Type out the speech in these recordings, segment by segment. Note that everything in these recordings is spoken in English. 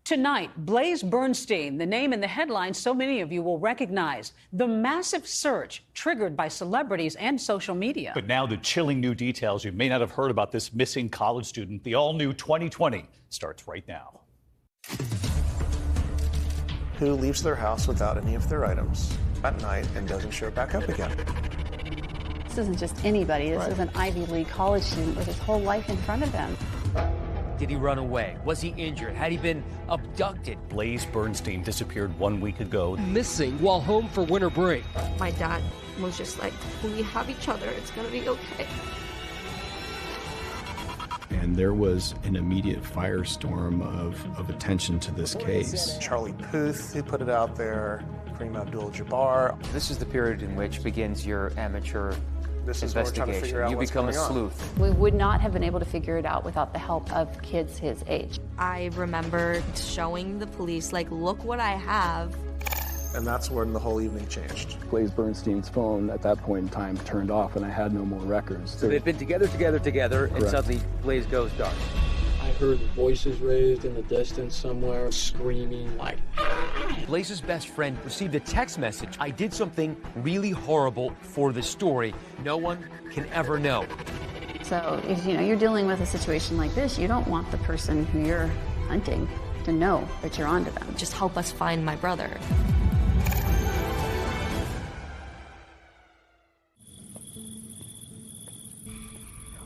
Tonight, Blaze Bernstein, the name in the headlines so many of you will recognize. The massive search triggered by celebrities and social media. But now the chilling new details you may not have heard about this missing college student. The all-new 2020 starts right now. Who leaves their house without any of their items at night and doesn't show back up again? This isn't just anybody. This is an Ivy League college student with his whole life in front of him. Did he run away? Was he injured? Had he been abducted? Blaze Bernstein disappeared 1 week ago. Missing while home for winter break. My dad was just like, we have each other, it's gonna be okay. And there was an immediate firestorm of attention to this case. Charlie Puth, who put it out there, Kareem Abdul-Jabbar. This is the period in which begins your amateur This is what we're trying to figure out You what's become a going on. sleuth. We would not have been able to figure it out without the help of kids his age. I remember showing the police, like, look what I have. And that's when the whole evening changed. Blaze Bernstein's phone at that point in time turned off, and I had no more records. So they've been together, and Correct. suddenly Blaze goes dark. I heard voices raised in the distance somewhere, screaming like, Blaze's best friend received a text message. I did something really horrible for the story. No one can ever know. So if you're dealing with a situation like this, you don't want the person who you're hunting to know that you're onto them. Just help us find my brother.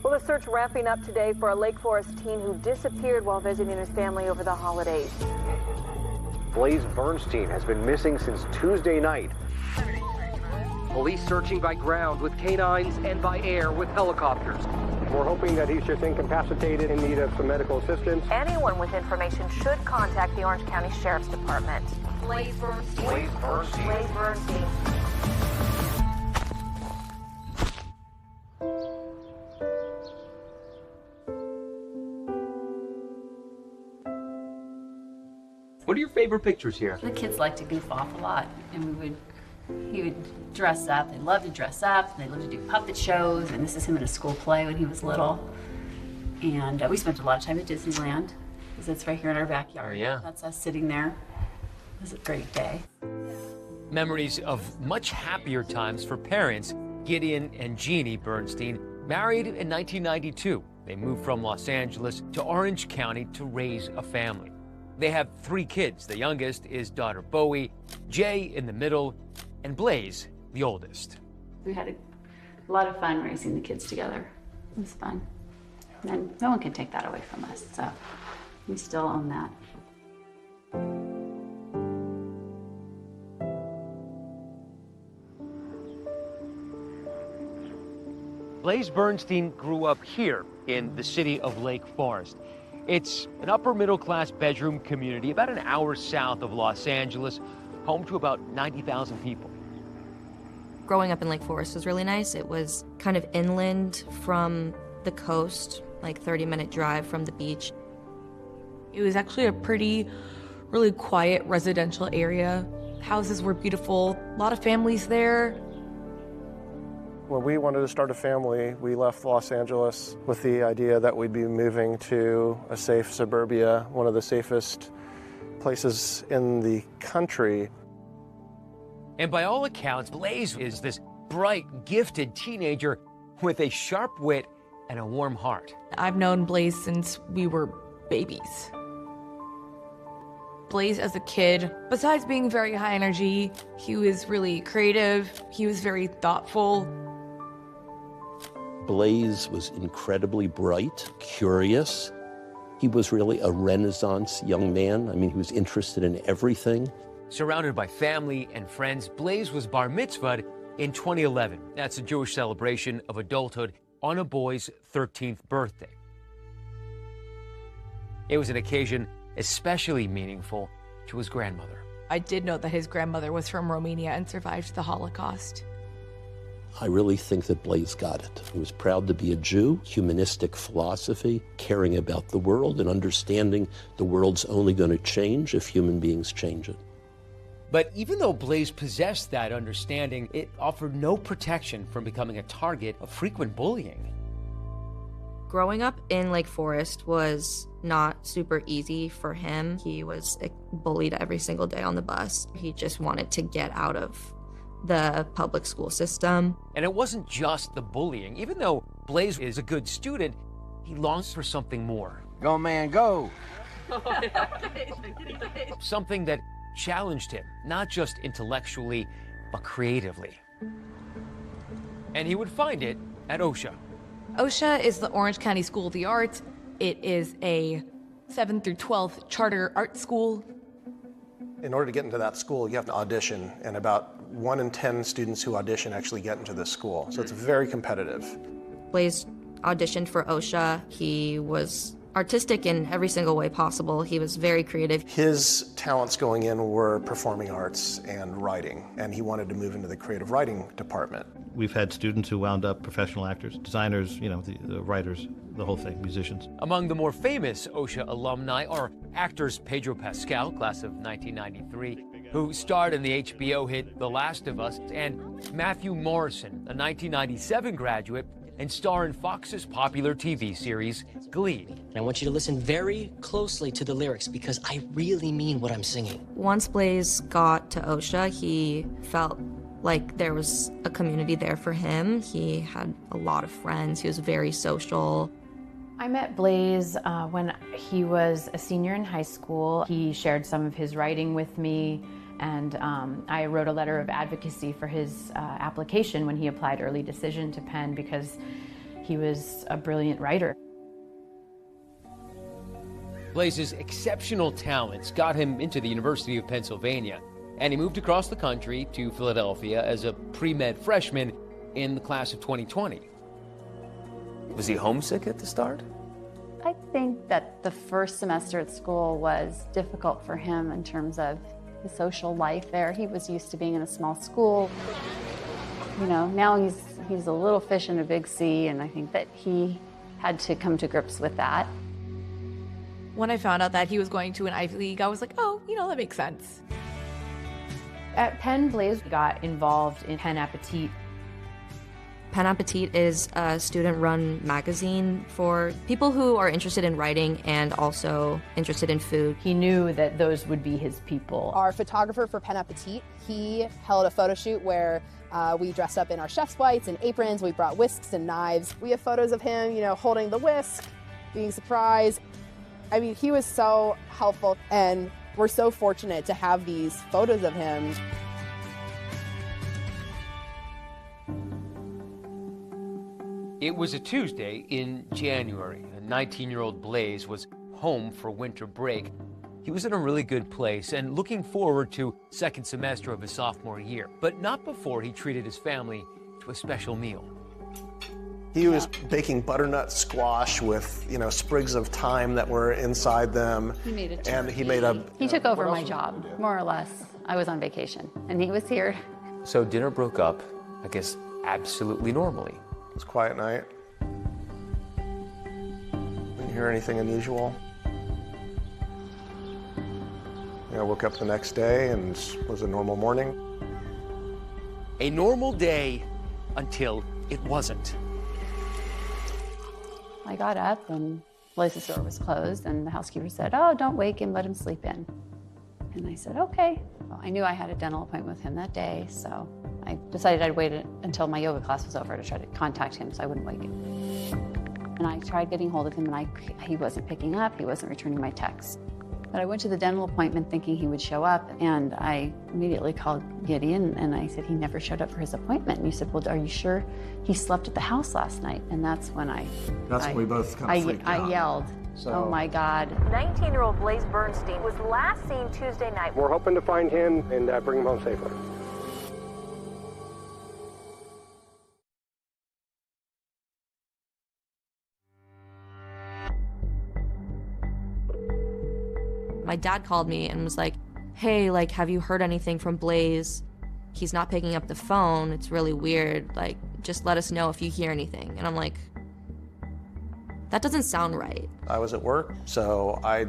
Well, the search ramping up today for a Lake Forest teen who disappeared while visiting his family over the holidays. Blaze Bernstein has been missing since Tuesday night. Police searching by ground with canines and by air with helicopters. We're hoping that he's just incapacitated in need of some medical assistance. Anyone with information should contact the Orange County Sheriff's Department. Blaze Bernstein. Blaze Bernstein. Blaze Bernstein. What are your favorite pictures here? The kids like to goof off a lot, and he would dress up. They love to dress up. They love to do puppet shows, and this is him in a school play when he was little. And we spent a lot of time at Disneyland, because it's right here in our backyard. Oh, yeah. That's us sitting there. It was a great day. Memories of much happier times for parents. Gideon and Jeannie Bernstein married in 1992. They moved from Los Angeles to Orange County to raise a family. They have 3 kids. The youngest is daughter Bowie, Jay in the middle, and Blaze, the oldest. We had a lot of fun raising the kids together. It was fun. And no one can take that away from us, so we still own that. Blaze Bernstein grew up here in the city of Lake Forest. It's an upper middle class bedroom community about an hour south of Los Angeles, home to about 90,000 people. Growing up in Lake Forest was really nice. It was kind of inland from the coast, like 30-minute drive from the beach. It was actually a really quiet residential area. Houses were beautiful, a lot of families there. When we wanted to start a family, we left Los Angeles with the idea that we'd be moving to a safe suburbia, one of the safest places in the country. And by all accounts, Blaze is this bright, gifted teenager with a sharp wit and a warm heart. I've known Blaze since we were babies. Blaze as a kid, besides being very high energy, he was really creative, he was very thoughtful. Blaze was incredibly bright, curious. He was really a Renaissance young man. I mean, he was interested in everything. Surrounded by family and friends, Blaze was bar mitzvahed in 2011. That's a Jewish celebration of adulthood on a boy's 13th birthday. It was an occasion especially meaningful to his grandmother. I did know that his grandmother was from Romania and survived the Holocaust. I really think that Blaze got it. He was proud to be a Jew, humanistic philosophy, caring about the world and understanding the world's only going to change if human beings change it. But even though Blaze possessed that understanding, it offered no protection from becoming a target of frequent bullying. Growing up in Lake Forest was not super easy for him. He was bullied every single day on the bus. He just wanted to get out of the public school system. And it wasn't just the bullying. Even though Blaze is a good student, he longs for something more. Go, man, go. Something that challenged him, not just intellectually, but creatively. And he would find it at OSHA. OSHA is the Orange County School of the Arts. It is a 7th through 12th charter art school. In order to get into that school, you have to audition, and about 1 in 10 students who audition actually get into this school. So it's very competitive. Blaze auditioned for OSHA. He was artistic in every single way possible. He was very creative. His talents going in were performing arts and writing, and he wanted to move into the creative writing department. We've had students who wound up professional actors, designers, the writers, the whole thing, musicians. Among the more famous OSHA alumni are actors Pedro Pascal, class of 1993, who starred in the HBO hit The Last of Us, and Matthew Morrison, a 1997 graduate and star in Fox's popular TV series, Glee. I want you to listen very closely to the lyrics because I really mean what I'm singing. Once Blaze got to OSHA, he felt like there was a community there for him. He had a lot of friends. He was very social. I met Blaze when he was a senior in high school. He shared some of his writing with me, and I wrote a letter of advocacy for his application when he applied early decision to Penn because he was a brilliant writer. Blaze's exceptional talents got him into the University of Pennsylvania, and he moved across the country to Philadelphia as a pre-med freshman in the class of 2020. Was he homesick at the start? I think that the first semester at school was difficult for him in terms of his social life there. He was used to being in a small school. Now he's a little fish in a big sea, and I think that he had to come to grips with that. When I found out that he was going to an Ivy League, I was like, oh, that makes sense. At Penn, Blaze got involved in Pen Appetit. Pen Appetit is a student-run magazine for people who are interested in writing and also interested in food. He knew that those would be his people. Our photographer for Pen Appetit, he held a photo shoot where we dressed up in our chef's whites and aprons. We brought whisks and knives. We have photos of him, holding the whisk, being surprised. I mean, he was so helpful, and we're so fortunate to have these photos of him. It was a Tuesday in January. A 19-year-old Blaze was home for winter break. He was in a really good place and looking forward to second semester of his sophomore year, but not before he treated his family to a special meal. He was baking butternut squash with, sprigs of thyme that were inside them. He made a turkey. And he made a... He took over my job, more or less. I was on vacation, and he was here. So dinner broke up, I guess, absolutely normally. It was a quiet night. Didn't hear anything unusual. I woke up the next day and it was a normal morning. A normal day until it wasn't. I got up and Blaze's door was closed, and the housekeeper said, "Oh, don't wake him, let him sleep in." And I said, okay. Well, I knew I had a dental appointment with him that day, so I decided I'd wait until my yoga class was over to try to contact him so I wouldn't wake him. And I tried getting hold of him, and he wasn't picking up, he wasn't returning my texts. But I went to the dental appointment thinking he would show up, and I immediately called Gideon, and I said he never showed up for his appointment. And he said, well, are you sure he slept at the house last night? And that's when when we both kind of freaked out. I yelled, oh my God. 19-year-old Blaze Bernstein was last seen Tuesday night. We're hoping to find him and bring him home safely. My dad called me and was like, hey, have you heard anything from Blaze? He's not picking up the phone. It's really weird. Just let us know if you hear anything. And I'm like, that doesn't sound right. I was at work, so I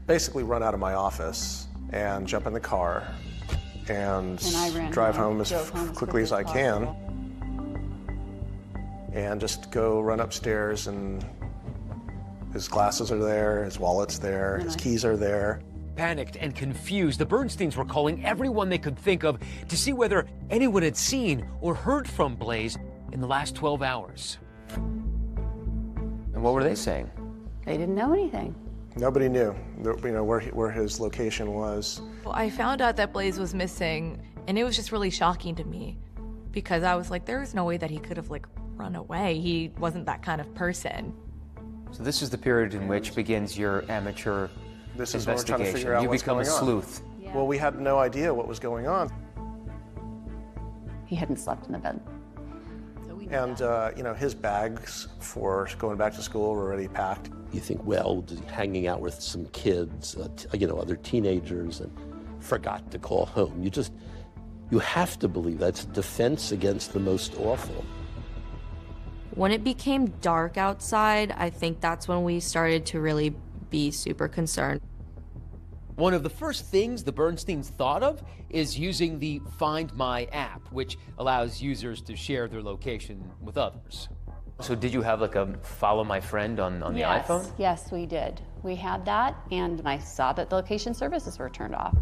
basically run out of my office and jump in the car and drive home as quickly as I can. and just go run upstairs, and his glasses are there, his wallet's there, his keys are there. Panicked and confused, the Bernsteins were calling everyone they could think of to see whether anyone had seen or heard from Blaze in the last 12 hours. And what were they saying? They didn't know anything. Nobody knew, where his location was. Well, I found out that Blaze was missing, and it was just really shocking to me because I was like, there's no way that he could have run away. He wasn't that kind of person. So this is the period in which begins your amateur This is what we're trying to investigation. figure out You what's become a going on. sleuth. Yeah. Well, we had no idea what was going on. He hadn't slept in the bed. And, his bags for going back to school were already packed. You think, well, hanging out with some kids, other teenagers, and forgot to call home. You have to believe that's defense against the most awful. When it became dark outside, I think that's when we started to really be super concerned. One of the first things the Bernsteins thought of is using the Find My app, which allows users to share their location with others. So did you have a follow my friend on the iPhone? Yes, we did. We had that, and I saw that the location services were turned off.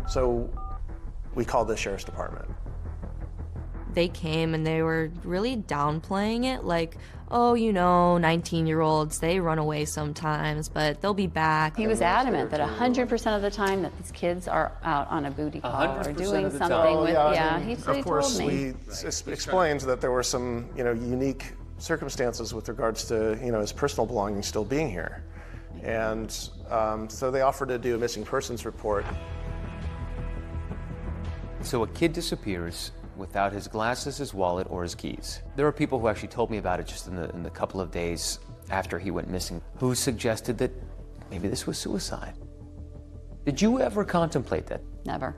So we called the sheriff's department. They came and they were really downplaying it, like, oh, 19-year-olds, they run away sometimes, but they'll be back. He was adamant that 100% of the time that these kids are out on a booty call or doing something with, he Of course, told me. we explained that there were some, unique circumstances with regards to, his personal belongings still being here. And so they offered to do a missing persons report. So a kid disappears without his glasses, his wallet, or his keys. There are people who actually told me about it just in the couple of days after he went missing, who suggested that maybe this was suicide. Did you ever contemplate that? Never.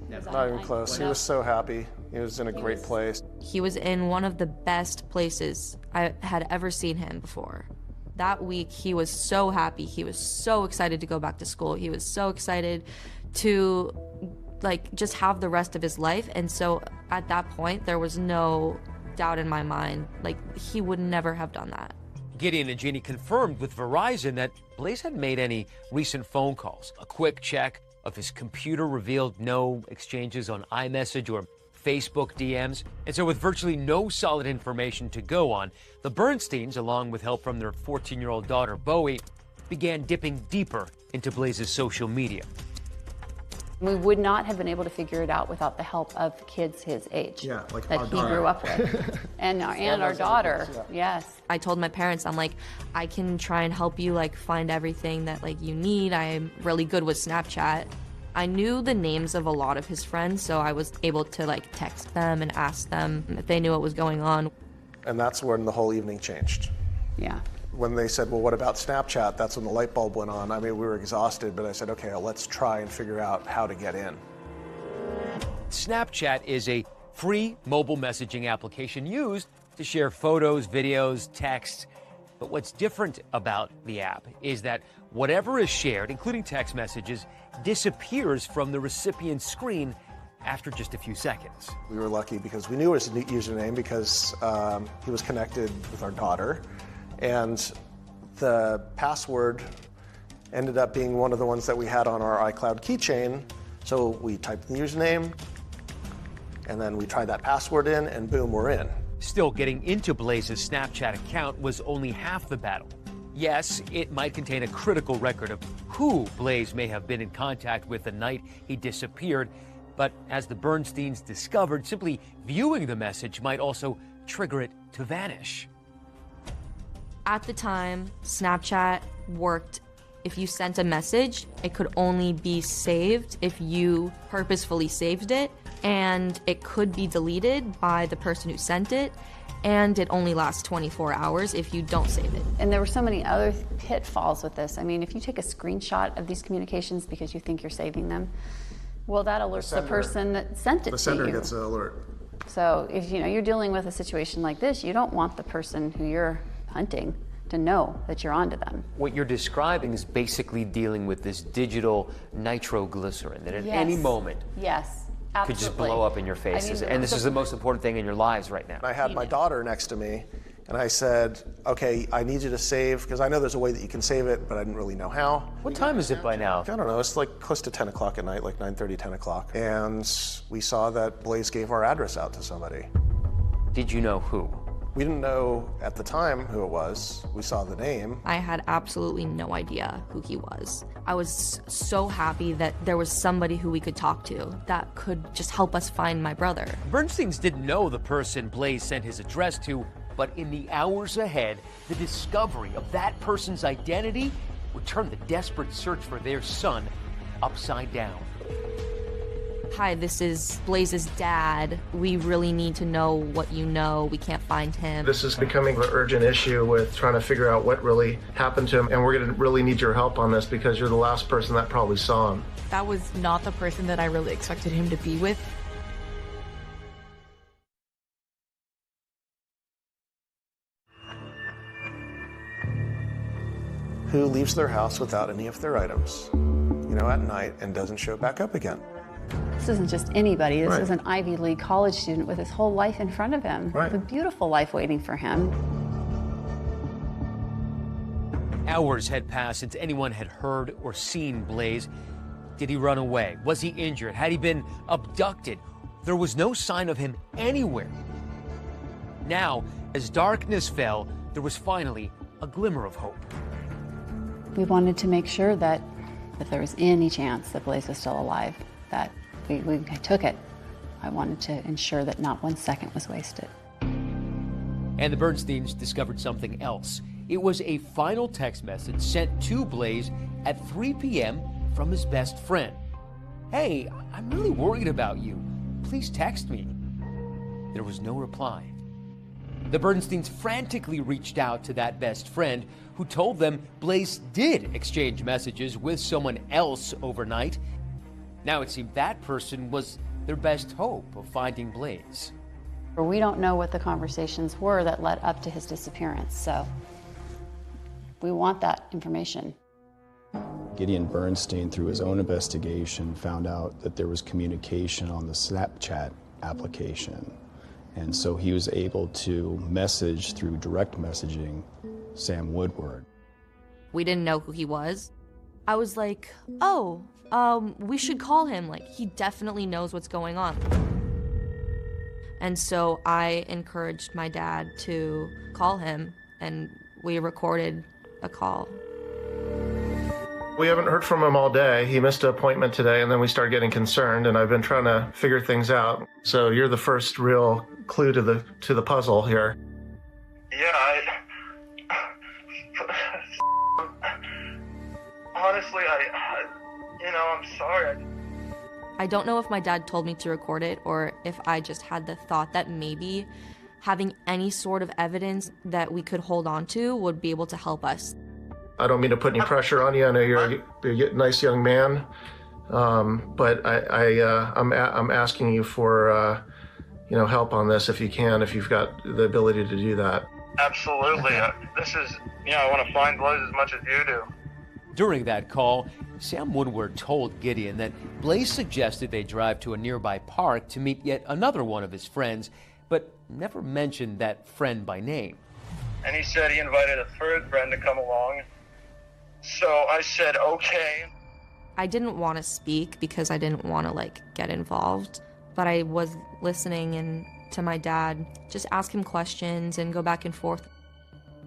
Not even close. He was so happy. He was in a great place. He was in one of the best places I had ever seen him before. That week, he was so happy. He was so excited to go back to school. He was so excited to just have the rest of his life. And so at that point, there was no doubt in my mind, he would never have done that. Gideon and Jeannie confirmed with Verizon that Blaze hadn't made any recent phone calls. A quick check of his computer revealed no exchanges on iMessage or Facebook DMs. And so with virtually no solid information to go on, the Bernsteins, along with help from their 14-year-old daughter, Bowie, began dipping deeper into Blaze's social media. We would not have been able to figure it out without the help of kids his age that he grew up with. and our daughter, yes. I told my parents, I'm like, I can try and help you find everything that you need. I'm really good with Snapchat. I knew the names of a lot of his friends, so I was able to text them and ask them if they knew what was going on. And that's when the whole evening changed. Yeah. When they said, well, what about Snapchat? That's when the light bulb went on. I mean, we were exhausted, but I said, okay, let's try and figure out how to get in. Snapchat is a free mobile messaging application used to share photos, videos, texts. But what's different about the app is that whatever is shared, including text messages, disappears from the recipient's screen after just a few seconds. We were lucky because we knew his username because he was connected with our daughter. And the password ended up being one of the ones that we had on our iCloud keychain. So we typed the username, and then we tried that password in, and boom, we're in. Still, getting into Blaze's Snapchat account was only half the battle. Yes, it might contain a critical record of who Blaze may have been in contact with the night he disappeared, but as the Bernsteins discovered, simply viewing the message might also trigger it to vanish. At the time, Snapchat worked. If you sent a message, it could only be saved if you purposefully saved it, and it could be deleted by the person who sent it, and it only lasts 24 hours if you don't save it. And there were so many other pitfalls with this. I mean, if you take a screenshot of these communications because you think you're saving them, well, that alerts the person that sent it to you. The sender gets an alert. So if you're dealing with a situation like this, you don't want the person who you're hunting to know that you're onto them. What you're describing is basically dealing with this digital nitroglycerin that at any moment. Yes, could just blow up in your faces. And this is the most important thing in your lives right now. I had my daughter next to me, and I said, okay, I need you to save, because I know there's a way that you can save it, but I didn't really know how. What time is it by now? I don't know, it's like close to 10 o'clock at night, like 9:30, 10 o'clock. And we saw that Blaze gave our address out to somebody. Did you know who? We didn't know at the time who it was. We saw the name. I had absolutely no idea who he was. I was so happy that there was somebody who we could talk to that could just help us find my brother. Bernsteins didn't know the person Blaze sent his address to, but in the hours ahead, the discovery of that person's identity would turn the desperate search for their son upside down. Hi, this is Blaze's dad. We really need to know what you know. We can't find him. This is becoming an urgent issue with trying to figure out what really happened to him, and we're going to really need your help on this because you're the last person that probably saw him. That was not the person that I really expected him to be with. Who leaves their house without any of their items, at night and doesn't show back up again? This isn't just anybody. This Right. is an Ivy League college student with his whole life in front of him. Right. A beautiful life waiting for him. Hours had passed since anyone had heard or seen Blaze. Did he run away? Was he injured? Had he been abducted? There was no sign of him anywhere. Now, as darkness fell, there was finally a glimmer of hope. We wanted to make sure that if there was any chance that Blaze was still alive, that we took it. I wanted to ensure that not 1 second was wasted. And the Bernsteins discovered something else. It was a final text message sent to Blaze at 3 p.m. from his best friend. "Hey, I'm really worried about you. Please text me." There was no reply. The Bernsteins frantically reached out to that best friend, who told them Blaze did exchange messages with someone else overnight. Now it seemed that person was their best hope of finding Blaze. We don't know what the conversations were that led up to his disappearance, so we want that information. Gideon Bernstein, through his own investigation, found out that there was communication on the Snapchat application. And so he was able to message through direct messaging Sam Woodward. We didn't know who he was. I was like, we should call him. Like, he definitely knows what's going on. And so I encouraged my dad to call him, and we recorded a call. We haven't heard from him all day. He missed an appointment today, and then we started getting concerned, and I've been trying to figure things out. So you're the first real clue to the puzzle here. Yeah, honestly, I'm sorry. I don't know if my dad told me to record it or if I just had the thought that maybe having any sort of evidence that we could hold on to would be able to help us. I don't mean to put any pressure on you. I know you're a nice young man, but I'm asking you for help on this if you can, if you've got the ability to do that. Absolutely. This is, I want to find Blaze as much as you do. During that call, Sam Woodward told Gideon that Blaze suggested they drive to a nearby park to meet yet another one of his friends, but never mentioned that friend by name. And he said he invited a third friend to come along. So I said, okay. I didn't want to speak because I didn't want to get involved, but I was listening and to my dad, just ask him questions and go back and forth.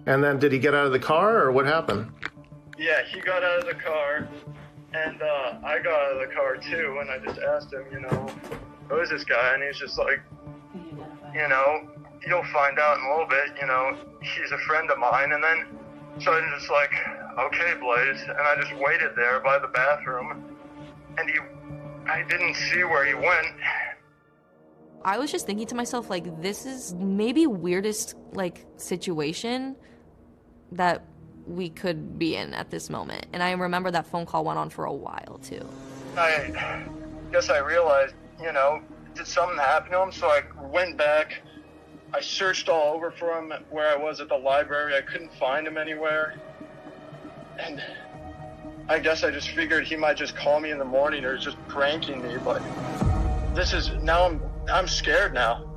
And then did he get out of the car, or what happened? Yeah, he got out of the car, and I got out of the car too, and I just asked him, who is this guy? And he's just like, you'll find out in a little bit, he's a friend of mine. And then, so I'm just like, okay, Blaze, and I just waited there by the bathroom, and I didn't see where he went. I was just thinking to myself, this is maybe weirdest, situation that we could be in at this moment. And I remember that phone call went on for a while, too. I guess I realized, did something happen to him? So I went back. I searched all over for him where I was at the library. I couldn't find him anywhere. And I guess I just figured he might just call me in the morning or just pranking me, but I'm scared now.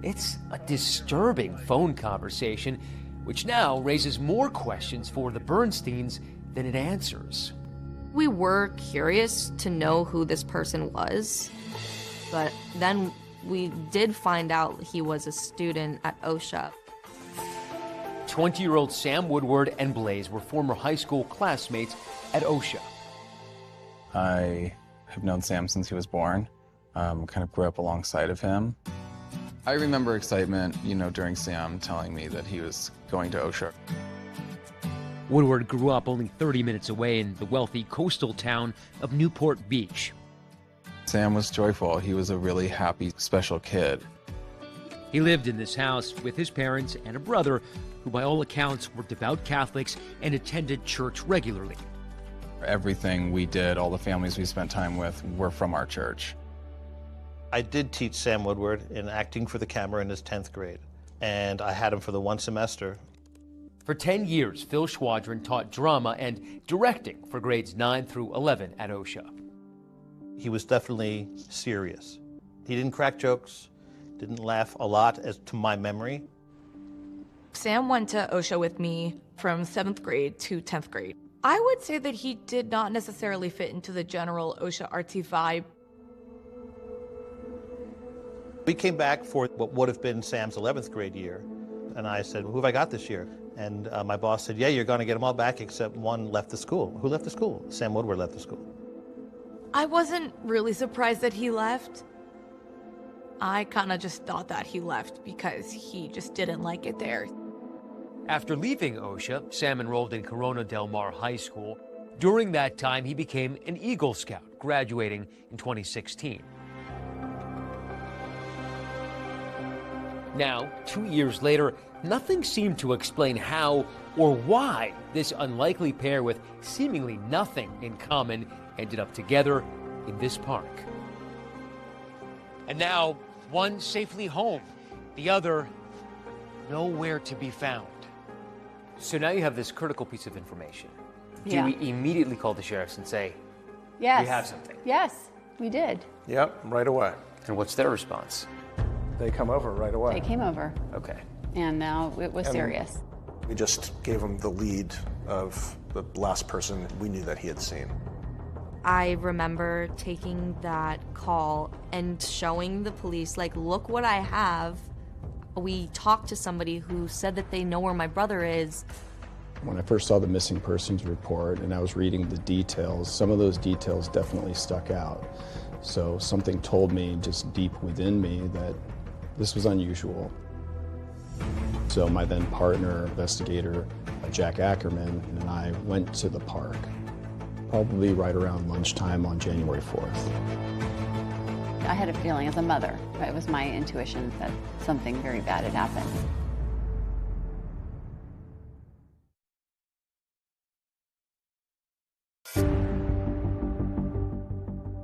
It's a disturbing phone conversation, which now raises more questions for the Bernsteins than it answers. We were curious to know who this person was, but then we did find out he was a student at OSHA. 20-year-old Sam Woodward and Blaze were former high school classmates at OSHA. I have known Sam since he was born, kind of grew up alongside of him. I remember excitement, during Sam telling me that he was going to OSHA. Woodward grew up only 30 minutes away in the wealthy coastal town of Newport Beach. Sam was joyful. He was a really happy, special kid. He lived in this house with his parents and a brother who, by all accounts, were devout Catholics and attended church regularly. Everything we did, all the families we spent time with, were from our church. I did teach Sam Woodward in acting for the camera in his 10th grade, and I had him for the one semester. For 10 years, Phil Schwadron taught drama and directing for grades 9 through 11 at OSHA. He was definitely serious. He didn't crack jokes, didn't laugh a lot, as to my memory. Sam went to OSHA with me from 7th grade to 10th grade. I would say that he did not necessarily fit into the general OSHA artsy vibe. We came back for what would have been Sam's 11th grade year, and I said, who have I got this year? And my boss said, yeah, you're going to get them all back except one left the school. Who left the school? Sam Woodward left the school. I wasn't really surprised that he left. I kind of just thought that he left because he just didn't like it there. After leaving OSHA, Sam enrolled in Corona Del Mar High School. During that time, he became an Eagle Scout, graduating in 2016. Now, 2 years later, nothing seemed to explain how or why this unlikely pair with seemingly nothing in common ended up together in this park. And now, one safely home, the other nowhere to be found. So now you have this critical piece of information. Yeah. Do we immediately call the sheriffs and say, Yes. we have something? Yes, we did. Yep, right away. And what's their response? They come over right away. They came over, Okay. and now it was And serious. We just gave them the lead of the last person we knew that he had seen. I remember taking that call and showing the police, like, look what I have. We talked to somebody who said that they know where my brother is. When I first saw the missing persons report and I was reading the details, some of those details definitely stuck out. So something told me just deep within me that this was unusual. So my then partner, investigator Jack Ackerman, and I went to the park, probably right around lunchtime on January 4th. I had a feeling as a mother, it was my intuition that something very bad had happened.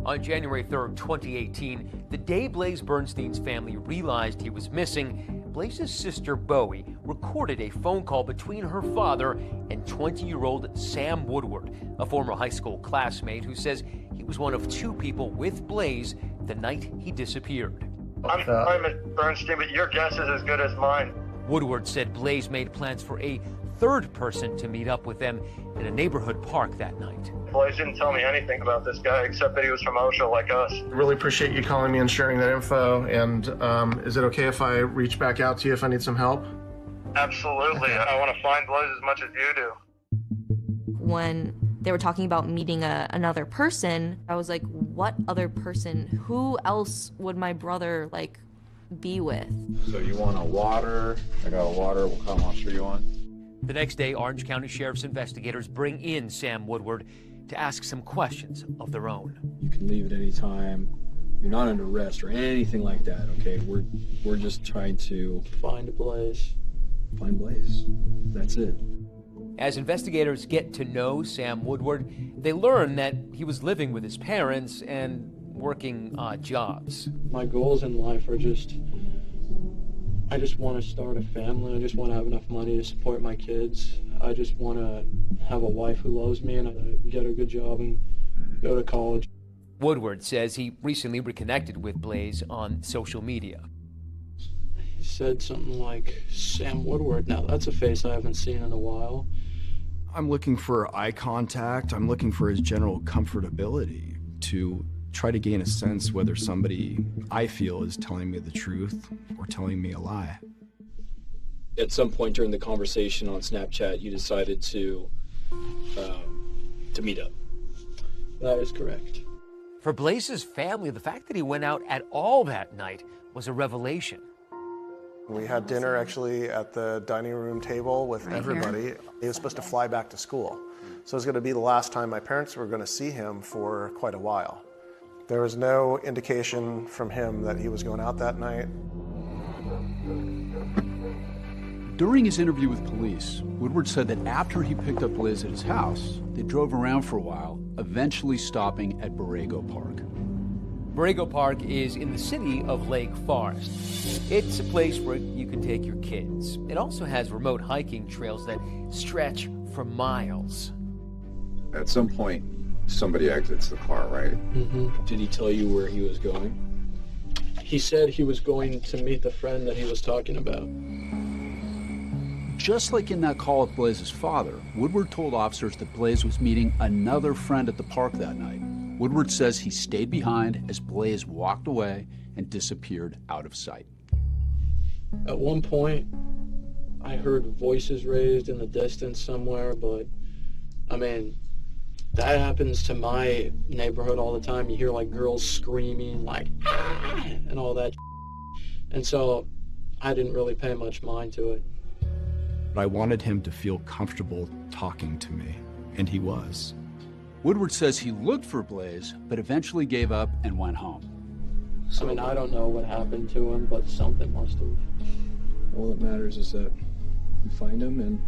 On January 3rd, 2018, the day Blaze Bernstein's family realized he was missing, Blaze's sister Bowie recorded a phone call between her father and 20-year-old Sam Woodward, a former high school classmate who says he was one of two people with Blaze the night he disappeared. I'm sorry, Mr. Bernstein, but your guess is as good as mine. Woodward said Blaze made plans for a third person to meet up with them in a neighborhood park that night. Blaze didn't tell me anything about this guy except that he was from OSHA like us. Really appreciate you calling me and sharing that info. And is it okay if I reach back out to you if I need some help? Absolutely. I want to find Blaze as much as you do. When they were talking about meeting another person, I was like, what other person? Who else would my brother, like, be with? So you want a water? I got a water. What kind of monster you want? The next day, Orange County Sheriff's investigators bring in Sam Woodward to ask some questions of their own. You can leave at any time. You're not under arrest or anything like that, okay? We're just trying to find Blaze. Find Blaze. That's it. As investigators get to know Sam Woodward, they learn that he was living with his parents and working odd jobs. My goals in life are I just want to start a family. I just want to have enough money to support my kids. I just want to have a wife who loves me and get a good job and go to college. Woodward says he recently reconnected with Blaze on social media. He said something like, Sam Woodward. Now, that's a face I haven't seen in a while. I'm looking for eye contact. I'm looking for his general comfortability to try to gain a sense whether somebody I feel is telling me the truth or telling me a lie. At some point during the conversation on Snapchat, you decided to meet up. That is correct. For Blaze's family, the fact that he went out at all that night was a revelation. We had dinner actually at the dining room table with everybody. He was supposed to fly back to school. So it was going to be the last time my parents were going to see him for quite a while. There was no indication from him that he was going out that night. During his interview with police, Woodward said that after he picked up Blaze at his house, they drove around for a while, eventually stopping at Borrego Park. Borrego Park is in the city of Lake Forest. It's a place where you can take your kids. It also has remote hiking trails that stretch for miles. At some point, somebody exits the car, right? Mm-hmm. Did he tell you where he was going? He said he was going to meet the friend that he was talking about. Just like in that call with Blaze's father, Woodward told officers that Blaze was meeting another friend at the park that night. Woodward says he stayed behind as Blaze walked away and disappeared out of sight. At one point, I heard voices raised in the distance somewhere, but I mean, that happens to my neighborhood all the time. You hear like girls screaming, like, ah! And all that. And so I didn't really pay much mind to it. But I wanted him to feel comfortable talking to me, and he was. Woodward says he looked for Blaze, but eventually gave up and went home. I mean, I don't know what happened to him, but something must have. All that matters is that we find him and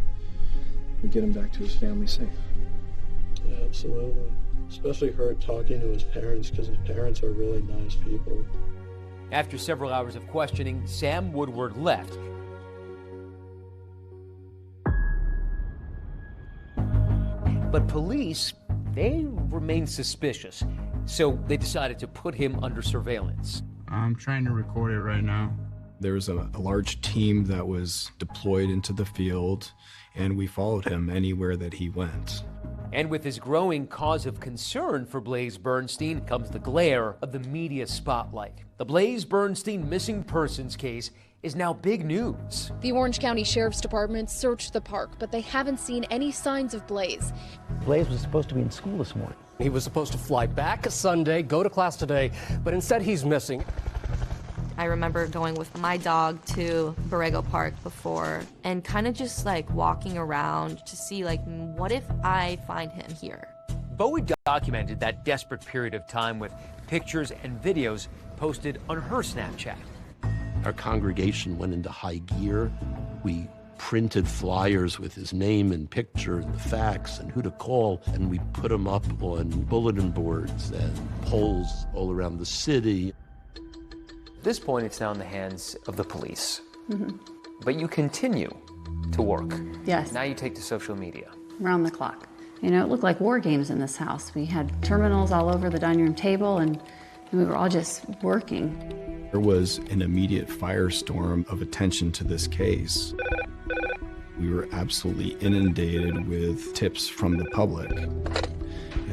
we get him back to his family safe. Yeah, absolutely. Especially her talking to his parents, because his parents are really nice people. After several hours of questioning, Sam Woodward left. But police, they remained suspicious, so they decided to put him under surveillance. I'm trying to record it right now. There was a large team that was deployed into the field, and we followed him anywhere that he went. And with this growing cause of concern for Blaze Bernstein comes the glare of the media spotlight. The Blaze Bernstein missing persons case is now big news. The Orange County Sheriff's Department searched the park, but they haven't seen any signs of Blaze. Blaze was supposed to be in school this morning. He was supposed to fly back Sunday, go to class today, but instead he's missing. I remember going with my dog to Borrego Park before and kind of just like walking around to see like, what if I find him here? Bowie documented that desperate period of time with pictures and videos posted on her Snapchat. Our congregation went into high gear. We printed flyers with his name and picture and the facts and who to call, and we put them up on bulletin boards and poles all around the city. At this point, it's now in the hands of the police. Mm-hmm. But you continue to work. Yes. Now you take to social media. Round the clock. You know, it looked like war games in this house. We had terminals all over the dining room table, and we were all just working. There was an immediate firestorm of attention to this case. We were absolutely inundated with tips from the public.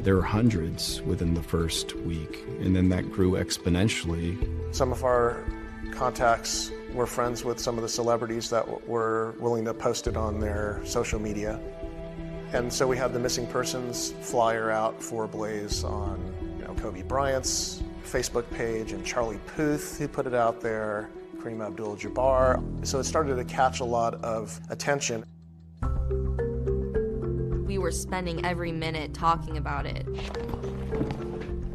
There were hundreds within the first week, and then that grew exponentially. Some of our contacts were friends with some of the celebrities that were willing to post it on their social media. And so we had the missing persons flyer out for Blaze on, Kobe Bryant's Facebook page, and Charlie Puth, who put it out there, Kareem Abdul-Jabbar. So it started to catch a lot of attention. We were spending every minute talking about it.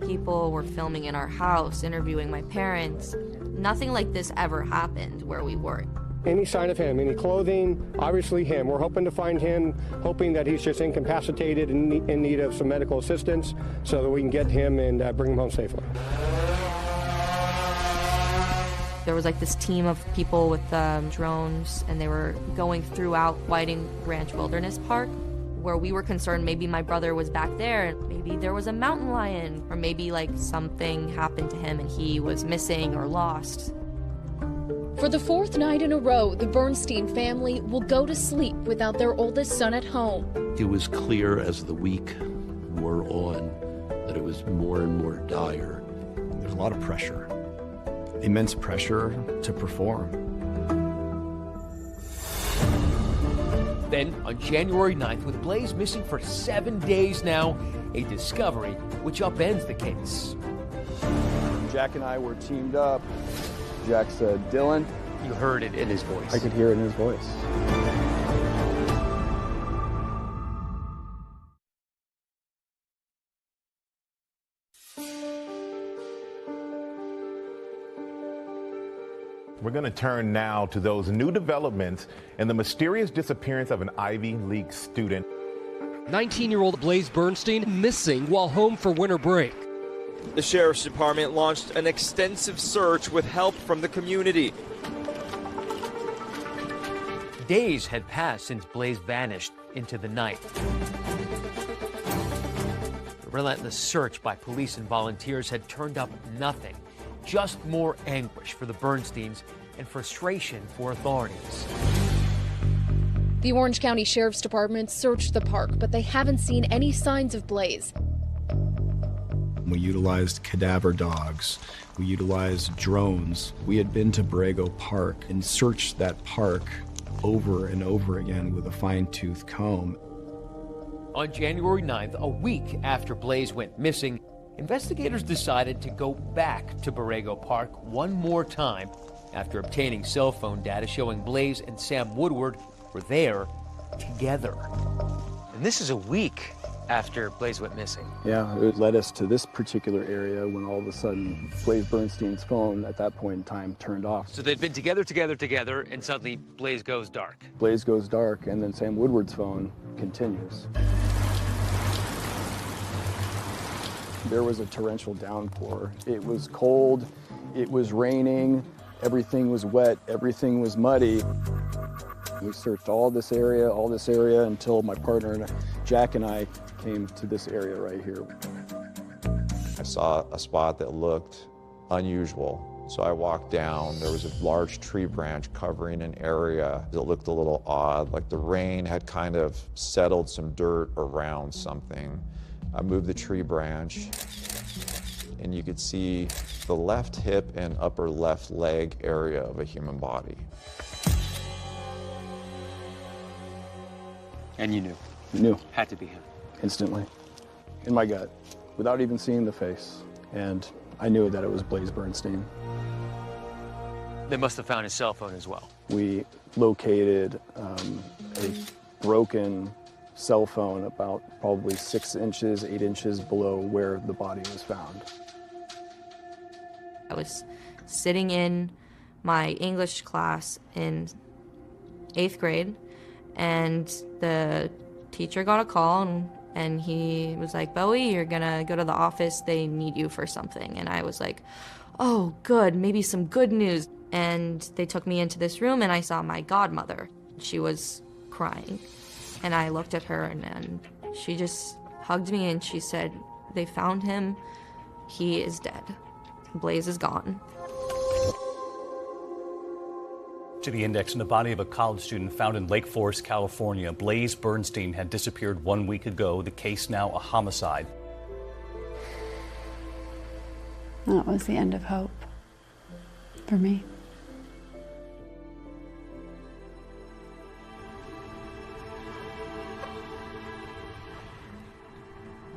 People were filming in our house, interviewing my parents. Nothing like this ever happened where we were. Any sign of him, any clothing, obviously him. We're hoping to find him, hoping that he's just incapacitated and in need of some medical assistance so that we can get him and bring him home safely. There was like this team of people with drones, and they were going throughout Whiting Ranch Wilderness Park, where we were concerned maybe my brother was back there, and maybe there was a mountain lion, or maybe like something happened to him and he was missing or lost. For the fourth night in a row, the Bernstein family will go to sleep without their oldest son at home. It was clear as the week wore on that it was more and more dire. There's a lot of pressure, immense pressure to perform. Then, on January 9th, with Blaze missing for 7 days now, a discovery which upends the case. Jack and I were teamed up. Jack said, "Dylan." You heard it in his voice. I could hear it in his voice. We're going to turn now to those new developments in the mysterious disappearance of an Ivy League student. 19-year-old Blaze Bernstein missing while home for winter break. The Sheriff's Department launched an extensive search with help from the community. Days had passed since Blaze vanished into the night. The relentless search by police and volunteers had turned up nothing. Just more anguish for the Bernsteins and frustration for authorities. The Orange County Sheriff's Department searched the park, but they haven't seen any signs of Blaze. We utilized cadaver dogs. We utilized drones. We had been to Borrego Park and searched that park over and over again with a fine-tooth comb. On January 9th, a week after Blaze went missing, investigators decided to go back to Borrego Park one more time after obtaining cell phone data showing Blaze and Sam Woodward were there together. And this is a week after Blaze went missing. Yeah, it led us to this particular area when all of a sudden Blaze Bernstein's phone at that point in time turned off. So they'd been together, and suddenly Blaze goes dark. Blaze goes dark, and then Sam Woodward's phone continues. There was a torrential downpour. It was cold, it was raining, everything was wet, everything was muddy. We searched all this area until my partner, Jack, and I came to this area right here. I saw a spot that looked unusual. So I walked down. There was a large tree branch covering an area that looked a little odd, like the rain had kind of settled some dirt around something. I moved the tree branch, and you could see the left hip and upper left leg area of a human body. And you knew? Knew. Had to be him. Instantly. In my gut, without even seeing the face. And I knew that it was Blaze Bernstein. They must have found his cell phone as well. We located a broken cell phone about probably 6 inches, 8 inches below where the body was found. I was sitting in my English class in 8th grade, and the teacher got a call, and he was like, "Bowie, you're gonna go to the office, they need you for something." And I was like, "Oh, good, maybe some good news." And they took me into this room, and I saw my godmother. She was crying, and I looked at her, and she just hugged me, and she said, "They found him, he is dead. Blaze is gone." To the index in the body of a college student found in Lake Forest, California. Blaze Bernstein had disappeared 1 week ago. The case now a homicide. That was the end of hope for me.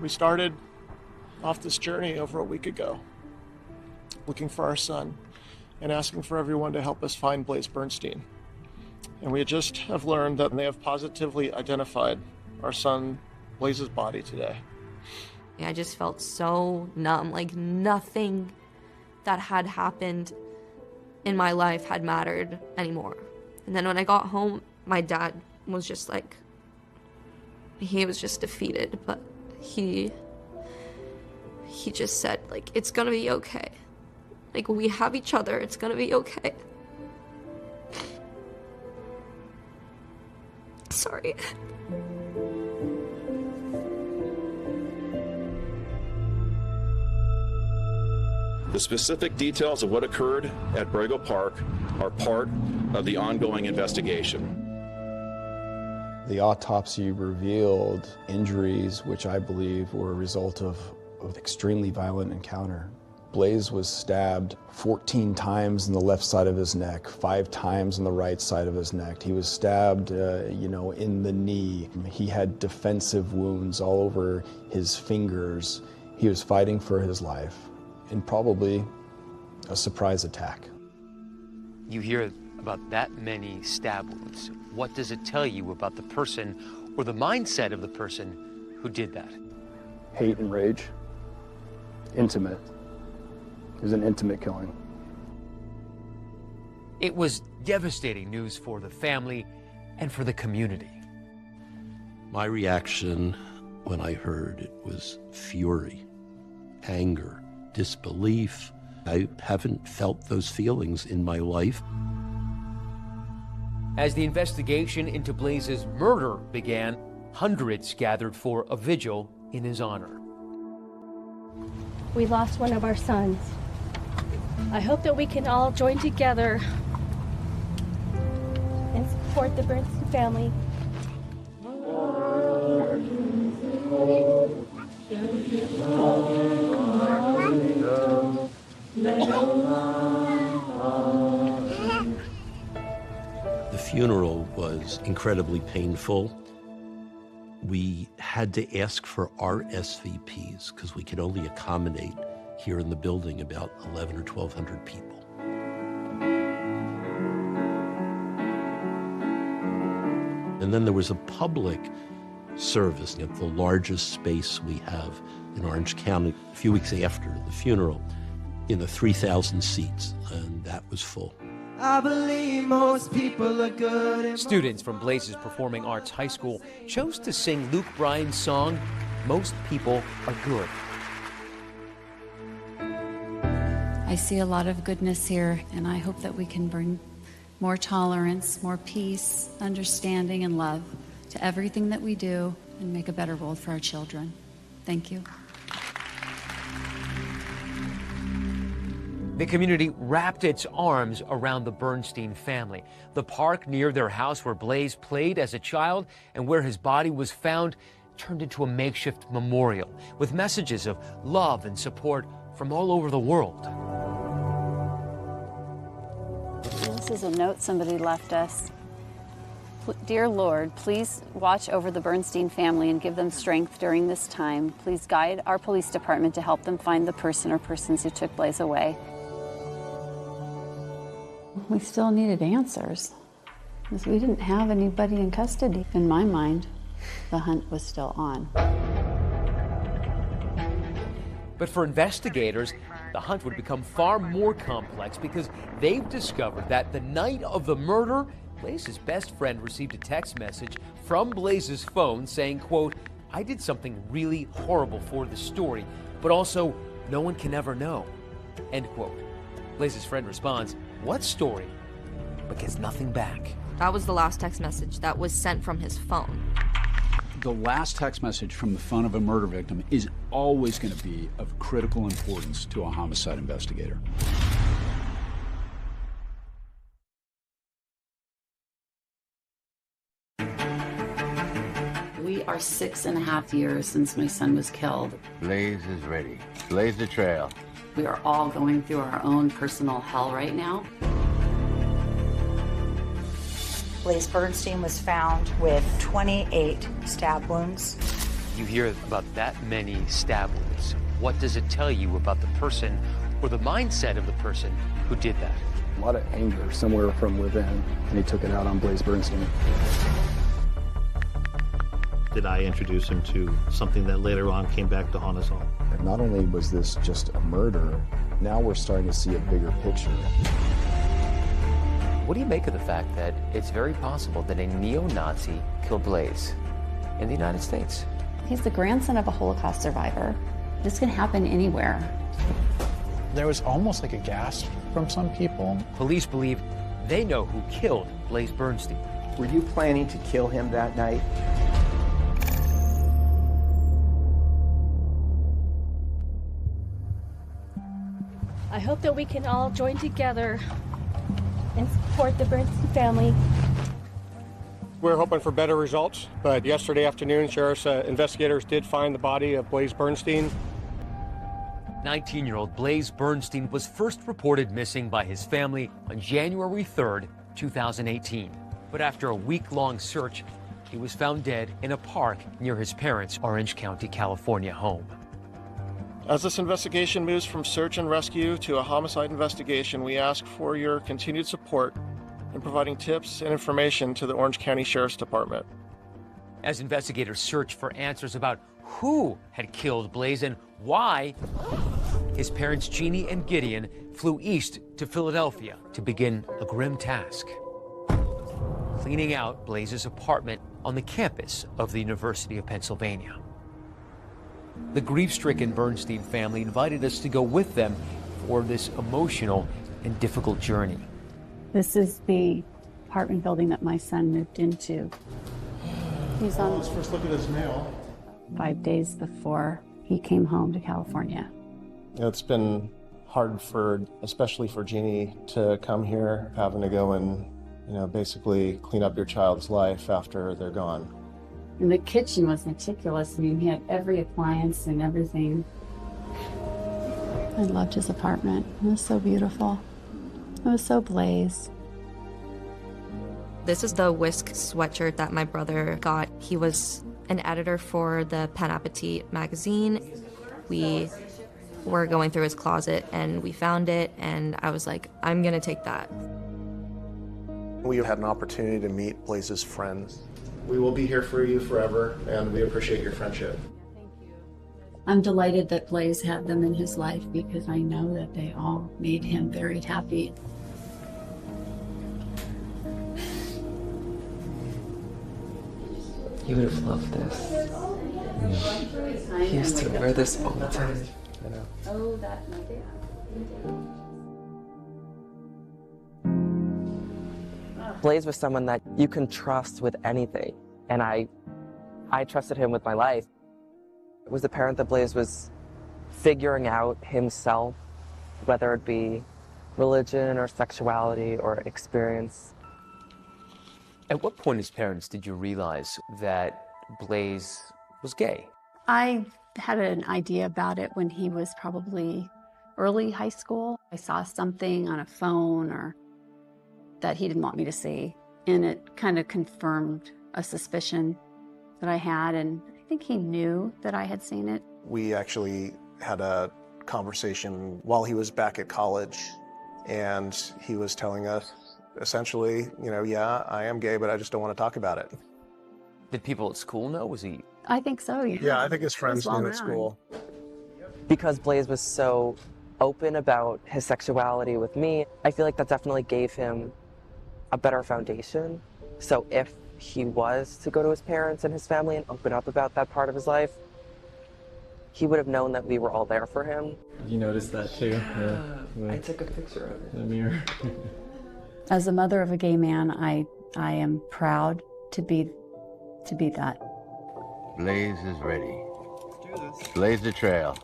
We started off this journey over a week ago, looking for our son and asking for everyone to help us find Blaze Bernstein. And we just have learned that they have positively identified our son Blaze's body today. I just felt so numb, like nothing that had happened in my life had mattered anymore. And then when I got home, my dad was just like, he was just defeated, but he just said, like, "It's gonna be okay. Like, we have each other, it's gonna be okay." Sorry. The specific details of what occurred at Borrego Park are part of the ongoing investigation. The autopsy revealed injuries which I believe were a result of an extremely violent encounter. Blaze was stabbed 14 times in the left side of his neck, 5 times on the right side of his neck. He was stabbed, in the knee. He had defensive wounds all over his fingers. He was fighting for his life, and probably a surprise attack. You hear about that many stab wounds. What does it tell you about the person or the mindset of the person who did that? Hate and rage. Intimate. It was an intimate killing. It was devastating news for the family and for the community. My reaction when I heard it was fury, anger, disbelief. I haven't felt those feelings in my life. As the investigation into Blaze's murder began, hundreds gathered for a vigil in his honor. We lost one of our sons. I hope that we can all join together and support the Bernstein family. The funeral was incredibly painful. We had to ask for RSVPs because we could only accommodate here in the building about 11 or 1,200 people. And then there was a public service at the largest space we have in Orange County a few weeks after the funeral in the 3,000 seats, and that was full. I believe most people are good. Students from Blaze's Performing Arts High School chose to sing Luke Bryan's song, Most People Are Good. I see a lot of goodness here, and I hope that we can bring more tolerance, more peace, understanding, and love to everything that we do and make a better world for our children. Thank you. The community wrapped its arms around the Bernstein family. The park near their house where Blaze played as a child and where his body was found turned into a makeshift memorial with messages of love and support from all over the world. This is a note somebody left us. Dear Lord, please watch over the Bernstein family and give them strength during this time. Please guide our police department to help them find the person or persons who took Blaze away. We still needed answers, because we didn't have anybody in custody. In my mind, the hunt was still on. But for investigators, the hunt would become far more complex because they've discovered that the night of the murder, Blaze's best friend received a text message from Blaze's phone saying, quote, "I did something really horrible for the story, but also no one can ever know," end quote. Blaze's friend responds, "What story?" but gets nothing back. That was the last text message that was sent from his phone. The last text message from the phone of a murder victim is always going to be of critical importance to a homicide investigator. We are 6.5 years since my son was killed. Blaze is ready. Blaze the trail. We are all going through our own personal hell right now. Blaze Bernstein was found with 28 stab wounds. You hear about that many stab wounds. What does it tell you about the person or the mindset of the person who did that? A lot of anger somewhere from within, and he took it out on Blaze Bernstein. Did I introduce him to something that later on came back to haunt us all? And not only was this just a murder, now we're starting to see a bigger picture. What do you make of the fact that it's very possible that a neo-Nazi killed Blaze in the United States? He's the grandson of a Holocaust survivor. This can happen anywhere. There was almost like a gasp from some people. Police believe they know who killed Blaze Bernstein. Were you planning to kill him that night? I hope that we can all join together and support the Bernstein family. We're hoping for better results, but yesterday afternoon, sheriff's investigators did find the body of Blaze Bernstein. 19-year-old Blaze Bernstein was first reported missing by his family on January 3rd, 2018. But after a week-long search, he was found dead in a park near his parents' Orange County, California home. As this investigation moves from search and rescue to a homicide investigation, we ask for your continued support in providing tips and information to the Orange County Sheriff's Department. As investigators search for answers about who had killed Blaze and why, his parents Jeannie and Gideon flew east to Philadelphia to begin a grim task: cleaning out Blaze's apartment on the campus of the University of Pennsylvania. The grief-stricken Bernstein family invited us to go with them for this emotional and difficult journey. This is the apartment building that my son moved into. He's on. Let's first look at his mail. 5 days before he came home to California. It's been hard especially for Jeannie, to come here, having to go and, basically clean up your child's life after they're gone. And the kitchen was meticulous. I mean, he had every appliance and everything. I loved his apartment. It was so beautiful. It was so Blaze. This is the Whisk sweatshirt that my brother got. He was an editor for the Pen Appetit magazine. We were going through his closet and we found it, and I was like, I'm gonna take that. We had an opportunity to meet Blaze's friends. We will be here for you forever, and we appreciate your friendship. I'm delighted that Blaze had them in his life because I know that they all made him very happy. He would have loved this. He used to wear this all the time. Oh, that my dad. Blaze was someone that you can trust with anything, and I trusted him with my life. It was apparent that Blaze was figuring out himself, whether it be religion or sexuality or experience. At what point as parents did you realize that Blaze was gay? I had an idea about it when he was probably early high school. I saw something on a phone or that he didn't want me to see, and it kind of confirmed a suspicion that I had, and I think he knew that I had seen it. We actually had a conversation while he was back at college, and he was telling us essentially, yeah, I am gay, but I just don't want to talk about it. Did people at school know? Was he? I think so, yeah. Yeah, I think his friends knew at school. Because Blaze was so open about his sexuality with me, I feel like that definitely gave him a better foundation. So if he was to go to his parents and his family and open up about that part of his life, he would have known that we were all there for him. You noticed that too? Yeah, I took a picture of it. The mirror. As a mother of a gay man, I am proud to be that. Blaze is ready. Blaze the trail.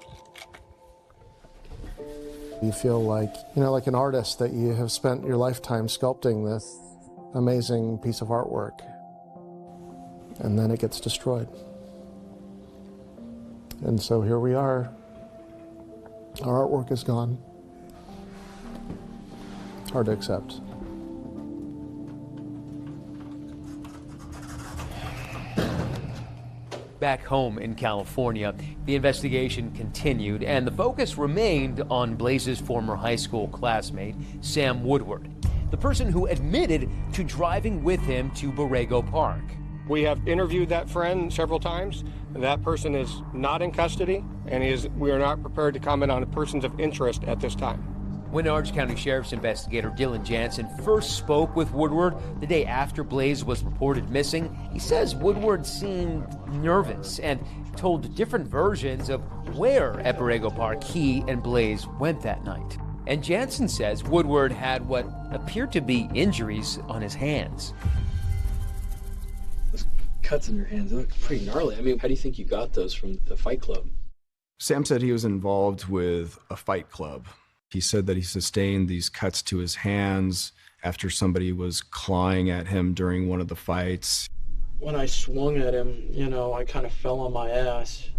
You feel like, like an artist, that you have spent your lifetime sculpting this amazing piece of artwork, and then it gets destroyed. And so here we are. Our artwork is gone. Hard to accept. Back home in California, the investigation continued, and the focus remained on Blaze's former high school classmate, Sam Woodward, the person who admitted to driving with him to Borrego Park. We have interviewed that friend several times. That person is not in custody, and we are not prepared to comment on persons of interest at this time. When Orange County Sheriff's investigator Dylan Jansen first spoke with Woodward the day after Blaze was reported missing, he says Woodward seemed nervous and told different versions of where at Borrego Park he and Blaze went that night. And Jansen says Woodward had what appeared to be injuries on his hands. Those cuts in your hands, they look pretty gnarly. I mean, how do you think you got those from the fight club? Sam said he was involved with a fight club. He said that he sustained these cuts to his hands after somebody was clawing at him during one of the fights. When I swung at him, I kind of fell on my ass.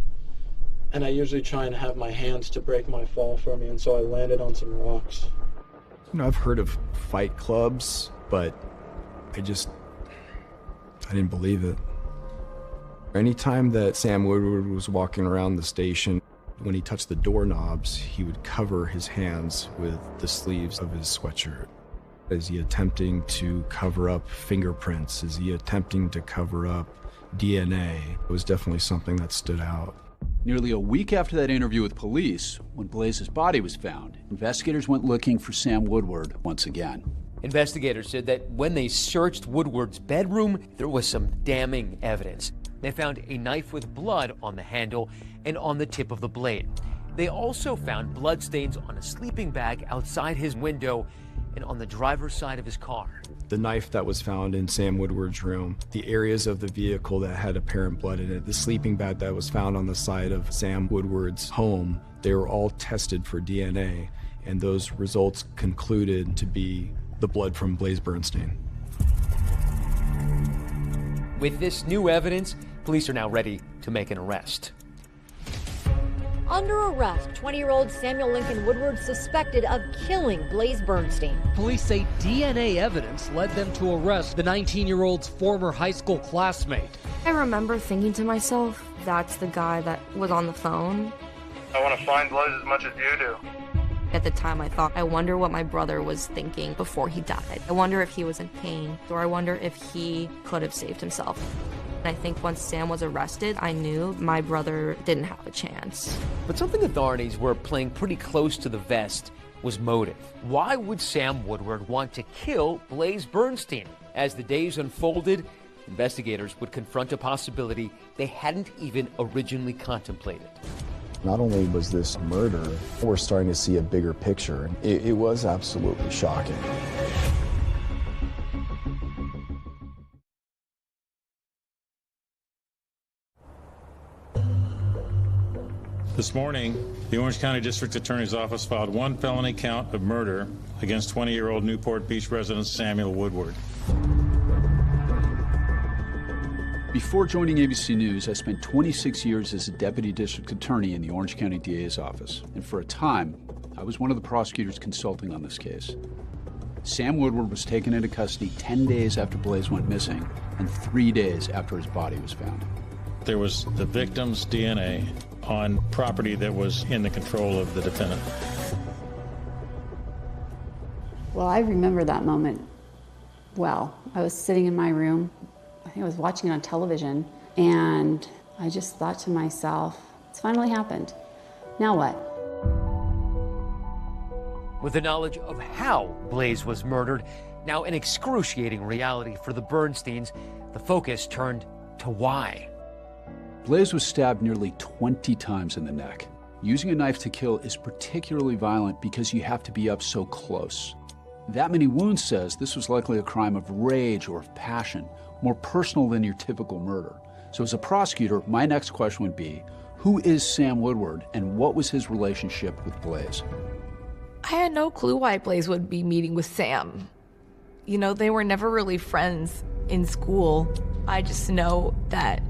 And I usually try and have my hands to break my fall for me, and so I landed on some rocks. I've heard of fight clubs, but I didn't believe it. Anytime that Sam Woodward was walking around the station, when he touched the doorknobs, he would cover his hands with the sleeves of his sweatshirt. Is he attempting to cover up fingerprints? Is he attempting to cover up DNA? It was definitely something that stood out. Nearly a week after that interview with police, when Blaze's body was found, investigators went looking for Sam Woodward once again. Investigators said that when they searched Woodward's bedroom, there was some damning evidence. They found a knife with blood on the handle and on the tip of the blade. They also found bloodstains on a sleeping bag outside his window and on the driver's side of his car. The knife that was found in Sam Woodward's room, the areas of the vehicle that had apparent blood in it, the sleeping bag that was found on the side of Sam Woodward's home, they were all tested for DNA, and those results concluded to be the blood from Blaze Bernstein. With this new evidence, police are now ready to make an arrest. Under arrest, 20-year-old Samuel Lincoln Woodward suspected of killing Blaze Bernstein. Police say DNA evidence led them to arrest the 19-year-old's former high school classmate. I remember thinking to myself, that's the guy that was on the phone. I want to find Blaze as much as you do. At the time, I thought, I wonder what my brother was thinking before he died. I wonder if he was in pain, or I wonder if he could have saved himself. And I think once Sam was arrested, I knew my brother didn't have a chance. But something authorities were playing pretty close to the vest was motive. Why would Sam Woodward want to kill Blaze Bernstein? As the days unfolded, investigators would confront a possibility they hadn't even originally contemplated. Not only was this murder, we're starting to see a bigger picture. It was absolutely shocking. This morning, the Orange County District Attorney's Office filed one felony count of murder against 20-year-old Newport Beach resident Samuel Woodward. Before joining ABC News, I spent 26 years as a deputy district attorney in the Orange County DA's office, and for a time, I was one of the prosecutors consulting on this case. Sam Woodward was taken into custody 10 days after Blaze went missing and 3 days after his body was found. There was the victim's DNA on property that was in the control of the defendant. Well, I remember that moment well. I was sitting in my room. I think I was watching it on television, and I just thought to myself, it's finally happened. Now what? With the knowledge of how Blaze was murdered, now an excruciating reality for the Bernsteins, the focus turned to why. Blaze was stabbed nearly 20 times in the neck. Using a knife to kill is particularly violent because you have to be up so close. That many wounds says this was likely a crime of rage or of passion, more personal than your typical murder. So as a prosecutor, my next question would be, who is Sam Woodward and what was his relationship with Blaze? I had no clue why Blaze would be meeting with Sam. You know, they were never really friends in school. I just know that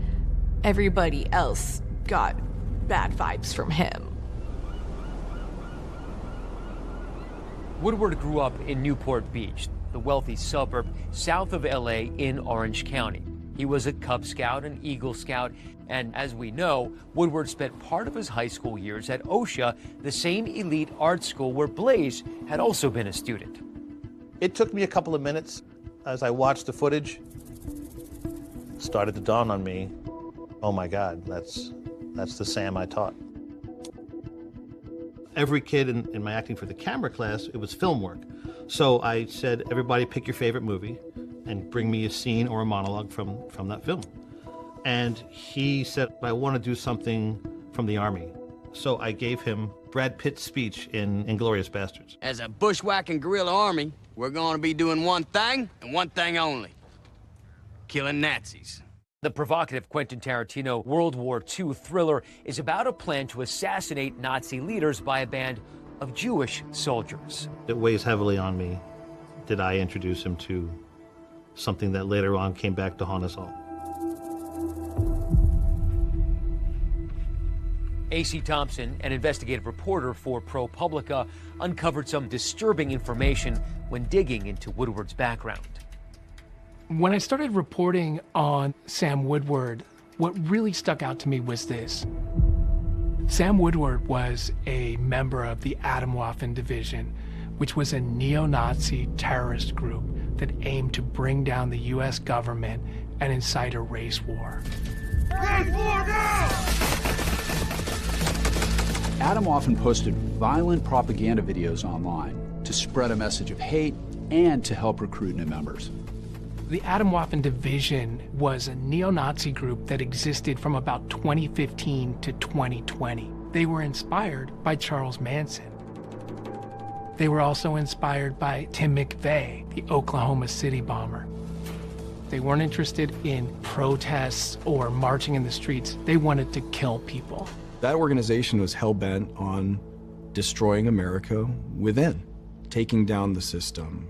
everybody else got bad vibes from him. Woodward grew up in Newport Beach, the wealthy suburb south of LA in Orange County. He was a Cub Scout and Eagle Scout, and as we know, Woodward spent part of his high school years at OSHA, the same elite art school where Blaze had also been a student. It took me a couple of minutes as I watched the footage. It started to dawn on me, oh my God, that's the Sam I taught. Every kid in my acting for the camera class, it was film work. So I said, everybody pick your favorite movie and bring me a scene or a monologue from that film. And he said, I want to do something from the Army. So I gave him Brad Pitt's speech in Inglourious Bastards. As a bushwhacking guerrilla army, we're going to be doing one thing and one thing only: killing Nazis. The provocative Quentin Tarantino World War II thriller is about a plan to assassinate Nazi leaders by a band of Jewish soldiers. It weighs heavily on me. Did I introduce him to something that later on came back to haunt us all? A.C. Thompson, an investigative reporter for ProPublica, uncovered some disturbing information when digging into Woodward's background. When I started reporting on Sam Woodward, what really stuck out to me was this. Sam Woodward was a member of the Atomwaffen Division, which was a neo-Nazi terrorist group that aimed to bring down the U.S. government and incite a race war. Atomwaffen posted violent propaganda videos online to spread a message of hate and to help recruit new members. The Atomwaffen Division was a neo-Nazi group that existed from about 2015 to 2020. They were inspired by Charles Manson. They were also inspired by Tim McVeigh, the Oklahoma City bomber. They weren't interested in protests or marching in the streets. They wanted to kill people. That organization was hell-bent on destroying America within, taking down the system.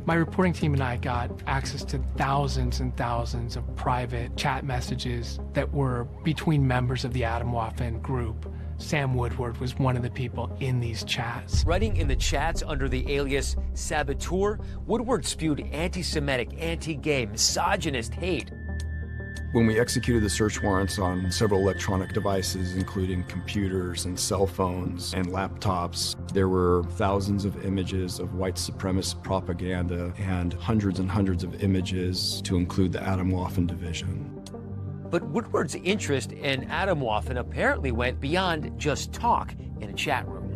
My reporting team and I got access to thousands and thousands of private chat messages that were between members of the Atomwaffen group. Sam Woodward was one of the people in these chats. Writing in the chats under the alias Saboteur, Woodward spewed anti-Semitic, anti-gay, misogynist hate. When we executed the search warrants on several electronic devices, including computers and cell phones and laptops, there were thousands of images of white supremacist propaganda and hundreds of images to include the Atomwaffen Division. But Woodward's interest in Atomwaffen apparently went beyond just talk in a chat room.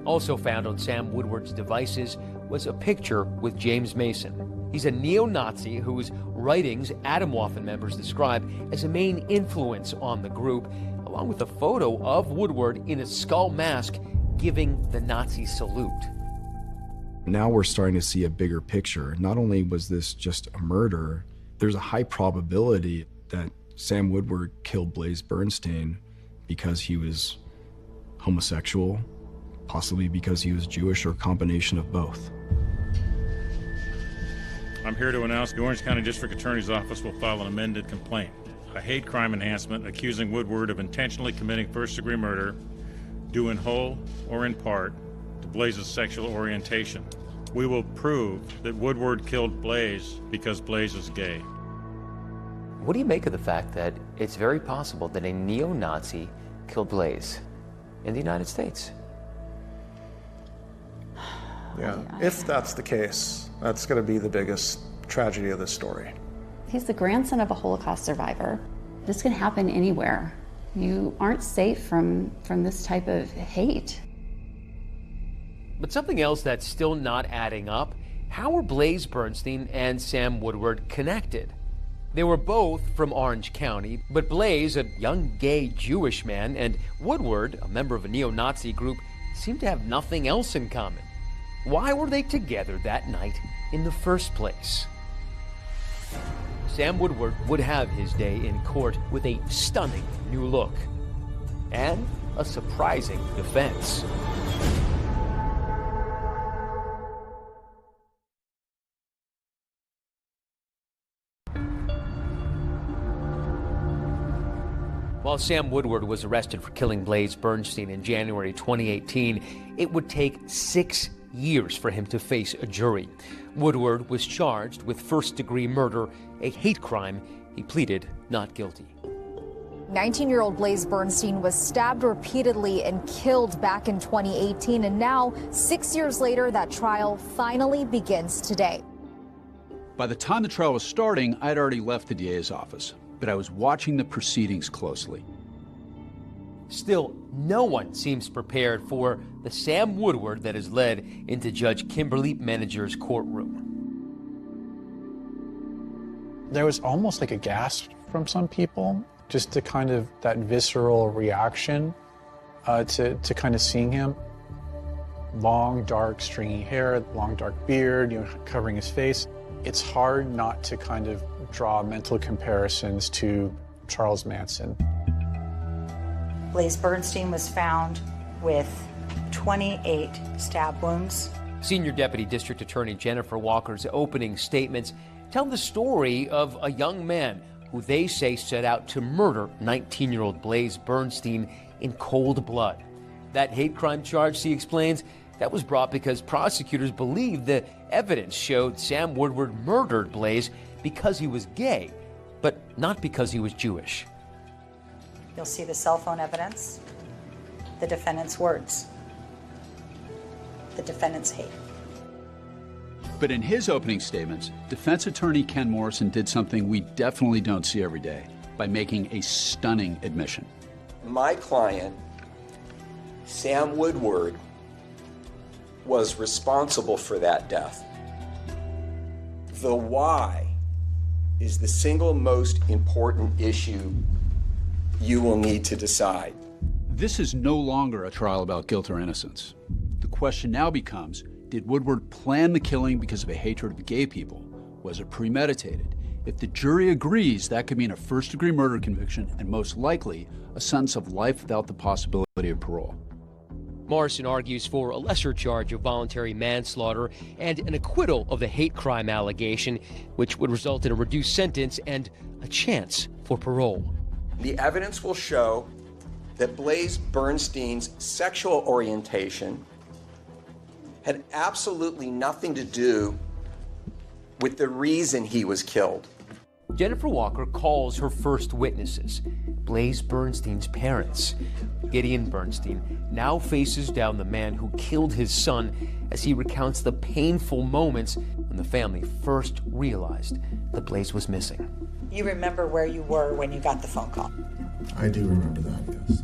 Also found on Sam Woodward's devices was a picture with James Mason. He's a neo-Nazi whose writings Atomwaffen members describe as a main influence on the group, along with a photo of Woodward in a skull mask giving the Nazi salute. Now we're starting to see a bigger picture. Not only was this just a murder, there's a high probability that Sam Woodward killed Blaze Bernstein because he was homosexual, possibly because he was Jewish, or a combination of both. I'm here to announce the Orange County District Attorney's Office will file an amended complaint, a hate crime enhancement accusing Woodward of intentionally committing first-degree murder, due in whole or in part to Blaze's sexual orientation. We will prove that Woodward killed Blaze because Blaze is gay. What do you make of the fact that it's very possible that a neo-Nazi killed Blaze in the United States? Yeah, if that's the case, that's going to be the biggest tragedy of this story. He's the grandson of a Holocaust survivor. This can happen anywhere. You aren't safe from this type of hate. But something else that's still not adding up, how were Blaze Bernstein and Sam Woodward connected? They were both from Orange County, but Blaze, a young gay Jewish man, and Woodward, a member of a neo-Nazi group, seemed to have nothing else in common. Why were they together that night in the first place? Sam Woodward would have his day in court with a stunning new look and a surprising defense. While Sam Woodward was arrested for killing Blaze Bernstein in January 2018, it would take 6 years for him to face a jury. Woodward was charged with first-degree murder, a hate crime. He pleaded not guilty. 19-year-old Blaze Bernstein was stabbed repeatedly and killed back in 2018, and now, 6 years later, that trial finally begins today. By the time the trial was starting, I'd already left the DA's office, but I was watching the proceedings closely. Still, no one seems prepared for the Sam Woodward that has led into Judge Kimberly Menager's courtroom. There was almost like a gasp from some people, just to kind of that visceral reaction to kind of seeing him. Long, dark, stringy hair, long, dark beard, covering his face. It's hard not to kind of draw mental comparisons to Charles Manson. Blaze Bernstein was found with 28 stab wounds. Senior Deputy District Attorney Jennifer Walker's opening statements tell the story of a young man who they say set out to murder 19-year-old Blaze Bernstein in cold blood. That hate crime charge, she explains, that was brought because prosecutors believed the evidence showed Sam Woodward murdered Blaze because he was gay, but not because he was Jewish. You'll see the cell phone evidence, the defendant's words, the defendant's hate. But in his opening statements, defense attorney Ken Morrison did something we definitely don't see every day by making a stunning admission. My client, Sam Woodward, was responsible for that death. The why is the single most important issue you will need to decide. This is no longer a trial about guilt or innocence. The question now becomes, did Woodward plan the killing because of a hatred of gay people? Was it premeditated? If the jury agrees, that could mean a first-degree murder conviction and most likely a sentence of life without the possibility of parole. Morrison argues for a lesser charge of voluntary manslaughter and an acquittal of the hate crime allegation, which would result in a reduced sentence and a chance for parole. The evidence will show that Blaze Bernstein's sexual orientation had absolutely nothing to do with the reason he was killed. Jennifer Walker calls her first witnesses, Blaze Bernstein's parents. Gideon Bernstein now faces down the man who killed his son as he recounts the painful moments when the family first realized that Blaze was missing. You remember where you were when you got the phone call? I do remember that, yes.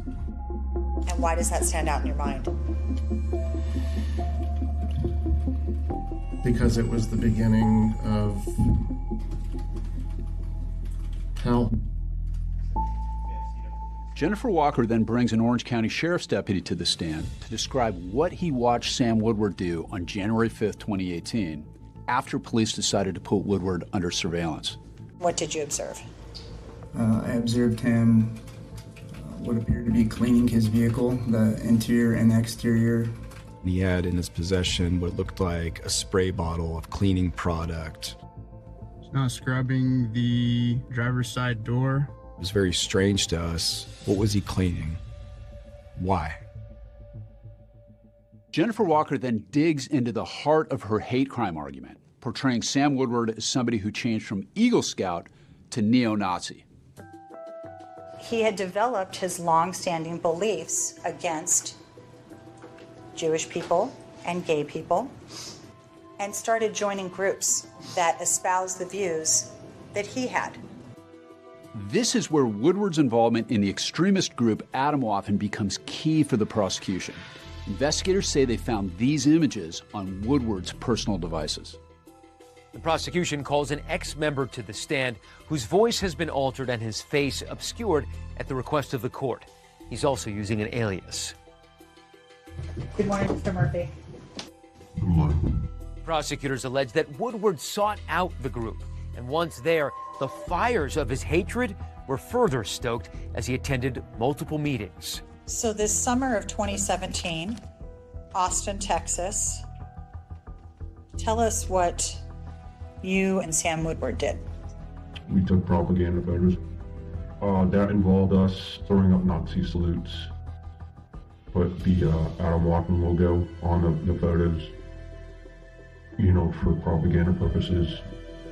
And why does that stand out in your mind? Because it was the beginning of hell. Jennifer Walker then brings an Orange County Sheriff's deputy to the stand to describe what he watched Sam Woodward do on January 5th, 2018, after police decided to put Woodward under surveillance. What did you observe? I observed him what appeared to be cleaning his vehicle, the interior and exterior. He had in his possession what looked like a spray bottle of cleaning product. He's now scrubbing the driver's side door. It was very strange to us. What was he cleaning? Why? Jennifer Walker then digs into the heart of her hate crime argument, portraying Sam Woodward as somebody who changed from Eagle Scout to neo-Nazi. He had developed his long-standing beliefs against Jewish people and gay people and started joining groups that espoused the views that he had. This is where Woodward's involvement in the extremist group Atomwaffen becomes key for the prosecution. Investigators say they found these images on Woodward's personal devices. The prosecution calls an ex-member to the stand whose voice has been altered and his face obscured at the request of the court. He's also using an alias. Good morning, Mr. Murphy. Good morning. Prosecutors allege that Woodward sought out the group, and once there, the fires of his hatred were further stoked as he attended multiple meetings. So this summer of 2017, Austin, Texas, tell us what you and Sam Woodward did. We took propaganda photos. That involved us throwing up Nazi salutes. Put the Atomwaffen logo on the photos, for propaganda purposes.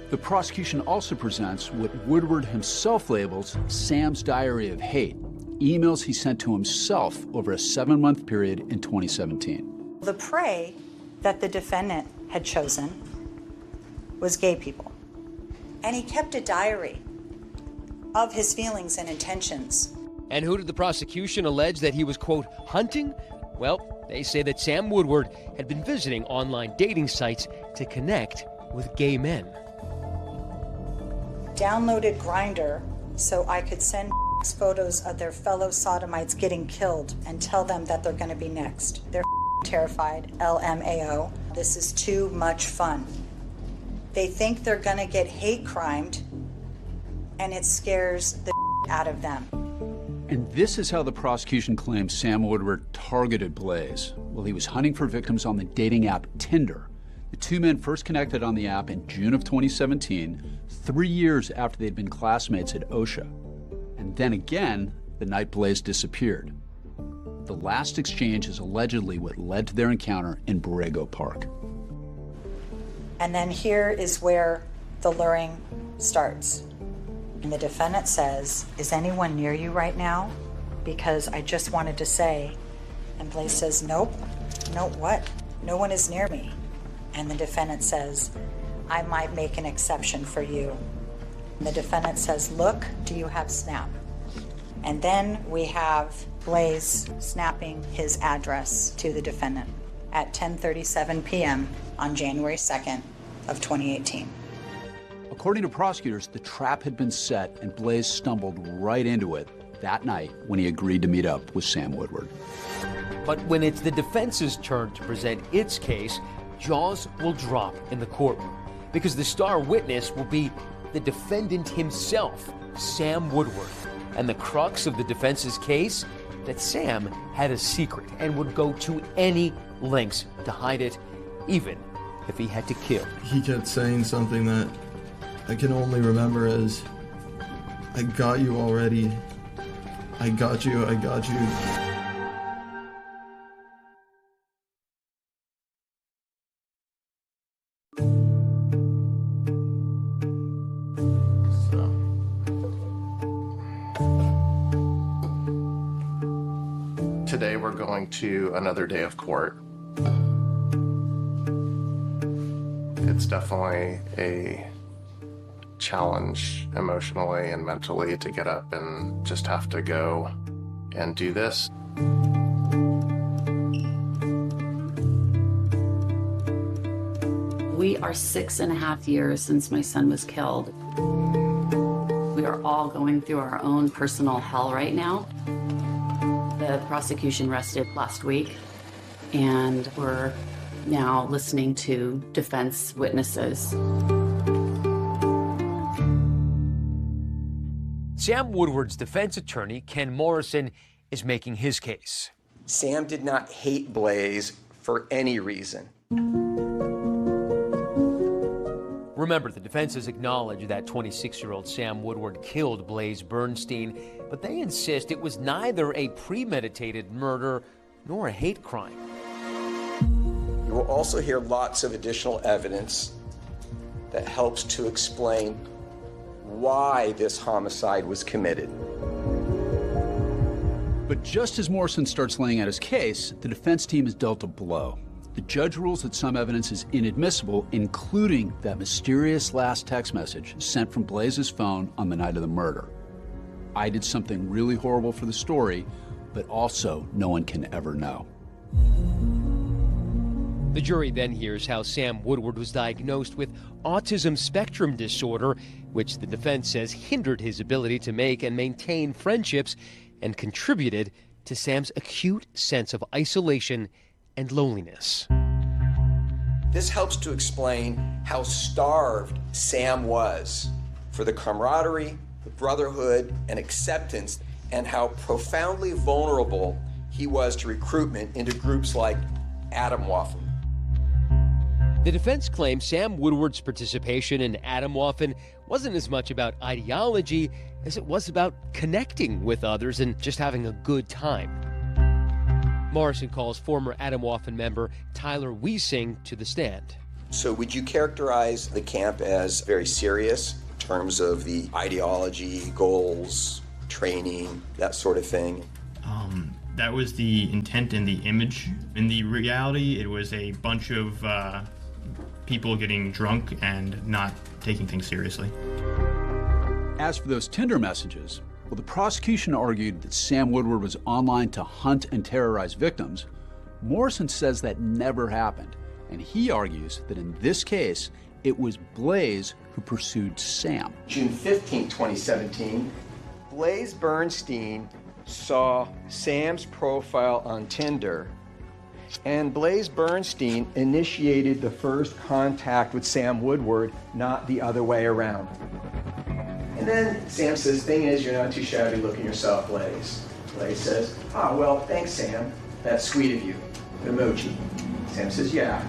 The prosecution also presents what Woodward himself labels Sam's diary of hate, emails he sent to himself over a 7-month period in 2017. The prey that the defendant had chosen was gay people. And he kept a diary of his feelings and intentions. And who did the prosecution allege that he was, quote, hunting? Well, they say that Sam Woodward had been visiting online dating sites to connect with gay men. Downloaded Grindr so I could send photos of their fellow sodomites getting killed and tell them that they're going to be next. They're terrified, LMAO. This is too much fun. They think they're going to get hate crimed, and it scares the out of them. And this is how the prosecution claims Sam Woodward targeted Blaze while he was hunting for victims on the dating app Tinder. The two men first connected on the app in June of 2017, 3 years after they'd been classmates at OSHA. And then again, the night Blaze disappeared. The last exchange is allegedly what led to their encounter in Borrego Park. And then here is where the luring starts. And the defendant says, "Is anyone near you right now? Because I just wanted to say." And Blaze says, "Nope." "No, what? No one is near me." And the defendant says, "I might make an exception for you." And the defendant says, "Look, do you have Snap?" And then we have Blaze snapping his address to the defendant at 10:37 p.m. on January 2nd of 2018. According to prosecutors, the trap had been set and Blaze stumbled right into it that night when he agreed to meet up with Sam Woodward. But when it's the defense's turn to present its case, jaws will drop in the courtroom because the star witness will be the defendant himself, Sam Woodward. And the crux of the defense's case, that Sam had a secret and would go to any lengths to hide it, even if he had to kill. He kept saying something that I can only remember as, "I got you already. I got you, I got you." Today we're going to another day of court. It's definitely a challenge emotionally and mentally to get up and just have to go and do this. We are 6.5 years since my son was killed. We are all going through our own personal hell right now. The prosecution rested last week, and we're now listening to defense witnesses. Sam Woodward's defense attorney, Ken Morrison, is making his case. Sam did not hate Blaze for any reason. Remember, the defense has acknowledged that 26-year-old Sam Woodward killed Blaze Bernstein, but they insist it was neither a premeditated murder nor a hate crime. You will also hear lots of additional evidence that helps to explain why this homicide was committed. But just as Morrison starts laying out his case, the defense team is dealt a blow. The judge rules that some evidence is inadmissible, including that mysterious last text message sent from Blaze's phone on the night of the murder. "I did something really horrible for the story, but also no one can ever know." The jury then hears how Sam Woodward was diagnosed with autism spectrum disorder, which the defense says hindered his ability to make and maintain friendships and contributed to Sam's acute sense of isolation and loneliness. This helps to explain how starved Sam was for the camaraderie, the brotherhood, and acceptance, and how profoundly vulnerable he was to recruitment into groups like Atomwaffen. The defense claims Sam Woodward's participation in Atomwaffen wasn't as much about ideology as it was about connecting with others and just having a good time. Morrison calls former Atomwaffen member Tyler Wiesing to the stand. So would you characterize the camp as very serious in terms of the ideology, goals, training, that sort of thing? That was the intent and the image. In the reality, it was a bunch of people getting drunk and not taking things seriously. As for those Tinder messages, well, the prosecution argued that Sam Woodward was online to hunt and terrorize victims. Morrison says that never happened, and he argues that in this case, it was Blaze who pursued Sam. June 15, 2017, Blaze Bernstein saw Sam's profile on Tinder, and Blaze Bernstein initiated the first contact with Sam Woodward, not the other way around. And then Sam says, thing is, you're not too shabby looking yourself, Blaze. Blaze says, well, thanks, Sam. That's sweet of you. Emoji. Sam says, yeah,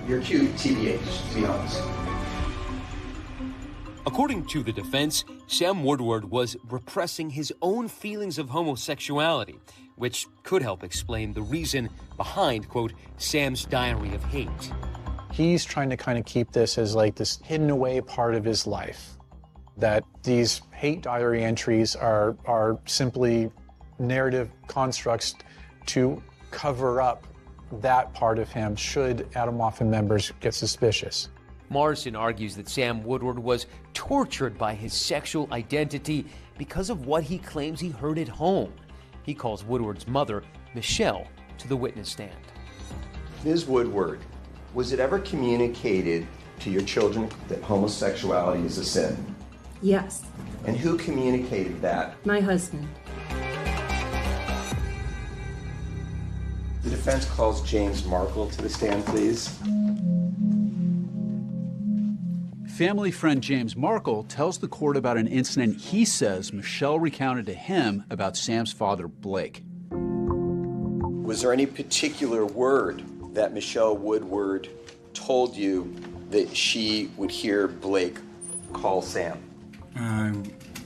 you're cute, TBH, to be honest. According to the defense, Sam Woodward was repressing his own feelings of homosexuality, which could help explain the reason behind, quote, Sam's diary of hate. He's trying to kind of keep this as like this hidden away part of his life, that these hate diary entries are simply narrative constructs to cover up that part of him should Atomwaffen members get suspicious. Morrison argues that Sam Woodward was tortured by his sexual identity because of what he claims he heard at home. He calls Woodward's mother, Michelle, to the witness stand. Ms. Woodward, was it ever communicated to your children that homosexuality is a sin? Yes. And who communicated that? My husband. The defense calls James Markle to the stand, please. Family friend James Markle tells the court about an incident he says Michelle recounted to him about Sam's father, Blake. Was there any particular word that Michelle Woodward told you that she would hear Blake call Sam?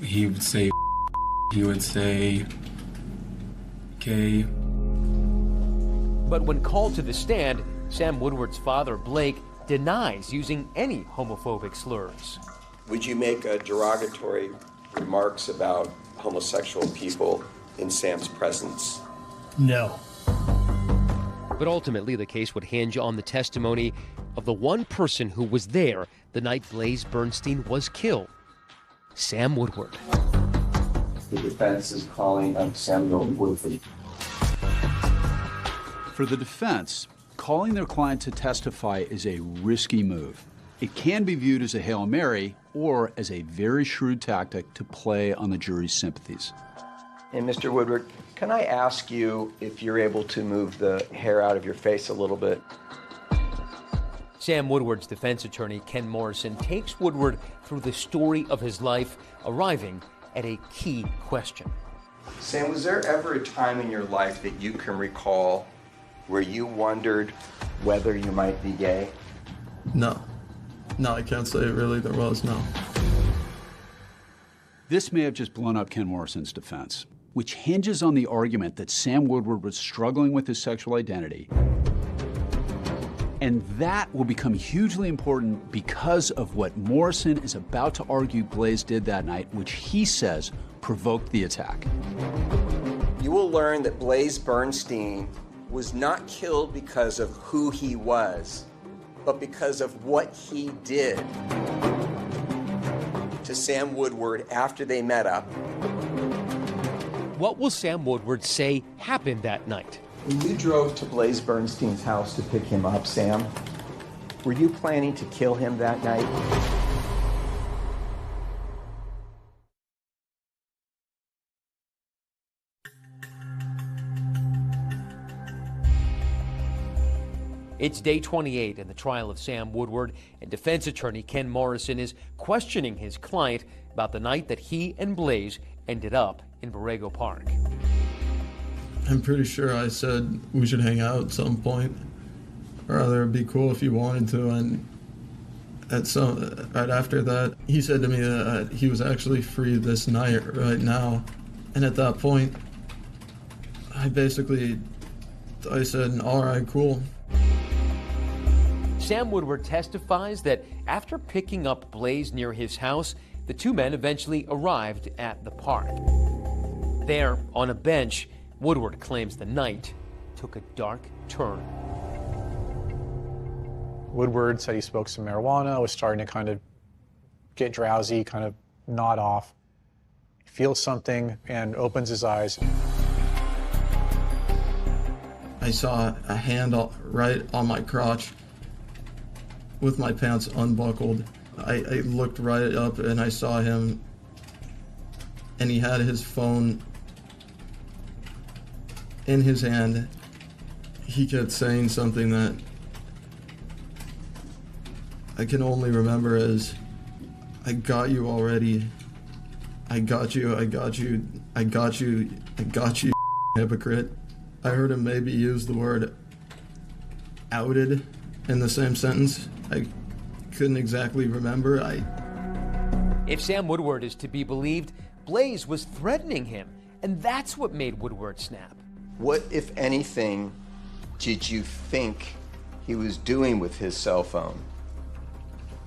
He would say, he would say, gay. But when called to the stand, Sam Woodward's father, Blake, denies using any homophobic slurs. Would you make derogatory remarks about homosexual people in Sam's presence? No. But ultimately, the case would hinge on the testimony of the one person who was there the night Blaze Bernstein was killed, Sam Woodward. The defense is calling up Samuel Woodward. For the defense, calling their client to testify is a risky move. It can be viewed as a Hail Mary or as a very shrewd tactic to play on the jury's sympathies. And Mr. Woodward, can I ask you if you're able to move the hair out of your face a little bit? Sam Woodward's defense attorney, Ken Morrison, takes Woodward through the story of his life, arriving at a key question. Sam, was there ever a time in your life that you can recall where you wondered whether you might be gay? No. No, I can't say really there was, no. This may have just blown up Ken Morrison's defense, which hinges on the argument that Sam Woodward was struggling with his sexual identity. And that will become hugely important because of what Morrison is about to argue Blaze did that night, which he says provoked the attack. You will learn that Blaze Bernstein was not killed because of who he was, but because of what he did to Sam Woodward after they met up. What will Sam Woodward say happened that night? When you drove to Blaze Bernstein's house to pick him up, Sam, were you planning to kill him that night? It's day 28 in the trial of Sam Woodward, and defense attorney Ken Morrison is questioning his client about the night that he and Blaze ended up in Borrego Park. I'm pretty sure I said we should hang out at some point. Or rather, it'd be cool if you wanted to. And right after that, he said to me that he was actually free this night, right now. And at that point, I said, all right, cool. Sam Woodward testifies that after picking up Blaze near his house, the two men eventually arrived at the park. There, on a bench, Woodward claims the night took a dark turn. Woodward said he smoked some marijuana, was starting to kind of get drowsy, kind of nod off. He feels something and opens his eyes. I saw a hand right on my crotch with my pants unbuckled. I looked right up and I saw him, and he had his phone in his hand. He kept saying something that I can only remember as, I got you already. I got you, hypocrite. I heard him maybe use the word outed in the same sentence. I couldn't exactly remember. If Sam Woodward is to be believed, Blaze was threatening him, and that's what made Woodward snap. What, if anything, did you think he was doing with his cell phone?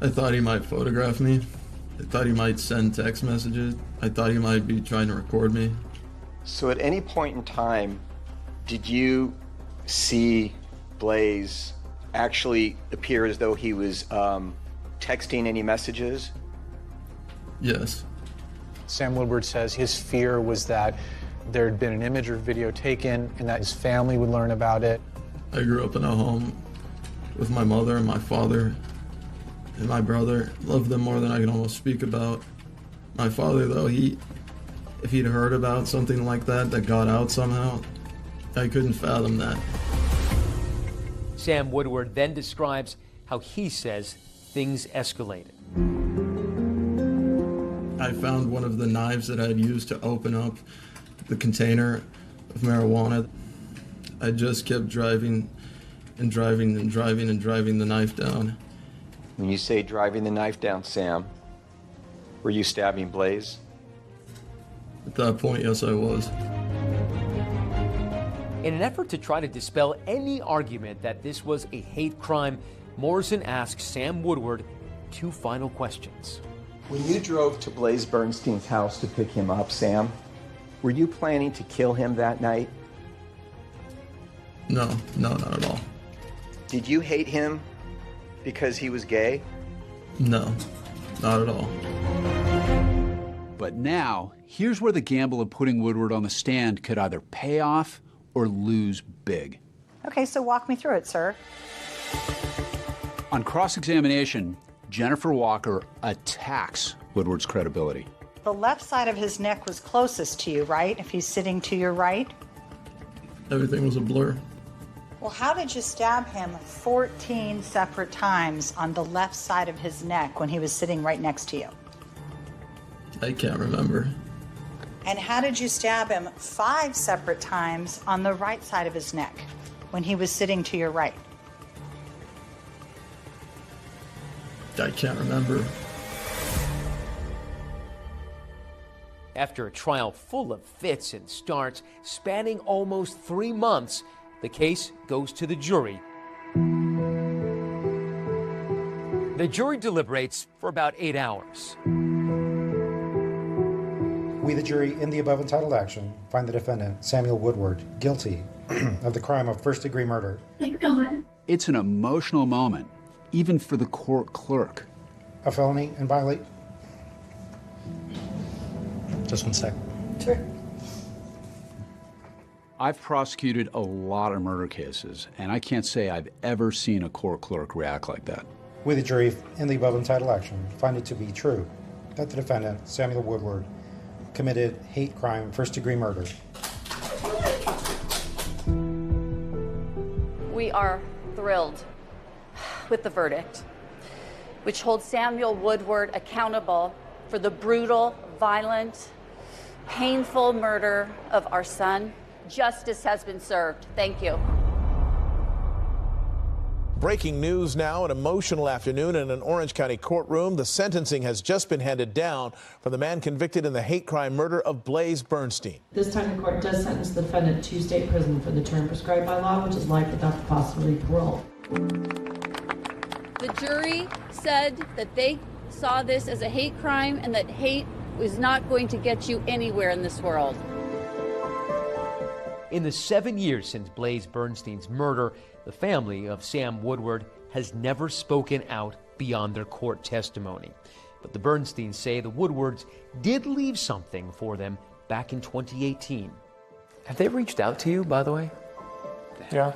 I thought he might photograph me. I thought he might send text messages. I thought he might be trying to record me. So at any point in time, did you see Blaze actually appear as though he was texting any messages? Yes. Sam Woodward says his fear was that there had been an image or video taken and that his family would learn about it. I grew up in a home with my mother and my father and my brother. Loved them more than I can almost speak about. My father, though, if he'd heard about something like that got out somehow, I couldn't fathom that. Sam Woodward then describes how he says things escalated. I found one of the knives that I'd used to open up the container of marijuana. I just kept driving and driving and driving and driving the knife down. When you say driving the knife down, Sam, were you stabbing Blaze? At that point, yes, I was. In an effort to try to dispel any argument that this was a hate crime, Morrison asked Sam Woodward two final questions. When you drove to Blaze Bernstein's house to pick him up, Sam, were you planning to kill him that night? No, not at all. Did you hate him because he was gay? No, not at all. But now, here's where the gamble of putting Woodward on the stand could either pay off or lose big. Okay, so walk me through it, sir. On cross-examination, Jennifer Walker attacks Woodward's credibility. The left side of his neck was closest to you, right? If he's sitting to your right? Everything was a blur. Well, how did you stab him 14 separate times on the left side of his neck when he was sitting right next to you? I can't remember. And how did you stab him 5 separate times on the right side of his neck when he was sitting to your right? I can't remember. After a trial full of fits and starts, spanning almost 3 months, the case goes to the jury. The jury deliberates for about 8 hours. We, the jury, in the above entitled action, find the defendant, Samuel Woodward, guilty of the crime of first-degree murder. It's an emotional moment, even for the court clerk. A felony and violate. Just 1 sec. Sure. I've prosecuted a lot of murder cases, and I can't say I've ever seen a court clerk react like that. We, the jury, in the above entitled action, find it to be true that the defendant, Samuel Woodward, committed hate crime, first-degree murder. We are thrilled with the verdict, which holds Samuel Woodward accountable for the brutal, violent, painful murder of our son. Justice has been served. Thank you. Breaking news now, an emotional afternoon in an Orange County courtroom. The sentencing has just been handed down for the man convicted in the hate crime murder of Blaze Bernstein. This time the court does sentence the defendant to state prison for the term prescribed by law, which is life without the possibility of parole. The jury said that they saw this as a hate crime and that hate was not going to get you anywhere in this world. In the 7 years since Blaze Bernstein's murder, the family of Sam Woodward has never spoken out beyond their court testimony. But the Bernsteins say the Woodwards did leave something for them back in 2018. Have they reached out to you, by the way? Yeah.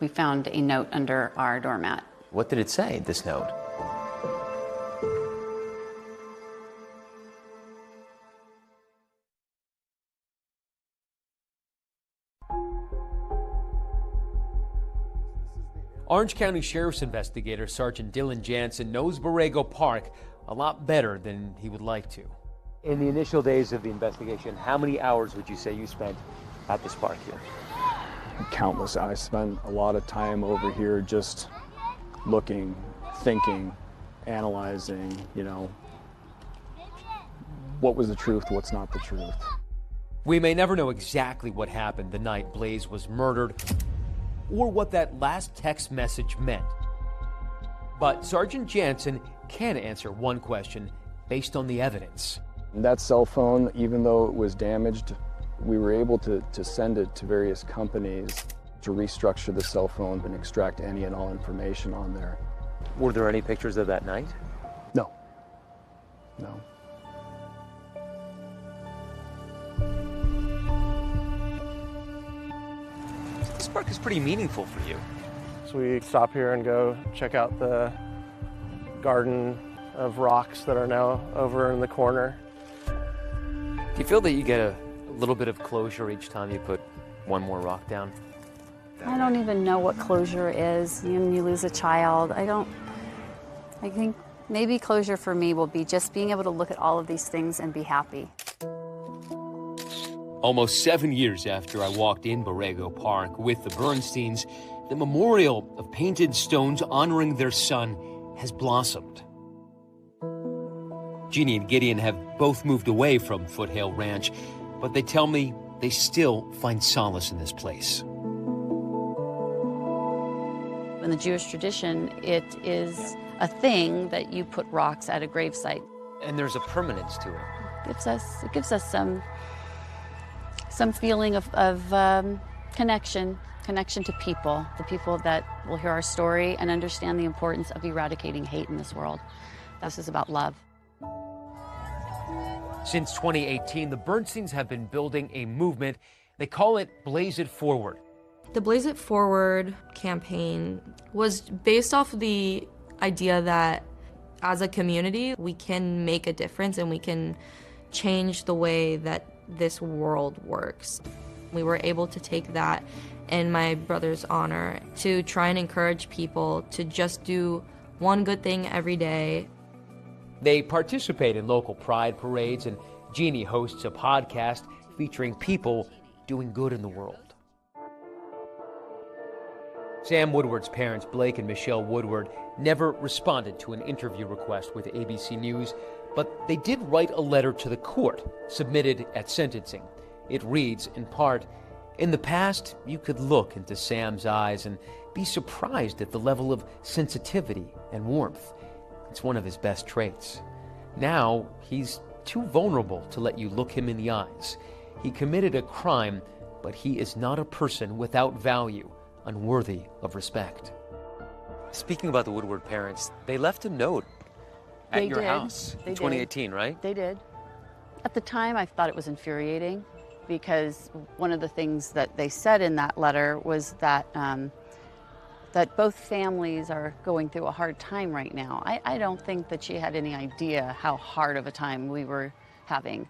We found a note under our doormat. What did it say, this note? Orange County Sheriff's investigator Sergeant Dylan Jansen knows Borrego Park a lot better than he would like to. In the initial days of the investigation, how many hours would you say you spent at this park here? Countless. I spent a lot of time over here just looking, thinking, analyzing, what was the truth, what's not the truth. We may never know exactly what happened the night Blaze was murdered or what that last text message meant. But Sergeant Jansen can answer one question based on the evidence. That cell phone, even though it was damaged, we were able to send it to various companies to restructure the cell phone and extract any and all information on there. Were there any pictures of that night? No. This park is pretty meaningful for you. So we stop here and go check out the garden of rocks that are now over in the corner. Do you feel that you get a little bit of closure each time you put one more rock down? I don't even know what closure is. When you lose a child, I think maybe closure for me will be just being able to look at all of these things and be happy. Almost 7 years after I walked in Borrego Park with the Bernsteins, the memorial of painted stones honoring their son has blossomed. Jeannie and Gideon have both moved away from Foothill Ranch, but they tell me they still find solace in this place. In the Jewish tradition, it is a thing that you put rocks at a gravesite. And there's a permanence to it. It gives us some feeling of connection to people, the people that will hear our story and understand the importance of eradicating hate in this world. This is about love. Since 2018, the Bernsteins have been building a movement. They call it Blaze It Forward. The Blaze It Forward campaign was based off the idea that as a community, we can make a difference and we can change the way that this world works. We were able to take that in my brother's honor to try and encourage people to just do one good thing every day. They participate in local pride parades, and Jeannie hosts a podcast featuring people doing good in the world. Sam Woodward's parents, Blake and Michelle Woodward, never responded to an interview request with ABC News, but they did write a letter to the court, submitted at sentencing. It reads, in part, "In the past, you could look into Sam's eyes and be surprised at the level of sensitivity and warmth. It's one of his best traits. Now, he's too vulnerable to let you look him in the eyes. He committed a crime, but he is not a person without value, unworthy of respect." Speaking about the Woodward parents, they left a note at your house in 2018, right? They did. At the time, I thought it was infuriating because one of the things that they said in that letter was that that both families are going through a hard time right now. I don't think that she had any idea how hard of a time we were having.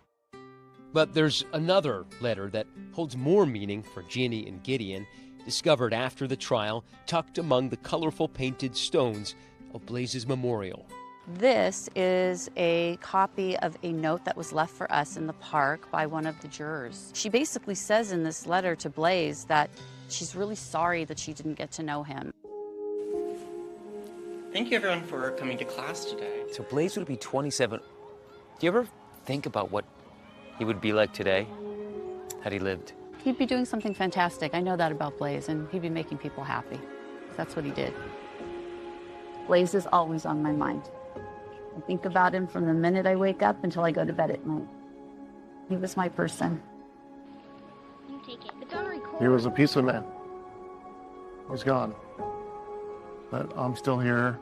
But there's another letter that holds more meaning for Jeannie and Gideon, discovered after the trial, tucked among the colorful painted stones of Blaze's memorial. This is a copy of a note that was left for us in the park by one of the jurors. She basically says in this letter to Blaze that she's really sorry that she didn't get to know him. Thank you, everyone, for coming to class today. So Blaze would be 27. Do you ever think about what he would be like today had he lived? He'd be doing something fantastic. I know that about Blaze, and he'd be making people happy. That's what he did. Blaze is always on my mind. I think about him from the minute I wake up until I go to bed at night. He was my person. He was a piece of man. He's gone. But I'm still here,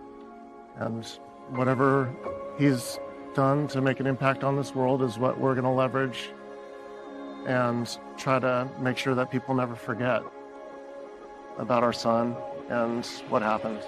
and whatever he's done to make an impact on this world is what we're going to leverage and try to make sure that people never forget about our son and what happened.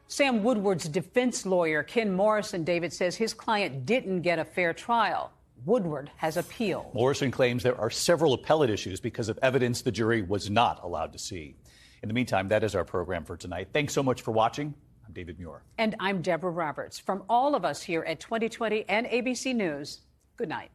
Sam Woodward's defense lawyer, Ken Morrison, David, says his client didn't get a fair trial. Woodward has appealed. Morrison claims there are several appellate issues because of evidence the jury was not allowed to see. In the meantime, that is our program for tonight. Thanks so much for watching. I'm I'm David Muir. And I'm Deborah Roberts. From all of us here at 2020 and ABC News, good night.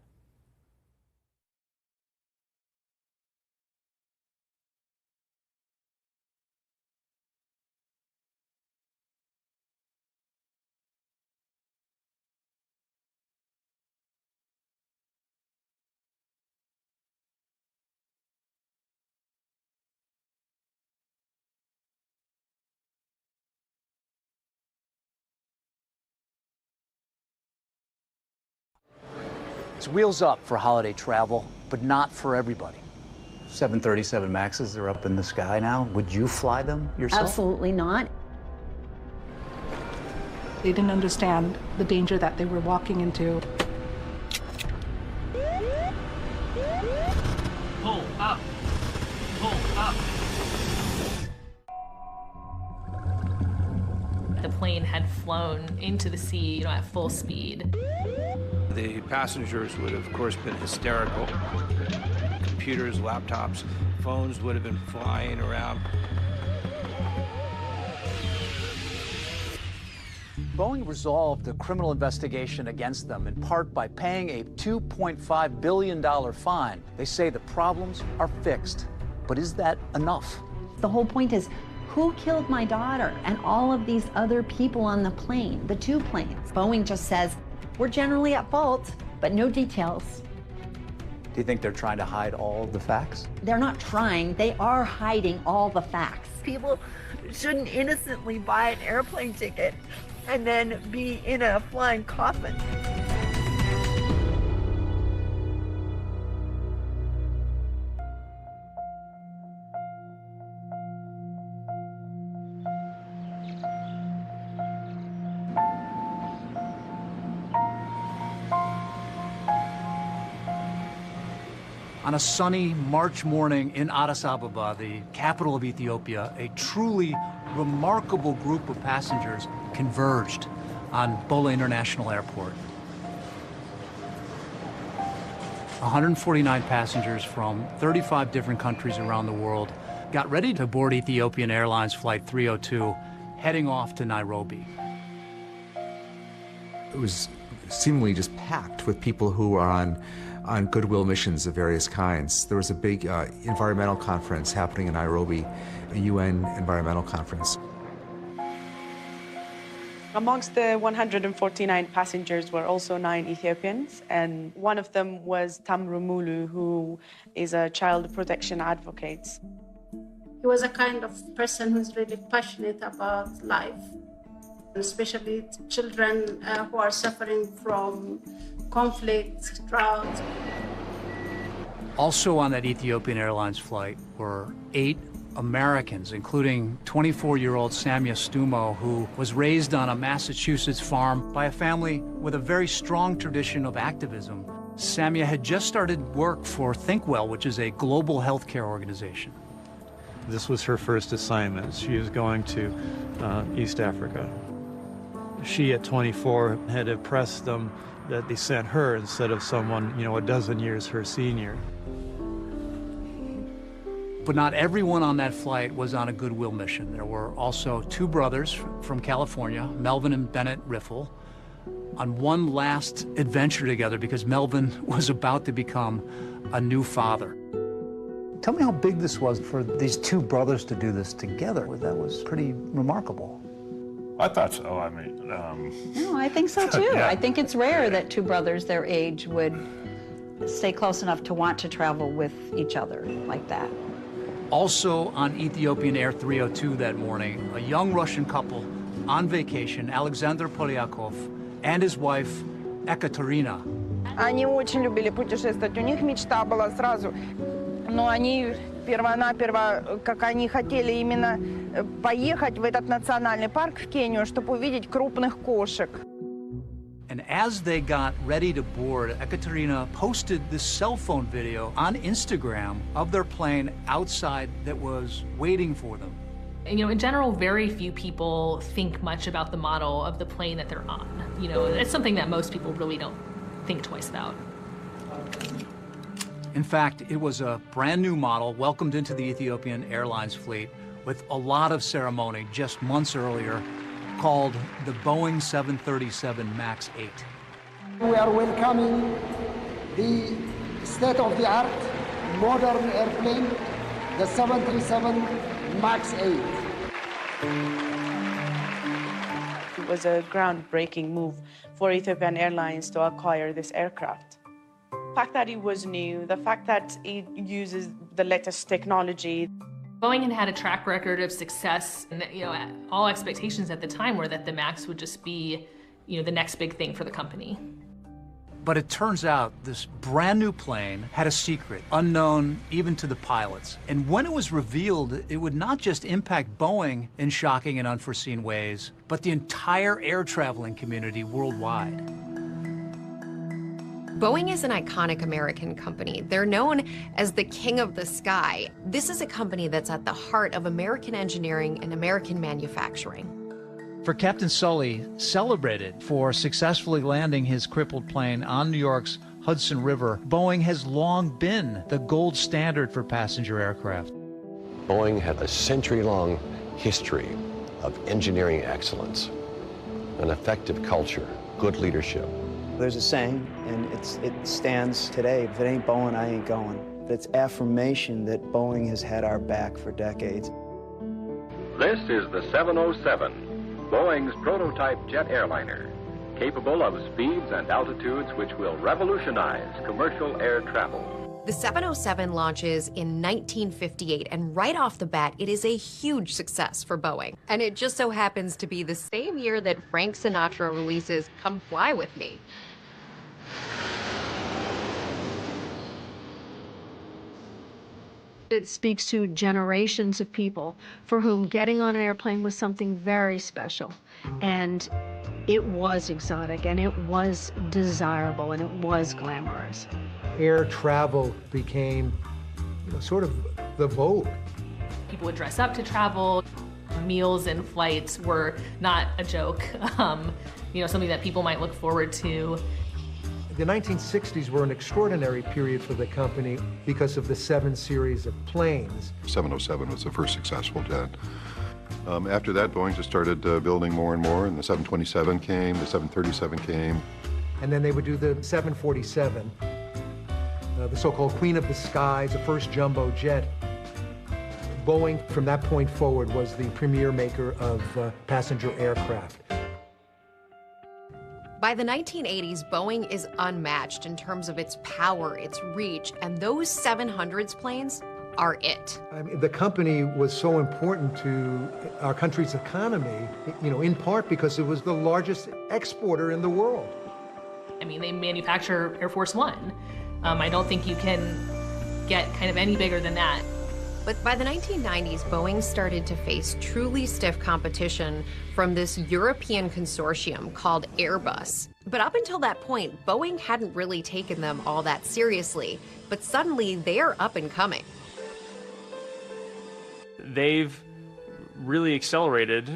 It's wheels up for holiday travel, but not for everybody. 737 Maxes are up in the sky now. Would you fly them yourself? Absolutely not. They didn't understand the danger that they were walking into. Pull up. Pull up. The plane had flown into the sea, at full speed. The passengers would have, of course, been hysterical. Computers, laptops, phones would have been flying around. Boeing resolved the criminal investigation against them in part by paying a $2.5 billion fine. They say the problems are fixed. But is that enough? The whole point is, who killed my daughter and all of these other people on the plane, the two planes? Boeing just says, we're generally at fault, but no details. Do you think they're trying to hide all the facts? They're not trying, they are hiding all the facts. People shouldn't innocently buy an airplane ticket and then be in a flying coffin. On a sunny March morning in Addis Ababa, the capital of Ethiopia, a truly remarkable group of passengers converged on Bola International Airport. 149 passengers from 35 different countries around the world got ready to board Ethiopian Airlines Flight 302, heading off to Nairobi. It was seemingly just packed with people who are on goodwill missions of various kinds. There was a big environmental conference happening in Nairobi, a UN environmental conference. Amongst the 149 passengers were also 9 Ethiopians, and one of them was Tamru Mulu, who is a child protection advocate. He was a kind of person who's really passionate about life, especially children who are suffering from conflict, drought. Also on that Ethiopian Airlines flight were 8 Americans, including 24-year-old Samia Stumo, who was raised on a Massachusetts farm by a family with a very strong tradition of activism. Samia had just started work for ThinkWell, which is a global healthcare organization. This was her first assignment. She was going to East Africa. She, at 24, had impressed them that they sent her instead of someone, a dozen years her senior. But not everyone on that flight was on a goodwill mission. There were also 2 brothers from California, Melvin and Bennett Riffle, on one last adventure together because Melvin was about to become a new father. Tell me how big this was for these 2 brothers to do this together. That was pretty remarkable. I thought so. I mean, No, I think so too. Yeah. I think it's rare that 2 brothers their age would stay close enough to want to travel with each other like that. Also on Ethiopian Air 302 that morning, a young Russian couple on vacation, Alexander Polyakov and his wife, Ekaterina. Они очень любили путешествовать. У них мечта была сразу. Но они перво-наперво, как они хотели именно поехать в этот национальный парк в Кению, чтобы увидеть крупных кошек. And as they got ready to board, Ekaterina posted this cell phone video on Instagram of their plane outside that was waiting for them. In general, very few people think much about the model of the plane that they're on. It's something that most people really don't think twice about. In fact, it was a brand new model welcomed into the Ethiopian Airlines fleet with a lot of ceremony just months earlier. called the Boeing 737 MAX 8. We are welcoming the state-of-the-art modern airplane, the 737 MAX 8. It was a groundbreaking move for Ethiopian Airlines to acquire this aircraft. The fact that it was new, the fact that it uses the latest technology. Boeing had had a track record of success, and all expectations at the time were that the MAX would just be, the next big thing for the company. But it turns out this brand new plane had a secret, unknown even to the pilots. And when it was revealed, it would not just impact Boeing in shocking and unforeseen ways, but the entire air traveling community worldwide. Boeing is an iconic American company. They're known as the king of the sky. This is a company that's at the heart of American engineering and American manufacturing. For Captain Sully, celebrated for successfully landing his crippled plane on New York's Hudson River, Boeing has long been the gold standard for passenger aircraft. Boeing had a century-long history of engineering excellence, an effective culture, good leadership. There's a saying, and it stands today: if it ain't Boeing, I ain't going. It's affirmation that Boeing has had our back for decades. This is the 707, Boeing's prototype jet airliner, capable of speeds and altitudes which will revolutionize commercial air travel. The 707 launches in 1958, and right off the bat, it is a huge success for Boeing. And it just so happens to be the same year that Frank Sinatra releases Come Fly With Me. It speaks to generations of people for whom getting on an airplane was something very special. And it was exotic, and it was desirable, and it was glamorous. Air travel became sort of the vogue. People would dress up to travel. Meals and flights were not a joke, something that people might look forward to. The 1960s were an extraordinary period for the company because of the 7 series of planes. 707 was the first successful jet. After that, Boeing just started building more and more, and the 727 came, the 737 came. And then they would do the 747, the so-called Queen of the Skies, the first jumbo jet. Boeing, from that point forward, was the premier maker of passenger aircraft. By the 1980s, Boeing is unmatched in terms of its power, its reach, and those 700s planes are it. I mean, the company was so important to our country's economy, in part because it was the largest exporter in the world. I mean, they manufacture Air Force One. I don't think you can get kind of any bigger than that. But by the 1990s, Boeing started to face truly stiff competition from this European consortium called Airbus. But up until that point, Boeing hadn't really taken them all that seriously. But suddenly, they're up and coming. They've really accelerated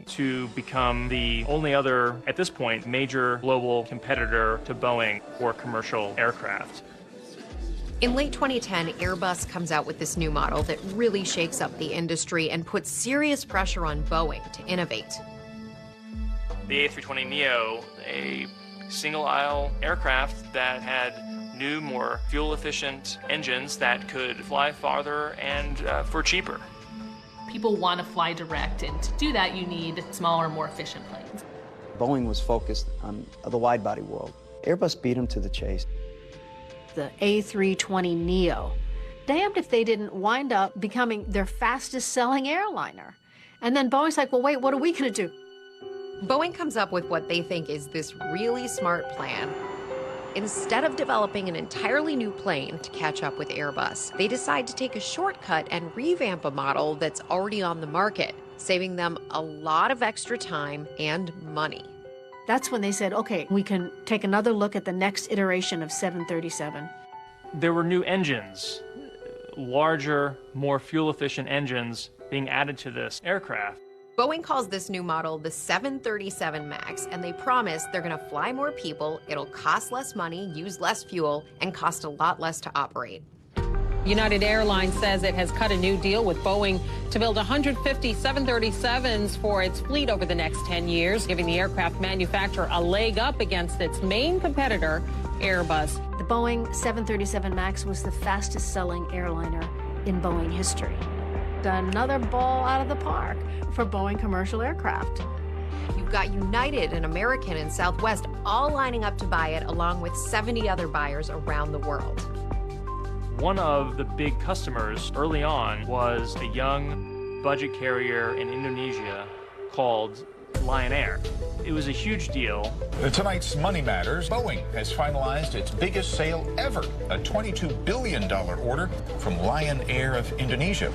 to become the only other, at this point, major global competitor to Boeing for commercial aircraft. In late 2010, Airbus comes out with this new model that really shakes up the industry and puts serious pressure on Boeing to innovate. The A320neo, a single-aisle aircraft that had new, more fuel-efficient engines that could fly farther and for cheaper. People want to fly direct, and to do that, you need smaller, more efficient planes. Boeing was focused on the wide-body world. Airbus beat them to the chase. The A320neo. Damned if they didn't wind up becoming their fastest selling airliner. And then Boeing's like, well, wait, what are we going to do? Boeing comes up with what they think is this really smart plan. Instead of developing an entirely new plane to catch up with Airbus, they decide to take a shortcut and revamp a model that's already on the market, saving them a lot of extra time and money. That's when they said, okay, we can take another look at the next iteration of 737. There were new engines, larger, more fuel-efficient engines being added to this aircraft. Boeing calls this new model the 737 MAX, and they promise they're going to fly more people, it'll cost less money, use less fuel, and cost a lot less to operate. United Airlines says it has cut a new deal with Boeing to build 150 737s for its fleet over the next 10 years, giving the aircraft manufacturer a leg up against its main competitor, Airbus. The Boeing 737 MAX was the fastest-selling airliner in Boeing history. Another ball out of the park for Boeing commercial aircraft. You've got United and American and Southwest all lining up to buy it, along with 70 other buyers around the world. One of the big customers early on was a young budget carrier in Indonesia called Lion Air. It was a huge deal. Tonight's Money Matters, Boeing has finalized its biggest sale ever, a $22 billion order from Lion Air of Indonesia.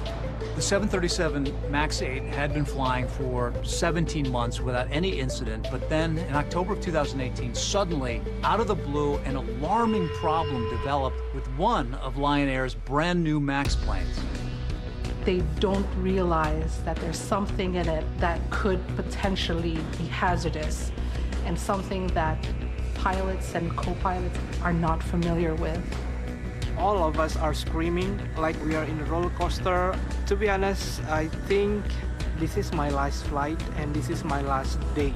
The 737 MAX 8 had been flying for 17 months without any incident, but then in October of 2018, suddenly, out of the blue, an alarming problem developed with one of Lion Air's brand new MAX planes. They don't realize that there's something in it that could potentially be hazardous and something that pilots and co-pilots are not familiar with. All of us are screaming like we are in a roller coaster. To be honest, I think this is my last flight and this is my last day.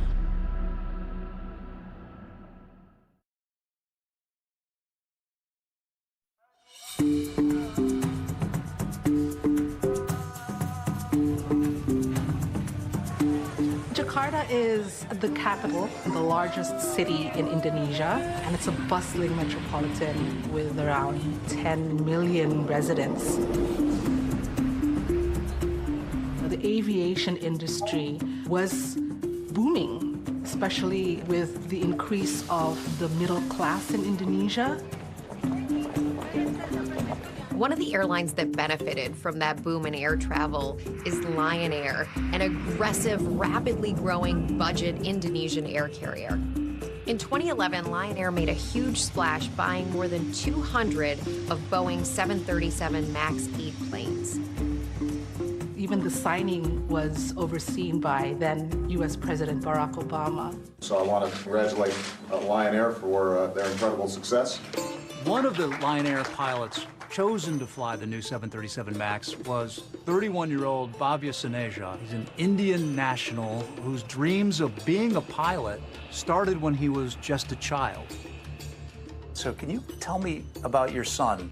Jakarta is the capital, the largest city in Indonesia, and it's a bustling metropolitan with around 10 million residents. The aviation industry was booming, especially with the increase of the middle class in Indonesia. One of the airlines that benefited from that boom in air travel is Lion Air, an aggressive, rapidly growing budget Indonesian air carrier. In 2011, Lion Air made a huge splash, buying more than 200 of Boeing's 737 MAX 8 planes. Even the signing was overseen by then U.S. President Barack Obama. So I want to congratulate Lion Air for their incredible success. One of the Lion Air pilots chosen to fly the new 737 MAX was 31-year-old Bhavya Saneja. He's an Indian national whose dreams of being a pilot started when he was just a child. So can you tell me about your son?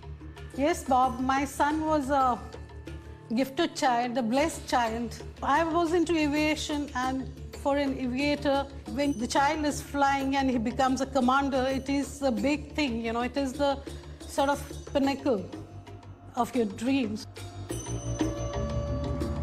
Yes, Bob, my son was a gifted child, a blessed child. I was into aviation, and for an aviator, when the child is flying and he becomes a commander, it is a big thing, you know, it is the sort of pinnacle of your dreams.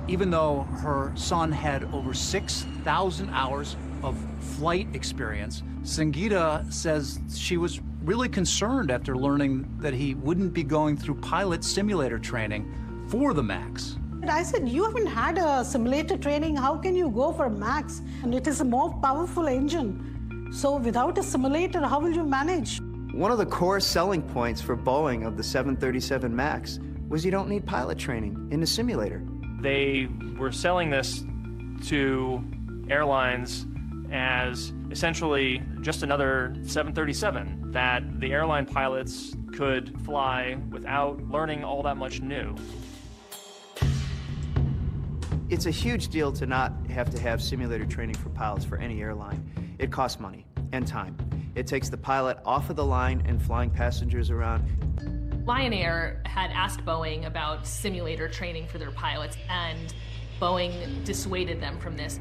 Even though her son had over 6,000 hours of flight experience, Sangeeta says she was really concerned after learning that he wouldn't be going through pilot simulator training for the MAX. I said, you haven't had a simulator training, how can you go for MAX? And it is a more powerful engine. So without a simulator, how will you manage? One of the core selling points for Boeing of the 737 MAX was you don't need pilot training in a simulator. They were selling this to airlines as essentially just another 737 that the airline pilots could fly without learning all that much new. It's a huge deal to not have to have simulator training for pilots for any airline. It costs money and time. It takes the pilot off of the line and flying passengers around. Lion Air had asked Boeing about simulator training for their pilots, and Boeing dissuaded them from this.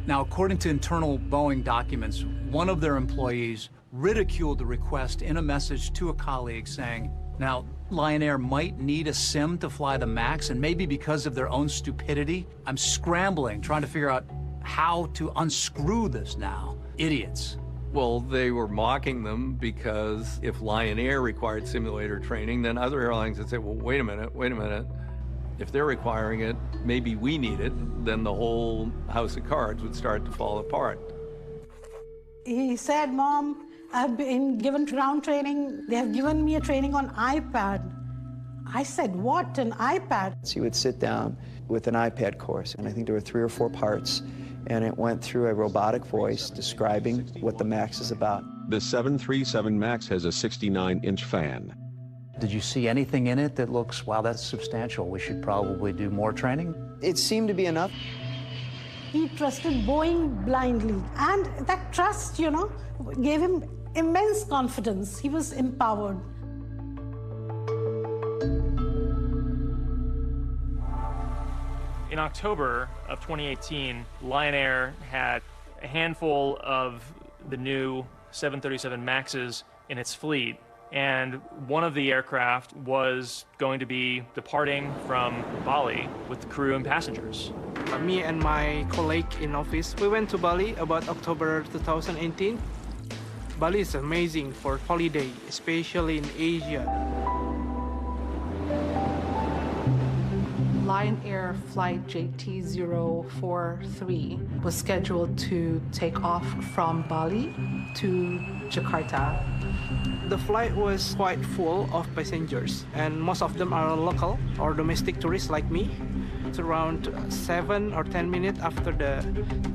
Now, according to internal Boeing documents, one of their employees ridiculed the request in a message to a colleague saying, now, Lion Air might need a sim to fly the MAX, and maybe because of their own stupidity, I'm scrambling, trying to figure out how to unscrew this now. Idiots. Well, they were mocking them because if Lion Air required simulator training, then other airlines would say, well, wait a minute. If they're requiring it, maybe we need it. Then the whole house of cards would start to fall apart. He said, Mom, I've been given ground training. They have given me a training on iPad. I said, what, an iPad? So he would sit down with an iPad course, and I think there were 3 or 4 parts, and it went through a robotic voice describing what the MAX is about. The 737 MAX has a 69-inch fan. Did you see anything in it that looks, wow, that's substantial, we should probably do more training? It seemed to be enough. He trusted Boeing blindly, and that trust, gave him immense confidence. He was empowered. In October of 2018, Lion Air had a handful of the new 737 MAXs in its fleet, and one of the aircraft was going to be departing from Bali with the crew and passengers. Me and my colleague in office, we went to Bali about October 2018. Bali is amazing for holiday, especially in Asia. Lion Air Flight JT043 was scheduled to take off from Bali to Jakarta. The flight was quite full of passengers, and most of them are local or domestic tourists like me. It's around 7 or 10 minutes after the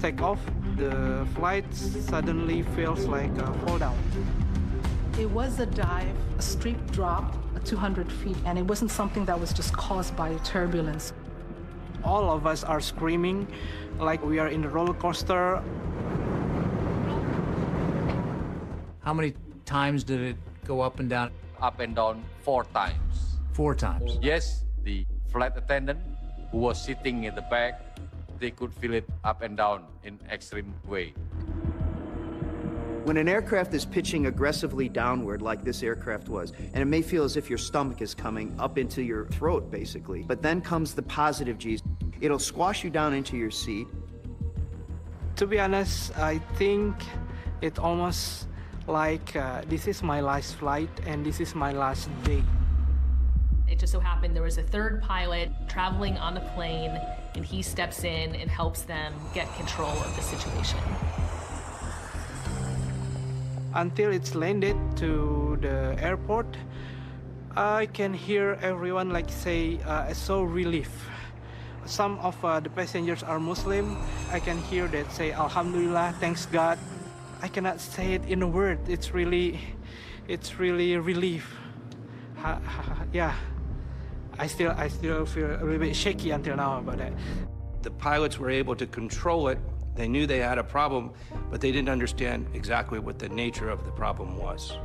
takeoff, the flight suddenly feels like a fall down. It was a dive, a steep drop, 200 feet, and it wasn't something that was just caused by turbulence. All of us are screaming like we are in a roller coaster. How many times did it go up and down? Up and down 4 times. 4 times? Yes, the flight attendant who was sitting in the back, they could feel it up and down in extreme way. When an aircraft is pitching aggressively downward like this aircraft was, and it may feel as if your stomach is coming up into your throat, basically, but then comes the positive G's. It'll squash you down into your seat. To be honest, I think it's almost like this is my last flight and this is my last day. It just so happened there was a third pilot traveling on the plane, and he steps in and helps them get control of the situation. Until it's landed to the airport, I can hear everyone say, so relief. Some of the passengers are Muslim. I can hear that say, Alhamdulillah, thanks God. I cannot say it in a word. It's really relief. Yeah, I still feel a little bit shaky until now about that. The pilots were able to control it. They knew they had a problem, but they didn't understand exactly what the nature of the problem was.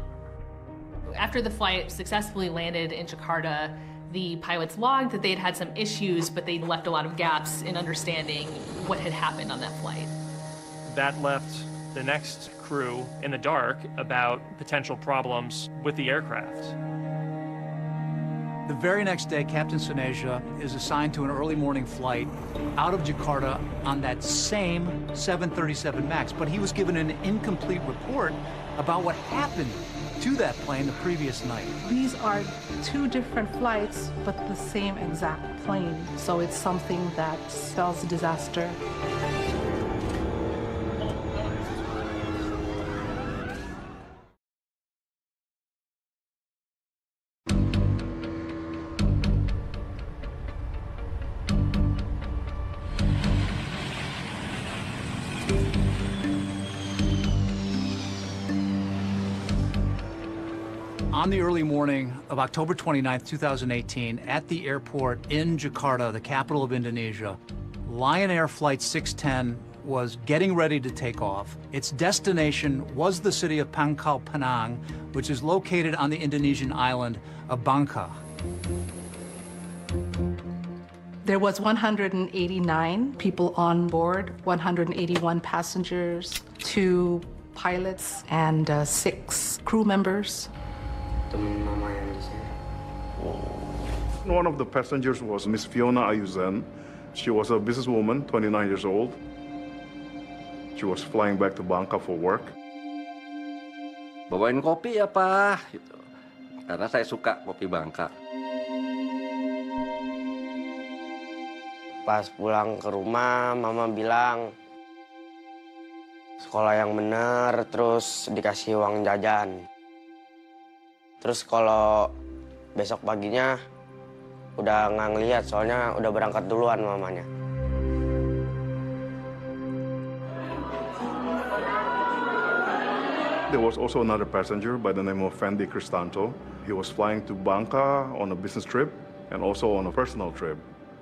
After the flight successfully landed in Jakarta, the pilots logged that they'd had some issues, but they'd left a lot of gaps in understanding what had happened on that flight. That left the next crew in the dark about potential problems with the aircraft. The very next day, Captain Suneja is assigned to an early morning flight out of Jakarta on that same 737 MAX, but he was given an incomplete report about what happened to that plane the previous night. These are 2 different flights, but the same exact plane. So it's something that spells disaster. On the early morning of October 29, 2018, at the airport in Jakarta, the capital of Indonesia, Lion Air Flight 610 was getting ready to take off. Its destination was the city of Pangkal Pinang, which is located on the Indonesian island of Bangka. There was 189 people on board, 181 passengers, 2 pilots, and 6 crew members. One of the passengers was Miss Fiona Ayuzan. She was a businesswoman, 29 years old. She was flying back to Bangka for work. Bawain kopi ya, Pak, gitu. Karena saya suka kopi Bangka. Pas pulang ke rumah, Mama bilang sekolah yang bener, terus dikasih uang jajan. Terus kalau besok paginya udah nggak ngeliat, soalnya udah berangkat duluan mamanya. There was also another passenger by the name of Fendi Cristanto. He was flying to Bangka on a business trip and also on a personal trip.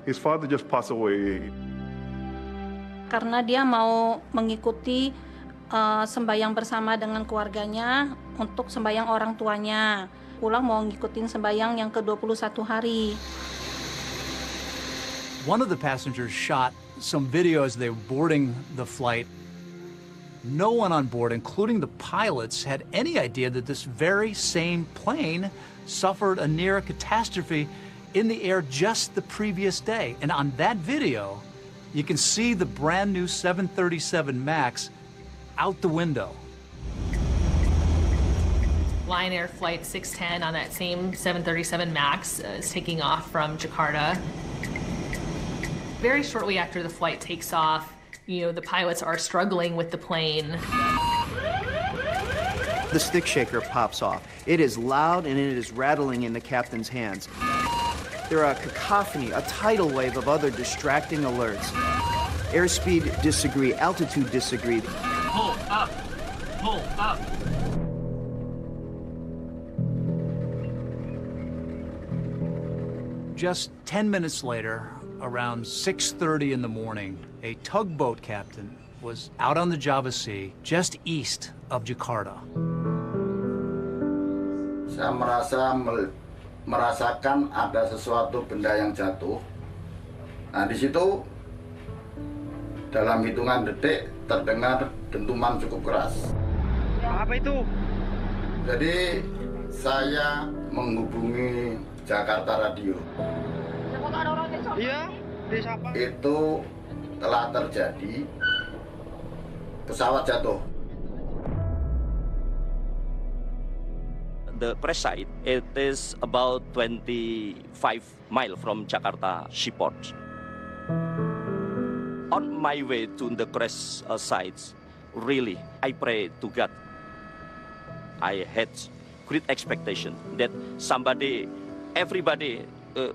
His father just passed away. Karena dia mau mengikuti sembayang bersama dengan keluarganya untuk sembayang orang tuanya. Pulang mau ngikutin sembayang yang ke-21 hari. One of the passengers shot some video as they were boarding the flight. No one on board, including the pilots, had any idea that this very same plane suffered a near catastrophe in the air just the previous day. And on that video, you can see the brand new 737 MAX out the window. Lion Air Flight 610 on that same 737 MAX is taking off from Jakarta. Very shortly after the flight takes off, the pilots are struggling with the plane. The stick shaker pops off. It is loud and it is rattling in the captain's hands. There are a cacophony, a tidal wave of other distracting alerts. Airspeed disagree, altitude disagreed. Pull up, pull up. Just 10 minutes later, around 6:30 in the morning, a tugboat captain was out on the Java Sea, just east of Jakarta. Saya merasakan ada sesuatu benda yang jatuh. Nah, di situ dalam hitungan detik terdengar dentuman cukup keras. Apa itu? Jadi saya menghubungi Jakarta Radio. Iya, di siapa? Itu telah terjadi pesawat jatuh. The crash site, it is about 25 miles from Jakarta Seaport. On my way to the crash sites, really, I pray to God. I had great expectation that everybody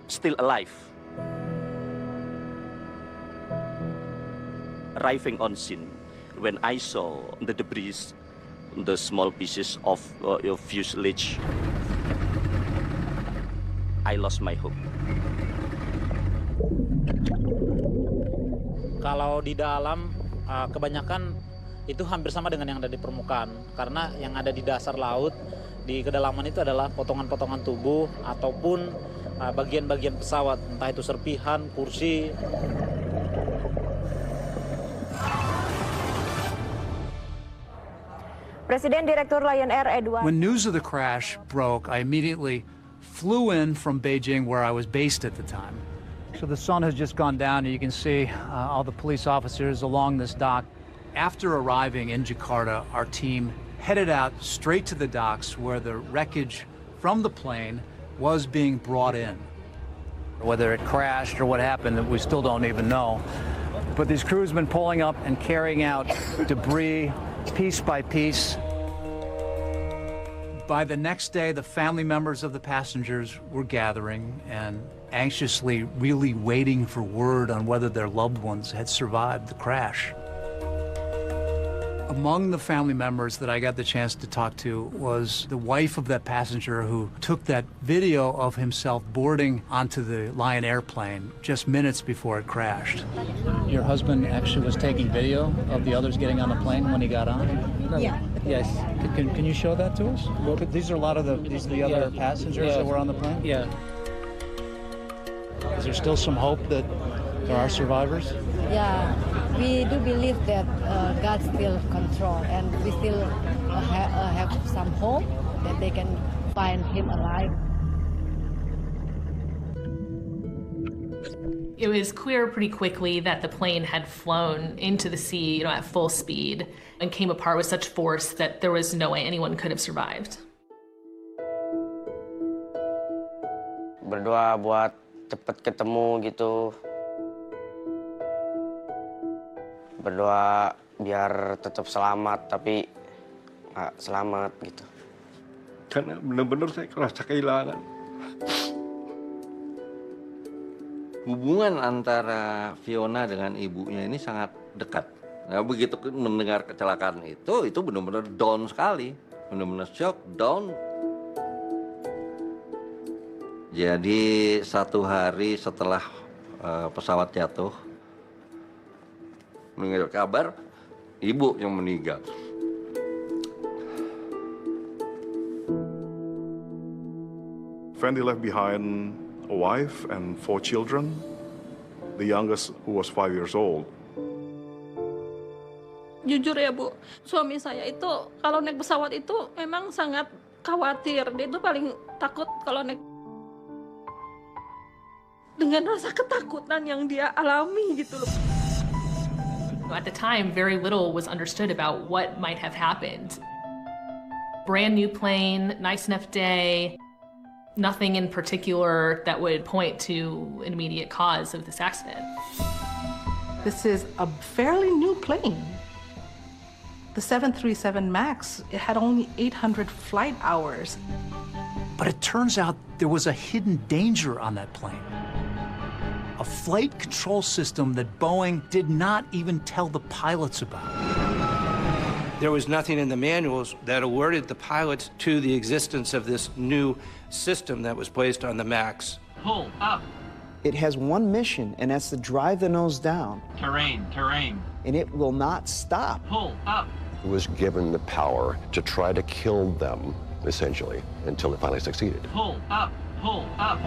still alive. Arriving on scene, when I saw the debris, the small pieces of fuselage, I lost my hope. Kalau di dalam, kebanyakan itu hampir sama dengan yang ada di permukaan, karena yang ada di dasar laut, di kedalaman itu adalah potongan-potongan tubuh ataupun bagian-bagian pesawat, entah itu serpihan, kursi. Presiden Direktur Lion Air Edward. When news of the crash broke, I immediately flew in from Beijing, where I was based at the time. So the sun has just gone down, and you can see all the police officers along this dock. After arriving in Jakarta, our team headed out straight to the docks where the wreckage from the plane was being brought in. Whether it crashed or what happened, we still don't even know. But these crews have been pulling up and carrying out debris piece by piece. By the next day, the family members of the passengers were gathering and anxiously really waiting for word on whether their loved ones had survived the crash. Among the family members that I got the chance to talk to was the wife of that passenger who took that video of himself boarding onto the Lion airplane just minutes before it crashed. Your husband actually was taking video of the others getting on the plane when he got on? Yeah. Yes. Can you show that to us? These are a lot of the other passengers that were on the plane? Yeah. Is there still some hope that there are survivors? Yeah, we do believe that God still control, and we still have some hope that they can find him alive. It was clear pretty quickly that the plane had flown into the sea, at full speed, and came apart with such force that there was no way anyone could have survived. Berdoa buat cepat ketemu gitu. Berdoa biar tetap selamat, tapi nggak selamat gitu. Karena benar-benar saya merasa kehilangan. Hubungan antara Fiona dengan ibunya ini sangat dekat. Nah, begitu mendengar kecelakaan itu benar-benar down sekali. Benar-benar shock, down. Jadi 1 hari setelah pesawat jatuh, mendengar kabar ibu yang meninggal. Fendi left behind a wife and 4 children, the youngest who was 5 years old. Jujur ya Bu, suami saya itu kalau naik pesawat itu memang sangat khawatir. Dia itu paling takut kalau naik, dengan rasa ketakutan yang dia alami gitu loh. At the time, very little was understood about what might have happened. Brand new plane, nice enough day, nothing in particular that would point to an immediate cause of this accident. This is a fairly new plane. The 737 MAX, it had only 800 flight hours. But it turns out there was a hidden danger on that plane. A flight control system that Boeing did not even tell the pilots about. There was nothing in the manuals that alerted the pilots to the existence of this new system that was placed on the MAX. Pull up. It has one mission, and that's to drive the nose down. Terrain, terrain. And it will not stop. Pull up. Was given the power to try to kill them, essentially, until it finally succeeded. Pull up, pull up.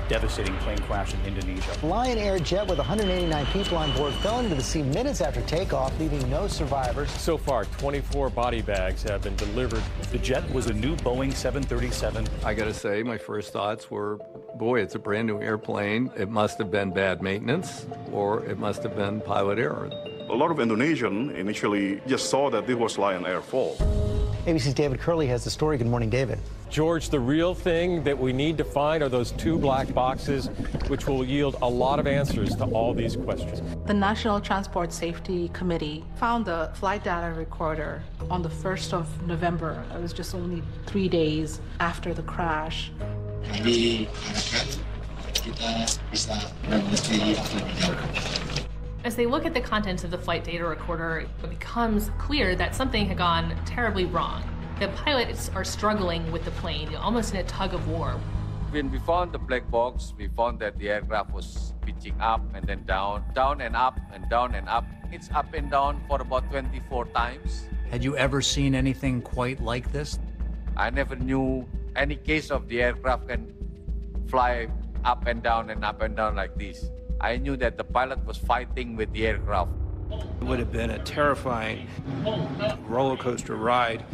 Devastating plane crash in Indonesia. Lion Air jet with 189 people on board fell into the sea minutes after takeoff, leaving no survivors. So far, 24 body bags have been delivered. The jet was a new Boeing 737. I gotta say, my first thoughts were, boy, it's a brand new airplane. It must have been bad maintenance, or it must have been pilot error. A lot of Indonesians initially just saw that this was Lion Air's fault. ABC's David Curley has the story. Good morning, David. George, the real thing that we need to find are those 2 black boxes, which will yield a lot of answers to all these questions. The National Transport Safety Committee found the flight data recorder on the 1st of November. It was just only 3 days after the crash. As they look at the contents of the flight data recorder, it becomes clear that something had gone terribly wrong. The pilots are struggling with the plane, almost in a tug of war. When we found the black box, we found that the aircraft was pitching up and then down, down and up and down and up. It's up and down for about 24 times. Had you ever seen anything quite like this? I never knew any case of the aircraft can fly up and down like this. I knew that the pilot was fighting with the aircraft. It would have been a terrifying roller coaster ride.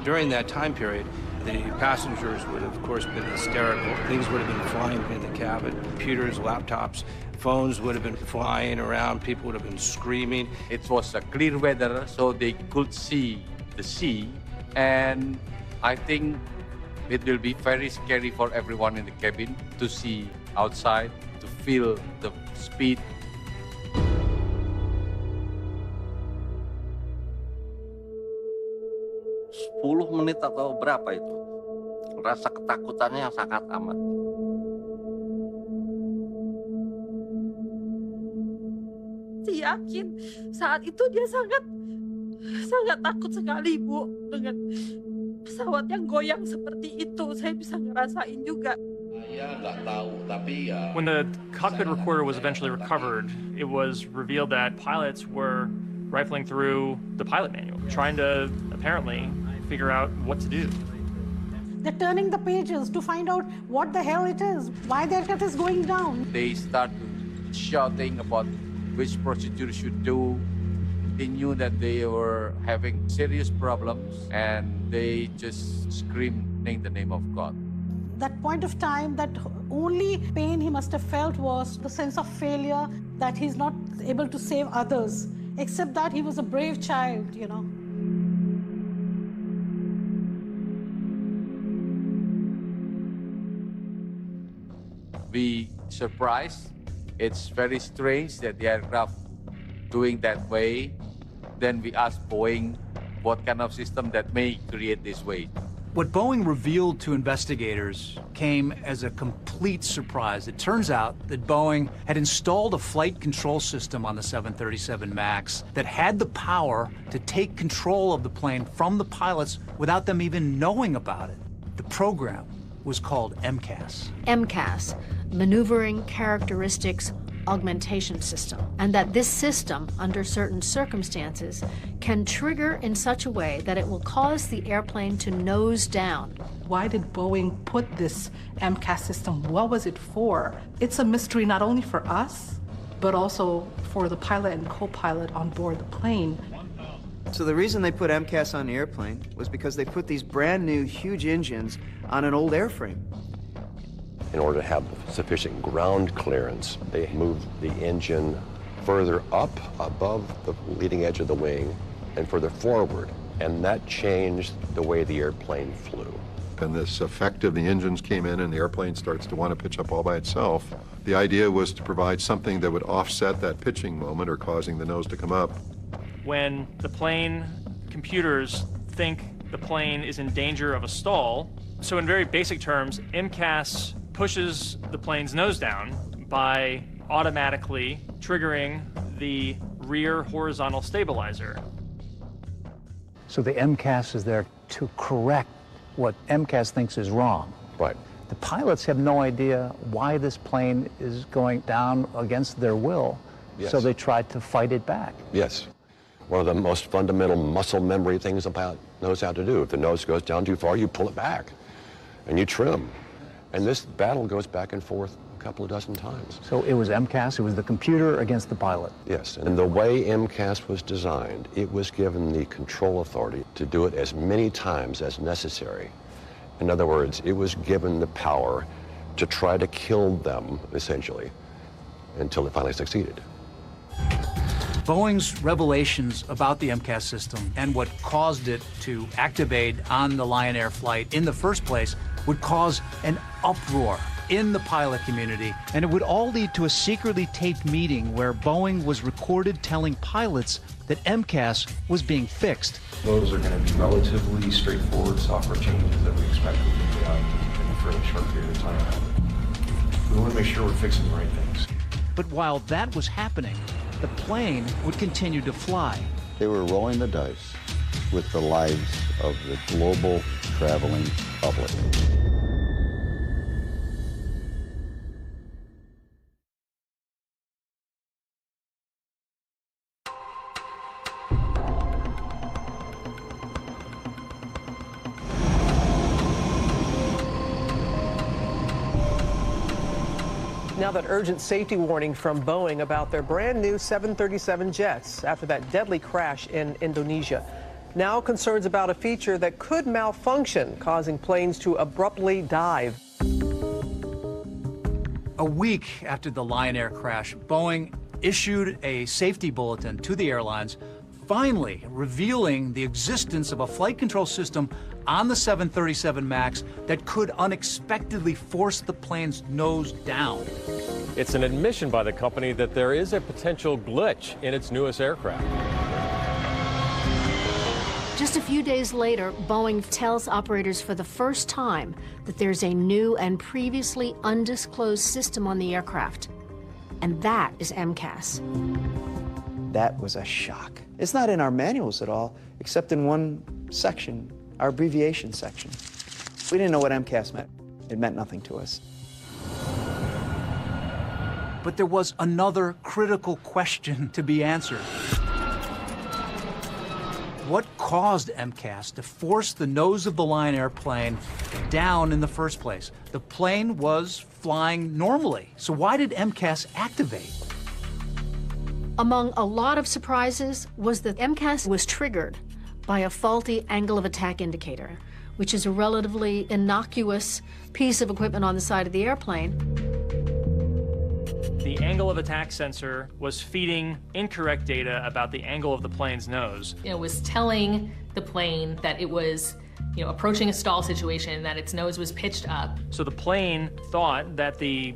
During that time period, the passengers would have, of course, been hysterical. Things would have been flying in the cabin. Computers, laptops, phones would have been flying around. People would have been screaming. It was a clear weather, so they could see the sea. And I think it will be very scary for everyone in the cabin to see outside, to feel the speed. Sepuluh menit atau berapa itu? Rasa ketakutannya sangat amat. Saya yakin saat itu dia sangat takut sekali, Bu, dengan pesawat yang goyang seperti itu. Saya bisa ngerasain juga. When the cockpit recorder was eventually recovered, it was revealed that pilots were rifling through the pilot manual, trying to apparently figure out what to do. They're turning the pages to find out what the hell it is, why the aircraft is going down. They start shouting about which procedure should do. They knew that they were having serious problems and they just screaming the name of God. That point of time, that only pain he must have felt was the sense of failure, that he's not able to save others, except that he was a brave child, you know. We surprised. It's very strange that the aircraft doing that way. Then we asked Boeing what kind of system that may create this way. What Boeing revealed to investigators came as a complete surprise. It turns out that Boeing had installed a flight control system on the 737 MAX that had the power to take control of the plane from the pilots without them even knowing about it. The program was called MCAS. MCAS, Maneuvering Characteristics Augmentation System, and that this system, under certain circumstances, can trigger in such a way that it will cause the airplane to nose down. Why did Boeing put this MCAS system? What was it for? It's a mystery not only for us, but also for the pilot and co-pilot on board the plane. So the reason they put MCAS on the airplane was because they put these brand new huge engines on an old airframe. In order to have sufficient ground clearance, they moved the engine further up above the leading edge of the wing and further forward, and that changed the way the airplane flew. And this effect of the engines came in and the airplane starts to want to pitch up all by itself. The idea was to provide something that would offset that pitching moment or causing the nose to come up. When the plane computers think the plane is in danger of a stall, so in very basic terms, MCAS pushes the plane's nose down by automatically triggering the rear horizontal stabilizer. So the MCAS is there to correct what MCAS thinks is wrong. Right. The pilots have no idea why this plane is going down against their will, Yes. so they tried to fight it back. Yes. One of the most fundamental muscle memory things about knows how to do. If the nose goes down too far, you pull it back and you trim. And this battle goes back and forth a couple of dozen times. So it was MCAS, it was the computer against the pilot. Yes, and the way MCAS was designed, it was given the control authority to do it as many times as necessary. In other words, it was given the power to try to kill them, essentially, until it finally succeeded. Boeing's revelations about the MCAS system and what caused it to activate on the Lion Air flight in the first place would cause an uproar in the pilot community, and it would all lead to a secretly taped meeting where Boeing was recorded telling pilots that MCAS was being fixed. Those are going to be relatively straightforward software changes that we expect we can get out in a fairly short period of time. We want to make sure we're fixing the right things. But while that was happening, the plane would continue to fly. They were rolling the dice with the lives of the global traveling public. Now that urgent safety warning from Boeing about their brand new 737 jets after that deadly crash in Indonesia. Now concerns about a feature that could malfunction, causing planes to abruptly dive. A week after the Lion Air crash, Boeing issued a safety bulletin to the airlines, finally revealing the existence of a flight control system on the 737 MAX that could unexpectedly force the plane's nose down. It's an admission by the company that there is a potential glitch in its newest aircraft. Just a few days later, Boeing tells operators for the first time that there's a new and previously undisclosed system on the aircraft. And that is MCAS. That was a shock. It's not in our manuals at all, except in one section, our abbreviation section. We didn't know what MCAS meant. It meant nothing to us. But there was another critical question to be answered. What caused MCAS to force the nose of the Lion airplane down in the first place? The plane was flying normally, so why did MCAS activate? Among a lot of surprises was that MCAS was triggered by a faulty angle of attack indicator, which is a relatively innocuous piece of equipment on the side of the airplane. The angle of attack sensor was feeding incorrect data about the angle of the plane's nose. It was telling the plane that it was, approaching a stall situation, that its nose was pitched up. So the plane thought that the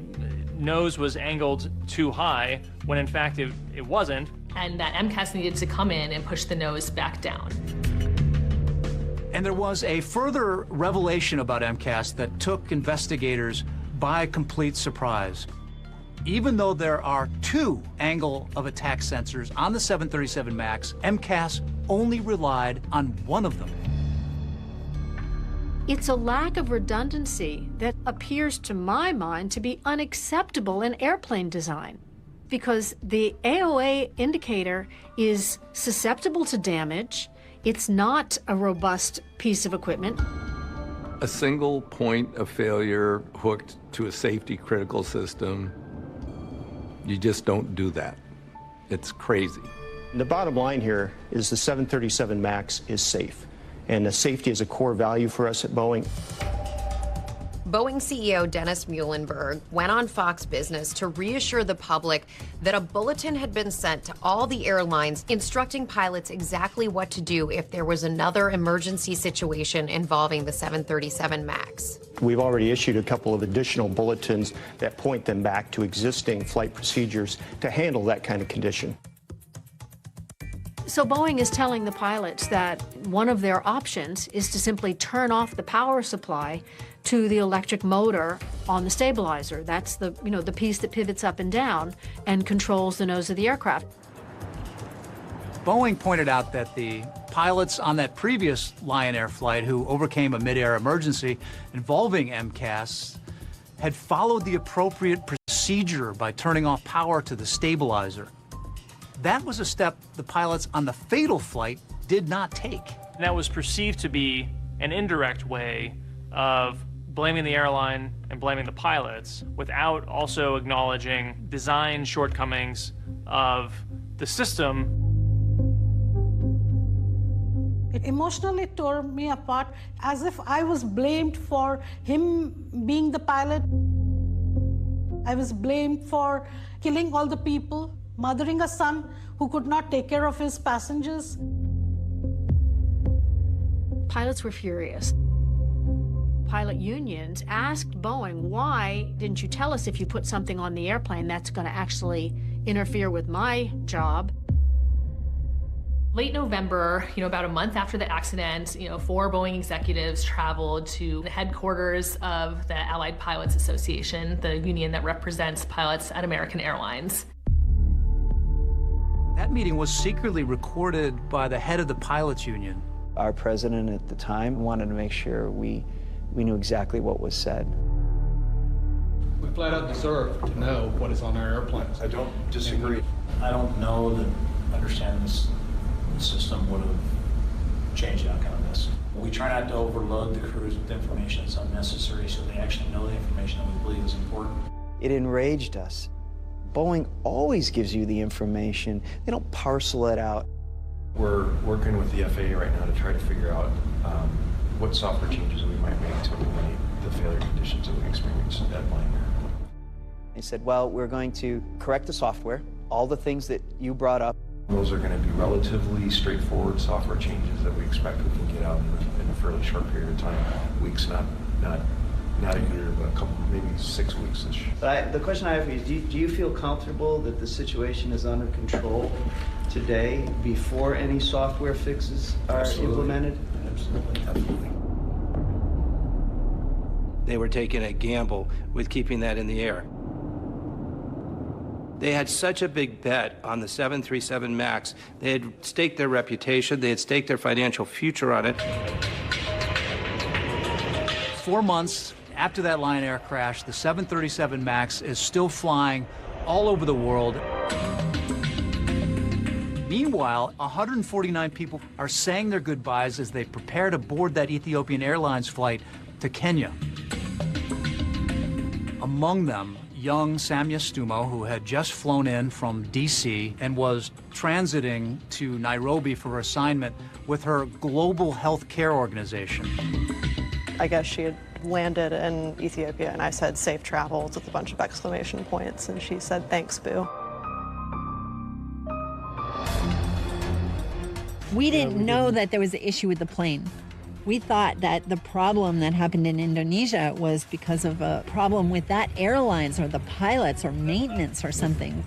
nose was angled too high, when in fact it wasn't. And that MCAS needed to come in and push the nose back down. And there was a further revelation about MCAS that took investigators by complete surprise. Even though there are 2 angle of attack sensors on the 737 MAX, MCAS only relied on one of them. It's a lack of redundancy that appears to my mind to be unacceptable in airplane design, because the AOA indicator is susceptible to damage. It's not a robust piece of equipment. A single point of failure hooked to a safety critical system, you just don't do that. It's crazy. The bottom line here is the 737 MAX is safe, and the safety is a core value for us at Boeing. Boeing CEO Dennis Muilenburg went on Fox Business to reassure the public that a bulletin had been sent to all the airlines instructing pilots exactly what to do if there was another emergency situation involving the 737 MAX. We've already issued a couple of additional bulletins that point them back to existing flight procedures to handle that kind of condition. So Boeing is telling the pilots that one of their options is to simply turn off the power supply to the electric motor on the stabilizer. That's the piece that pivots up and down and controls the nose of the aircraft. Boeing pointed out that the pilots on that previous Lion Air flight who overcame a mid-air emergency involving MCAS had followed the appropriate procedure by turning off power to the stabilizer. That was a step the pilots on the fatal flight did not take. And that was perceived to be an indirect way of blaming the airline and blaming the pilots without also acknowledging design shortcomings of the system. It emotionally tore me apart, as if I was blamed for him being the pilot. I was blamed for killing all the people, mothering a son who could not take care of his passengers. Pilots were furious. Pilot unions asked Boeing, why didn't you tell us if you put something on the airplane that's going to actually interfere with my job? Late November, about a month after the accident, 4 Boeing executives traveled to the headquarters of the Allied Pilots Association, the union that represents pilots at American Airlines. That meeting was secretly recorded by the head of the pilots union. Our president at the time wanted to make sure we knew exactly what was said. We flat out deserve to know what is on our airplanes. I don't disagree. I don't know that understanding this system would have changed the outcome of this. We try not to overload the crews with information that's unnecessary so they actually know the information that we believe is important. It enraged us. Boeing always gives you the information. They don't parcel it out. We're working with the FAA right now to try to figure out what software changes we might make to eliminate the failure conditions that we experienced at Lion Air. They said, well, we're going to correct the software, all the things that you brought up. Those are going to be relatively straightforward software changes that we expect we can get out in a fairly short period of time. Weeks, not a year, but a couple, maybe 6 weeks-ish. But the question I have for you is, do you feel comfortable that the situation is under control today before any software fixes are implemented? Absolutely. They were taking a gamble with keeping that in the air. They had such a big bet on the 737 MAX. They had staked their reputation, they had staked their financial future on it. 4 months after that Lion Air crash, the 737 MAX is still flying all over the world. Meanwhile, 149 people are saying their goodbyes as they prepare to board that Ethiopian Airlines flight to Kenya. Among them, young Samia Stumo, who had just flown in from D.C. and was transiting to Nairobi for her assignment with her global health care organization. I guess she had landed in Ethiopia, and I said safe travels with a bunch of exclamation points, and she said, thanks, Boo. We didn't know that there was an issue with the plane. We thought that the problem that happened in Indonesia was because of a problem with that airlines or the pilots or maintenance or something.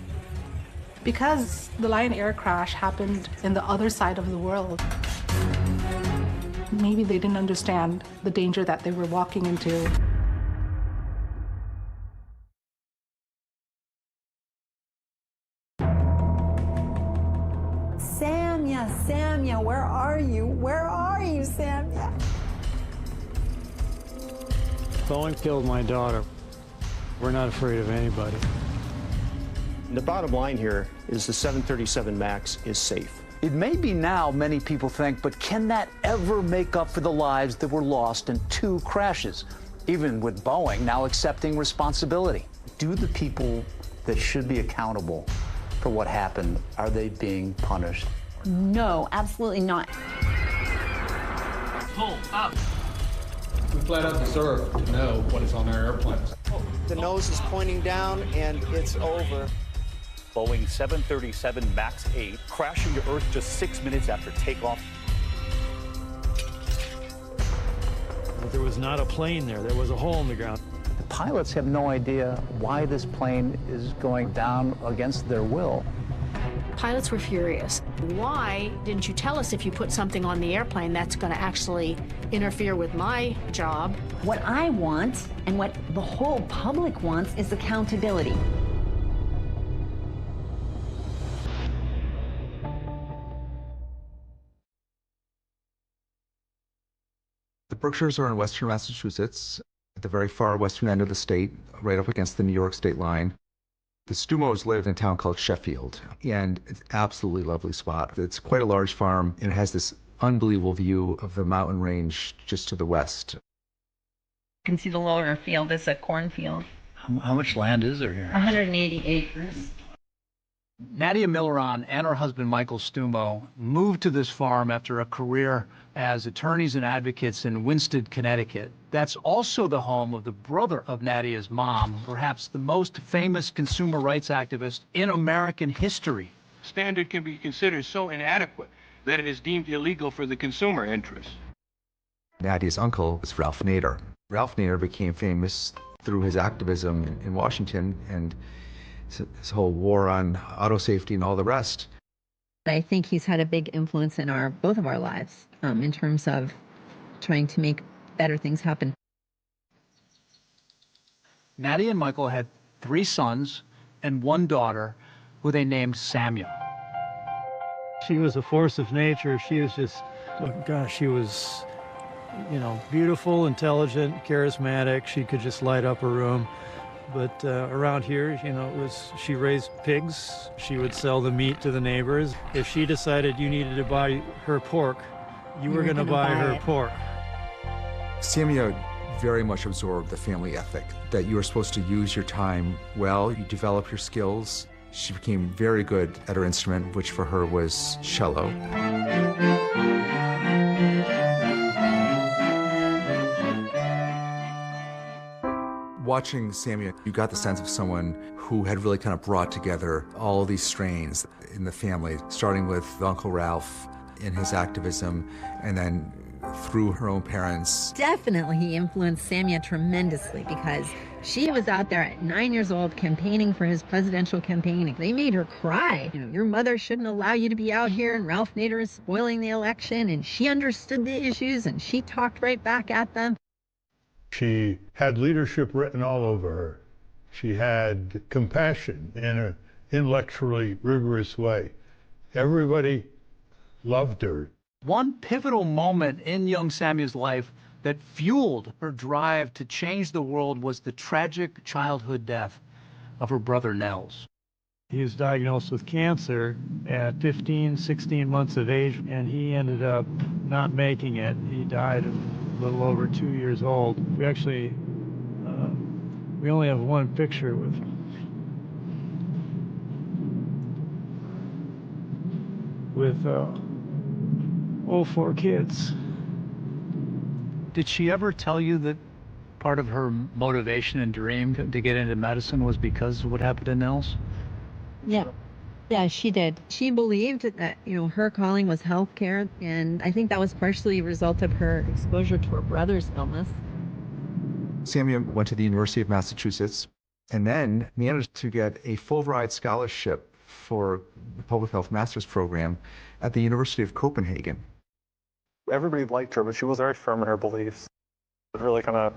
Because the Lion Air crash happened in the other side of the world, Maybe they didn't understand the danger that they were walking into. Samya, where are you? Where are you, Samya? Boeing killed my daughter. We're not afraid of anybody. The bottom line here is the 737 MAX is safe. It may be now, many people think, but can that ever make up for the lives that were lost in 2 crashes, even with Boeing now accepting responsibility? Do the people that should be accountable for what happened, are they being punished? No, absolutely not. Pull up. We flat out deserve to know what is on our airplanes. The nose is pointing down, and it's over. Boeing 737 MAX 8 crashing to Earth just 6 minutes after takeoff. But there was not a plane there. There was a hole in the ground. The pilots have no idea why this plane is going down against their will. Pilots were furious. Why didn't you tell us if you put something on the airplane that's going to actually interfere with my job? What I want, and what the whole public wants, is accountability. The Berkshires are in western Massachusetts, at the very far western end of the state, right up against the New York state line. The Stumos live in a town called Sheffield, and it's an absolutely lovely spot. It's quite a large farm, and it has this unbelievable view of the mountain range just to the west. You can see the lower field is a cornfield. How much land is there here? 180 acres. Nadia Milleron and her husband Michael Stumo moved to this farm after a career as attorneys and advocates in Winston, Connecticut. That's also the home of the brother of Nadia's mom, perhaps the most famous consumer rights activist in American history. Standard can be considered so inadequate that it is deemed illegal for the consumer interest. Nadia's uncle was Ralph Nader. Ralph Nader became famous through his activism in Washington and his whole war on auto safety and all the rest. I think he's had a big influence in both of our lives in terms of trying to make better things happen. Nadia and Michael had 3 sons and 1 daughter who they named Samya. She was a force of nature. She was just, oh gosh, she was, beautiful, intelligent, charismatic. She could just light up a room. But around here, she raised pigs. She would sell the meat to the neighbors. If she decided you needed to buy her pork, you were going to buy her pork. Samya very much absorbed the family ethic, that you were supposed to use your time well, you develop your skills. She became very good at her instrument, which for her was cello. Watching Samya, you got the sense of someone who had really kind of brought together all these strains in the family, starting with Uncle Ralph in his activism, and then through her own parents. Definitely he influenced Samya tremendously because she was out there at 9 years old campaigning for his presidential campaign. They made her cry. Your mother shouldn't allow you to be out here, and Ralph Nader is spoiling the election, and she understood the issues and she talked right back at them. She had leadership written all over her. She had compassion in an intellectually rigorous way. Everybody loved her. One pivotal moment in young Samya's life that fueled her drive to change the world was the tragic childhood death of her brother Nels. He was diagnosed with cancer at 15, 16 months of age, and he ended up not making it. He died a little over 2 years old. We actually, we only have one picture with all 4 kids. Did she ever tell you that part of her motivation and dream to get into medicine was because of what happened to Nels? Yeah, she did. She believed that, her calling was healthcare, and I think that was partially a result of her exposure to her brother's illness. Samya went to the University of Massachusetts and then managed to get a full-ride scholarship for the Public Health Master's Program at the University of Copenhagen. Everybody liked her, but she was very firm in her beliefs. It really kind of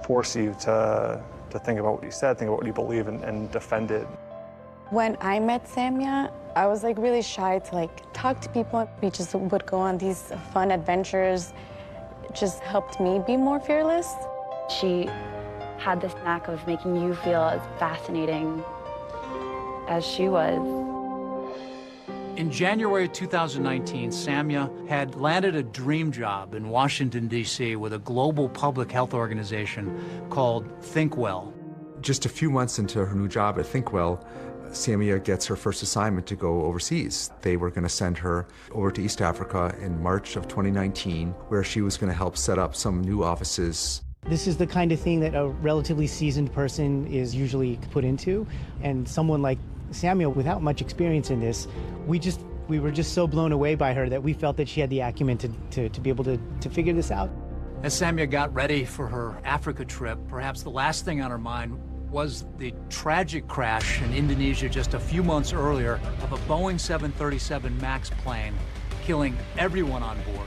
forced you to think about what you said, think about what you believe, and defend it. When I met Samia, I was like really shy to like talk to people. We just would go on these fun adventures. It just helped me be more fearless. She had this knack of making you feel as fascinating as she was. In January 2019, Samia had landed a dream job in Washington, D.C. with a global public health organization called ThinkWell. Just a few months into her new job at ThinkWell, Samia gets her first assignment to go overseas. They were going to send her over to East Africa in March of 2019, where she was going to help set up some new offices. This is the kind of thing that a relatively seasoned person is usually put into, and someone like Samia, without much experience in this, we were just so blown away by her that we felt that she had the acumen to be able to figure this out. As Samia got ready for her Africa trip, perhaps the last thing on her mind was the tragic crash in Indonesia just a few months earlier of a Boeing 737 MAX plane, killing everyone on board.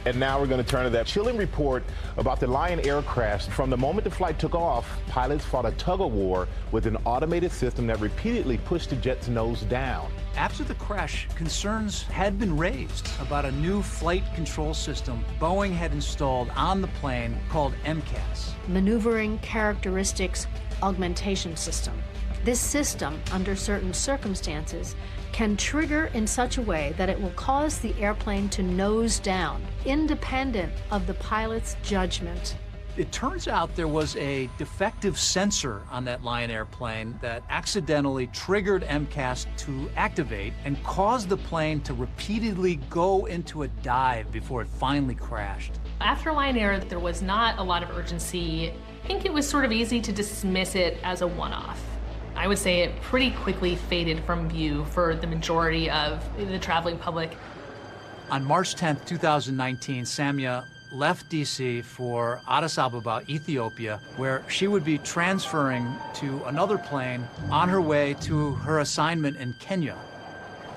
And now we're going to turn to that chilling report about the Lion aircraft. From the moment the flight took off, pilots fought a tug-of-war with an automated system that repeatedly pushed the jet's nose down. After the crash, concerns had been raised about a new flight control system Boeing had installed on the plane called MCAS. Maneuvering Characteristics Augmentation System. This system, under certain circumstances, can trigger in such a way that it will cause the airplane to nose down, independent of the pilot's judgment. It turns out there was a defective sensor on that Lion airplane that accidentally triggered MCAS to activate and caused the plane to repeatedly go into a dive before it finally crashed. After Lion Air, there was not a lot of urgency. I think it was sort of easy to dismiss it as a one-off. I would say it pretty quickly faded from view for the majority of the traveling public. On March 10th, 2019, Samia left D.C. for Addis Ababa, Ethiopia, where she would be transferring to another plane on her way to her assignment in Kenya.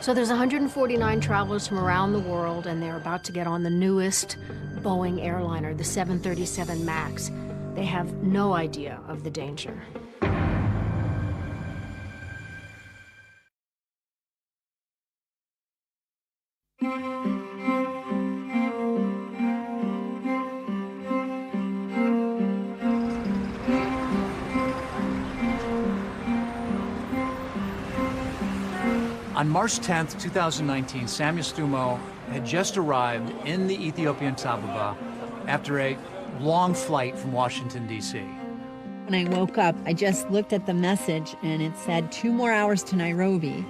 So there's 149 travelers from around the world, and they're about to get on the newest Boeing airliner, the 737 MAX. They have no idea of the danger. On March 10th, 2019, Samia Stumo had just arrived in the Ethiopian Addis Ababa after a long flight from Washington, D.C. When I woke up, I just looked at the message and it said 2 more hours to Nairobi.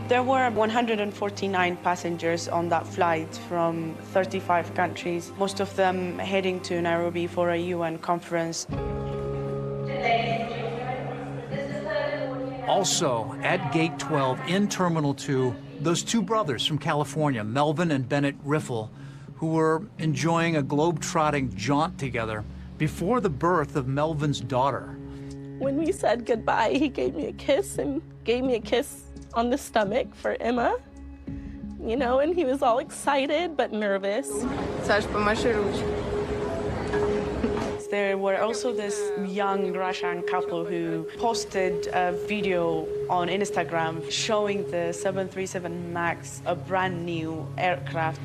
There were 149 passengers on that flight from 35 countries, most of them heading to Nairobi for a UN conference. Also, at Gate 12 in Terminal 2, those two brothers from California, Melvin and Bennett Riffle, who were enjoying a globe-trotting jaunt together before the birth of Melvin's daughter. When we said goodbye, he gave me a kiss and gave me a kiss on the stomach for Emma, you know, and he was all excited but nervous. There were also this young Russian couple who posted a video on Instagram showing the 737 MAX, a brand new aircraft.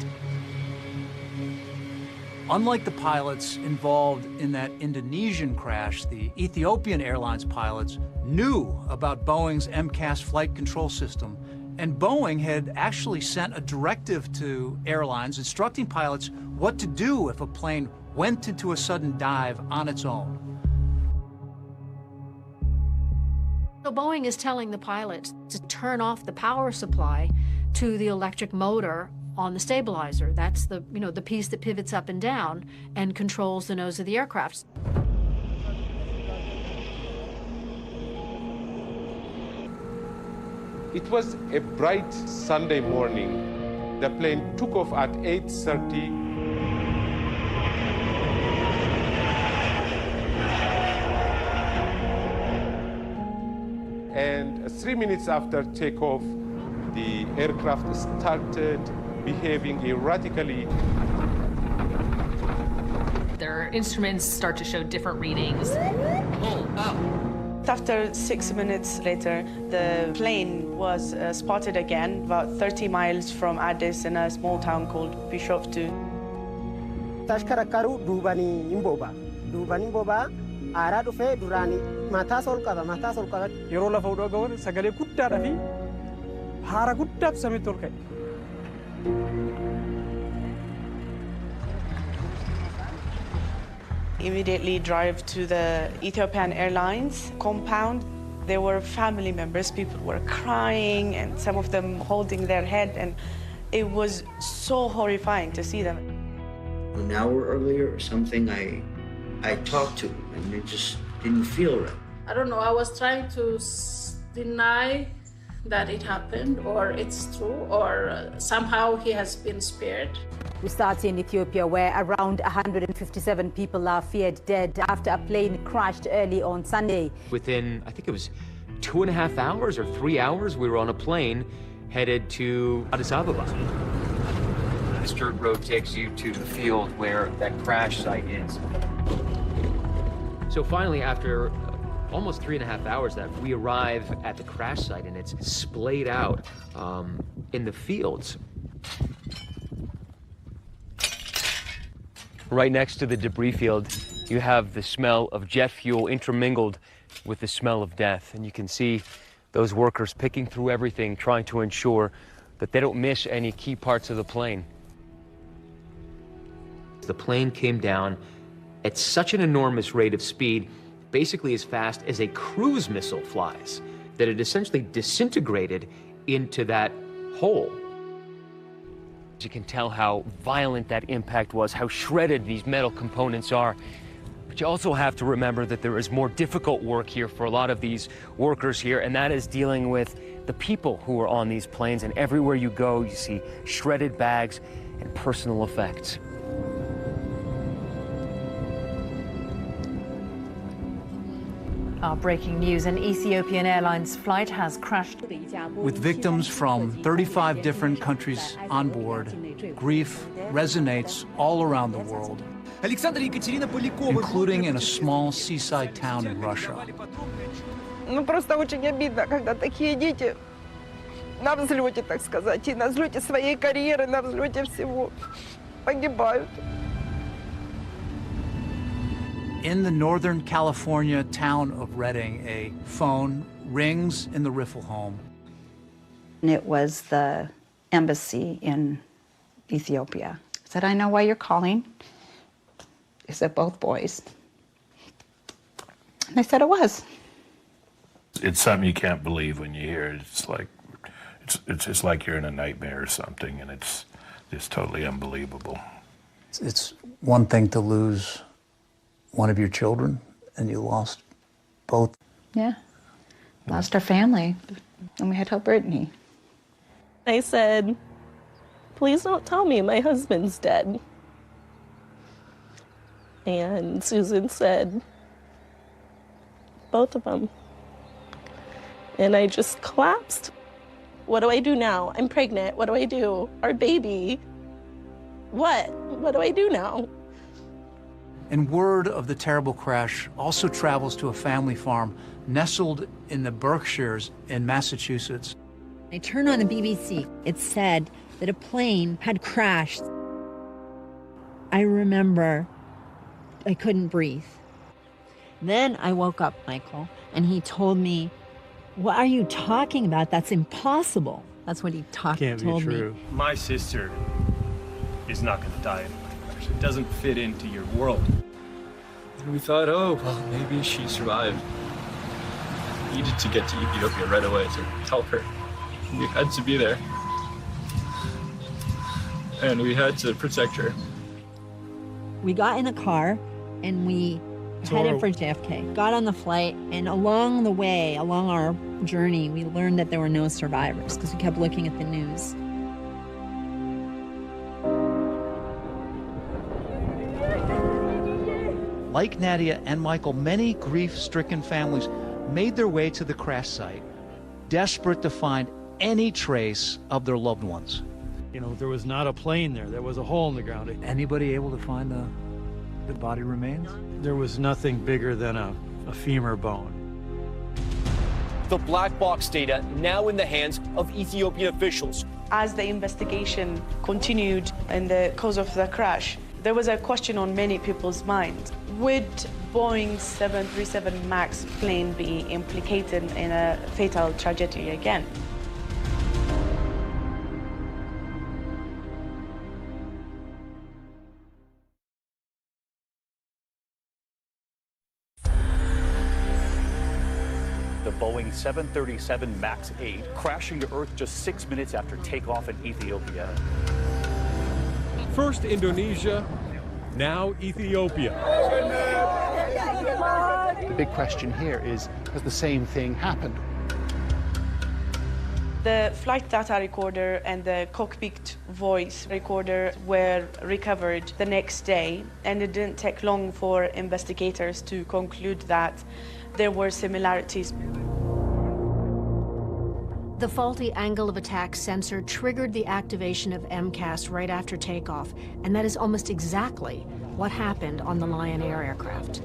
Unlike the pilots involved in that Indonesian crash, the Ethiopian Airlines pilots knew about Boeing's MCAS flight control system, and Boeing had actually sent a directive to airlines instructing pilots what to do if a plane went into a sudden dive on its own. So Boeing is telling the pilots to turn off the power supply to the electric motor on the stabilizer. That's the, the piece that pivots up and down and controls the nose of the aircraft. It was a bright Sunday morning. The plane took off at 8:30. And 3 minutes after takeoff, the aircraft started behaving erratically. Their instruments start to show different readings. After 6 minutes later, the plane was spotted again about 30 miles from Addis in a small town called Bishoftu. Tashkarakaru dubani imboba ara dhufe durani mataa sol qaba yeroo lafa udoo ga'uun sagalee guddaadhaa fi haara guddaatu samiitti ol ka'e. Immediately drive to the Ethiopian Airlines compound. There were family members, people were crying and some of them holding their head, and it was so horrifying to see them. An hour earlier or something, I talked to him and it just didn't feel right. I don't know, I was trying to deny that it happened or it's true or somehow he has been spared. We start in Ethiopia, where around 157 people are feared dead after a plane crashed early on Sunday. Within, I think it was 2.5 hours or 3 hours, we were on a plane headed to Addis Ababa. This dirt road takes you to the field where that crash site is. So finally, after almost 3.5 hours, that we arrive at the crash site and it's splayed out in the fields. Right next to the debris field, you have the smell of jet fuel intermingled with the smell of death. And you can see those workers picking through everything, trying to ensure that they don't miss any key parts of the plane. The plane came down at such an enormous rate of speed, basically as fast as a cruise missile flies, that it essentially disintegrated into that hole. You can tell how violent that impact was, how shredded these metal components are. But you also have to remember that there is more difficult work here for a lot of these workers here, and that is dealing with the people who are on these planes. And everywhere you go, you see shredded bags and personal effects. Our breaking news, an Ethiopian Airlines flight has crashed. With victims from 35 different countries on board, grief resonates all around the world, including in a small seaside town in Russia. Ну, просто очень обидно, когда такие дети на взлете, так сказать, и на взлете своей карьеры, на взлете всего погибают. In the Northern California town of Redding, a phone rings in the Riffle home. It was the embassy in Ethiopia. I said, I know why you're calling. Is it both boys? And they said it was. It's something you can't believe when you hear it. It's like it's like you're in a nightmare or something, and it's just totally unbelievable. It's one thing to lose one of your children, and you lost both. Yeah, lost our family, and we had to help Brittany. I said, please don't tell me my husband's dead. And Susan said, both of them. And I just collapsed. What do I do now? I'm pregnant. What do I do? Our baby. What? What do I do now? And word of the terrible crash also travels to a family farm nestled in the Berkshires in Massachusetts. I turned on the BBC. It said that a plane had crashed. I remember I couldn't breathe. Then I woke up, Michael, and he told me, what are you talking about? That's impossible. That's what he told me. My sister is not going to die in a crash. It doesn't fit into your world. And we thought, oh, well, maybe she survived. We needed to get to Ethiopia right away to help her. We had to be there. And we had to protect her. We got in a car and we headed for JFK. Got on the flight, and along the way, along our journey, we learned that there were no survivors because we kept looking at the news. Like Nadia and Michael, many grief-stricken families made their way to the crash site, desperate to find any trace of their loved ones. You know, there was not a plane there. There was a hole in the ground. Anybody able to find the body remains? There was nothing bigger than a femur bone. The black box data now in the hands of Ethiopian officials. As the investigation continued in the cause of the crash, there was a question on many people's minds. Would Boeing 737 MAX plane be implicated in a fatal tragedy again? The Boeing 737 MAX 8 crashing to Earth just 6 minutes after takeoff in Ethiopia. First Indonesia, now Ethiopia. The big question here is, has the same thing happened? The flight data recorder and the cockpit voice recorder were recovered the next day, and it didn't take long for investigators to conclude that there were similarities. The faulty angle of attack sensor triggered the activation of MCAS right after takeoff, and that is almost exactly what happened on the Lion Air aircraft.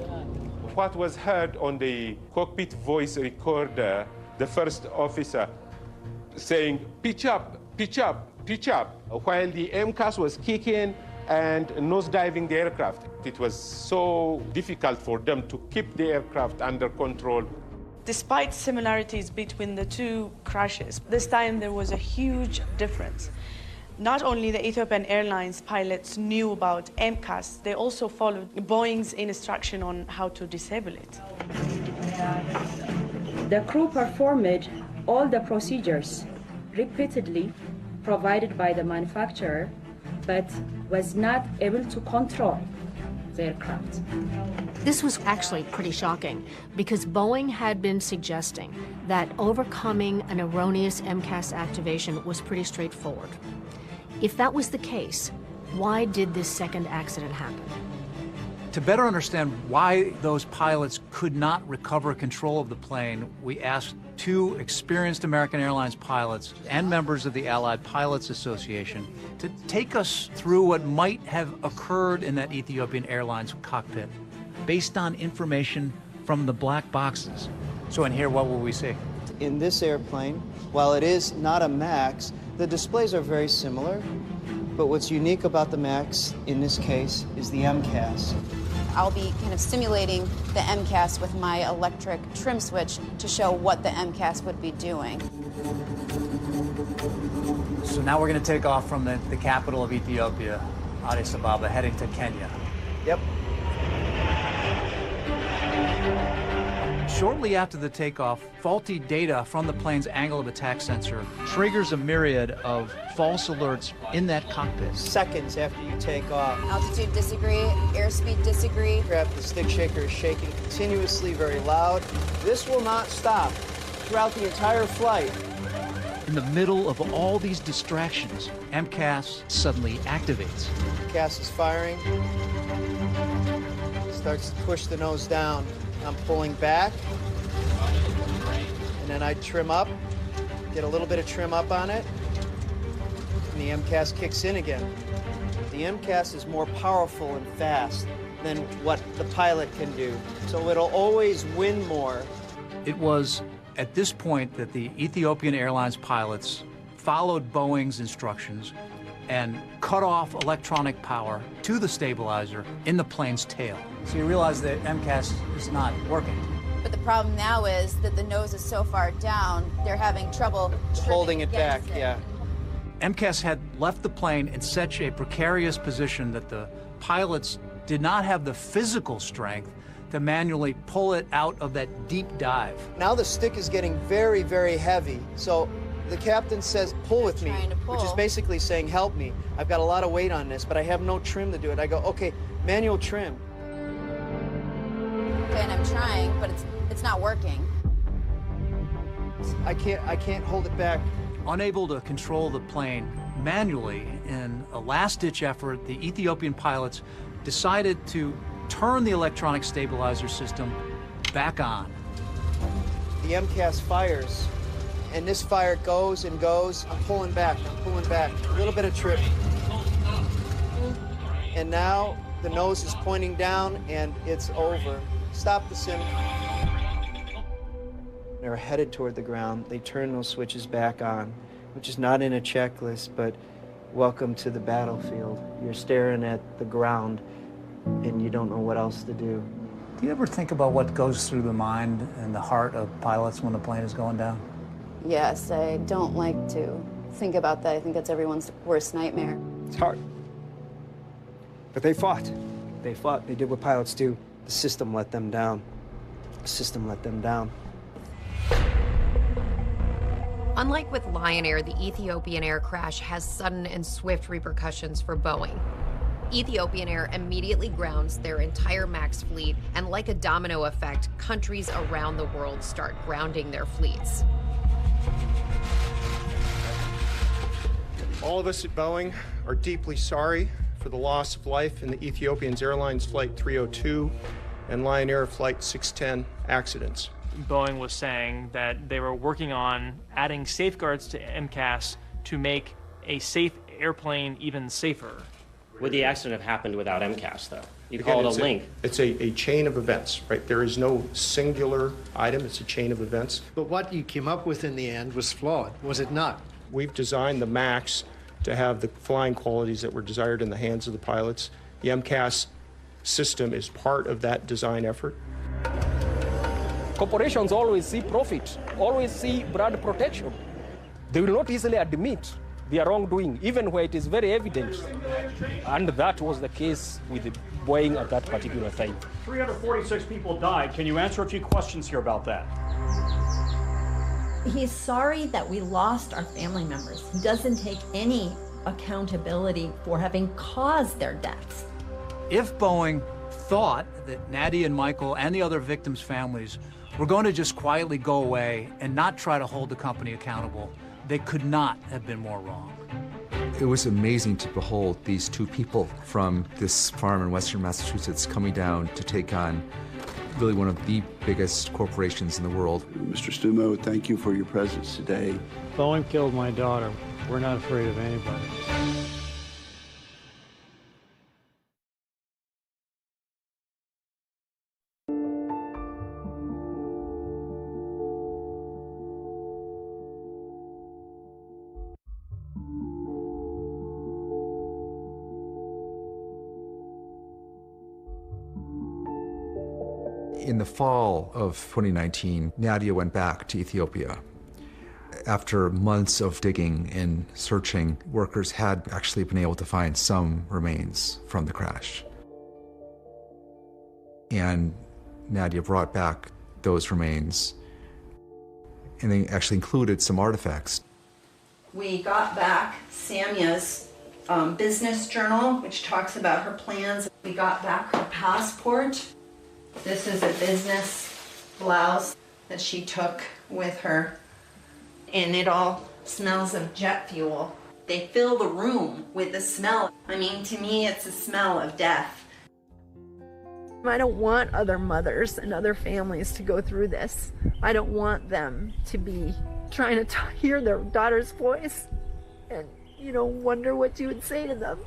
What was heard on the cockpit voice recorder, the first officer saying, pitch up, pitch up, pitch up, while the MCAS was kicking and nosediving the aircraft. It was so difficult for them to keep the aircraft under control. Despite similarities between the two crashes, this time there was a huge difference. Not only the Ethiopian Airlines pilots knew about MCAS, they also followed Boeing's instruction on how to disable it. The crew performed all the procedures repeatedly provided by the manufacturer, but was not able to control the aircraft. This was actually pretty shocking because Boeing had been suggesting that overcoming an erroneous MCAS activation was pretty straightforward. If that was the case, why did this second accident happen? To better understand why those pilots could not recover control of the plane, we asked two experienced American Airlines pilots and members of the Allied Pilots Association to take us through what might have occurred in that Ethiopian Airlines cockpit based on information from the black boxes. So in here, what will we see? In this airplane, while it is not a MAX, the displays are very similar, but what's unique about the MAX in this case is the MCAS. I'll be kind of simulating the MCAS with my electric trim switch to show what the MCAS would be doing. So now we're going to take off from the capital of Ethiopia, Addis Ababa, heading to Kenya. Yep. Shortly after the takeoff, faulty data from the plane's angle of attack sensor triggers a myriad of false alerts in that cockpit. Seconds after you take off. Altitude disagree, airspeed disagree. The stick shaker is shaking continuously, very loud. This will not stop throughout the entire flight. In the middle of all these distractions, MCAS suddenly activates. MCAS is firing. Starts to push the nose down. I'm pulling back, and then I trim up, get a little bit of trim up on it, and the MCAS kicks in again. The MCAS is more powerful and fast than what the pilot can do, so it'll always win more. It was at this point that the Ethiopian Airlines pilots followed Boeing's instructions and cut off electronic power to the stabilizer in the plane's tail. So you realize that MCAS is not working. But the problem now is that the nose is so far down, they're having trouble holding it back, yeah. MCAS had left the plane in such a precarious position that the pilots did not have the physical strength to manually pull it out of that deep dive. Now the stick is getting very, very heavy. So the captain says, pull with me, which is basically saying, help me. I've got a lot of weight on this, but I have no trim to do it. I go, okay, manual trim. Okay, and I'm trying, but it's not working. I can't hold it back. Unable to control the plane manually, in a last-ditch effort, the Ethiopian pilots decided to turn the electronic stabilizer system back on. The MCAS fires, And this fire goes and goes. I'm pulling back, a little bit of trip. And now the nose is pointing down and it's over. Stop the sim. They're headed toward the ground. They turn those switches back on, which is not in a checklist, but welcome to the battlefield. You're staring at the ground and you don't know what else to do. Do you ever think about what goes through the mind and the heart of pilots when the plane is going down? Yes, I don't like to think about that. I think that's everyone's worst nightmare. It's hard. But they fought. They fought. They did what pilots do. The system let them down. The system let them down. Unlike with Lion Air, the Ethiopian Air crash has sudden and swift repercussions for Boeing. Ethiopian Air immediately grounds their entire MAX fleet, and like a domino effect, countries around the world start grounding their fleets. All of us at Boeing are deeply sorry for the loss of life in the Ethiopian Airlines Flight 302 and Lion Air Flight 610 accidents. Boeing was saying that they were working on adding safeguards to MCAS to make a safe airplane even safer. Would the accident have happened without MCAS, though? You call it a link. It's a chain of events, right? There is no singular item. It's a chain of events. But what you came up with in the end was flawed, was it not? We've designed the MAX to have the flying qualities that were desired in the hands of the pilots. The MCAS system is part of that design effort. Corporations always see profit, always see brand protection. They will not easily admit their wrongdoing, even where it is very evident. And that was the case with Boeing at that particular time. 346 people died. Can you answer a few questions here about that? He's sorry that we lost our family members. He doesn't take any accountability for having caused their deaths. If Boeing thought that Nadia and Michael and the other victims' families were going to just quietly go away and not try to hold the company accountable, they could not have been more wrong. It was amazing to behold these two people from this farm in Western Massachusetts coming down to take on really one of the biggest corporations in the world. Mr. Stumo, thank you for your presence today. Boeing killed my daughter. We're not afraid of anybody. In the fall of 2019, Nadia went back to Ethiopia. After months of digging and searching, workers had actually been able to find some remains from the crash. And Nadia brought back those remains, and they actually included some artifacts. We got back Samia's business journal, which talks about her plans. We got back her passport. This is a business blouse that she took with her, and it all smells of jet fuel. They fill the room with the smell. I mean, to me, it's a smell of death. I don't want other mothers and other families to go through this. I don't want them to be trying to hear their daughter's voice and, wonder what you would say to them.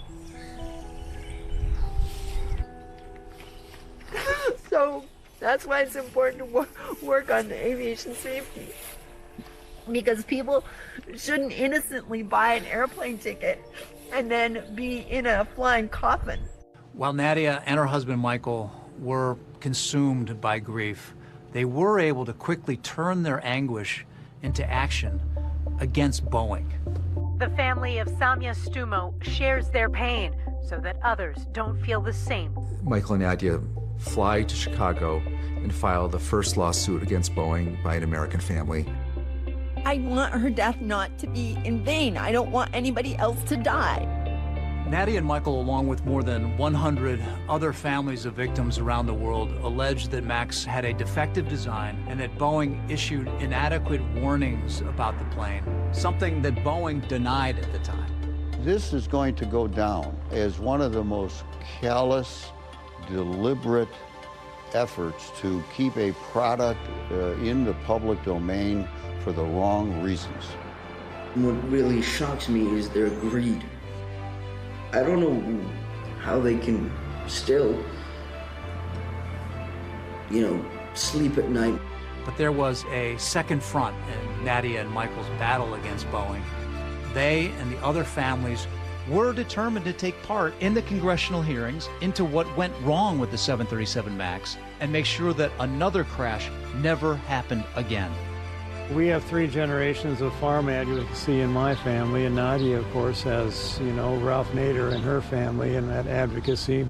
So that's why it's important to work on aviation safety. Because people shouldn't innocently buy an airplane ticket and then be in a flying coffin. While Nadia and her husband Michael were consumed by grief, they were able to quickly turn their anguish into action against Boeing. The family of Samia Stumo shares their pain so that others don't feel the same. Michael and Nadia fly to Chicago and file the first lawsuit against Boeing by an American family. I want her death not to be in vain. I don't want anybody else to die. Nadia and Michael, along with more than 100 other families of victims around the world, alleged that MAX had a defective design and that Boeing issued inadequate warnings about the plane, something that Boeing denied at the time. This is going to go down as one of the most callous, deliberate efforts to keep a product in the public domain for for the wrong reasons. What really shocks me is their greed. I don't know how they can still, sleep at night. But there was a second front in Nadia and Michael's battle against Boeing. They and the other families were determined to take part in the congressional hearings into what went wrong with the 737 MAX and make sure that another crash never happened again. We have 3 generations of farm advocacy in my family, and Nadia, of course, has, Ralph Nader and her family and that advocacy.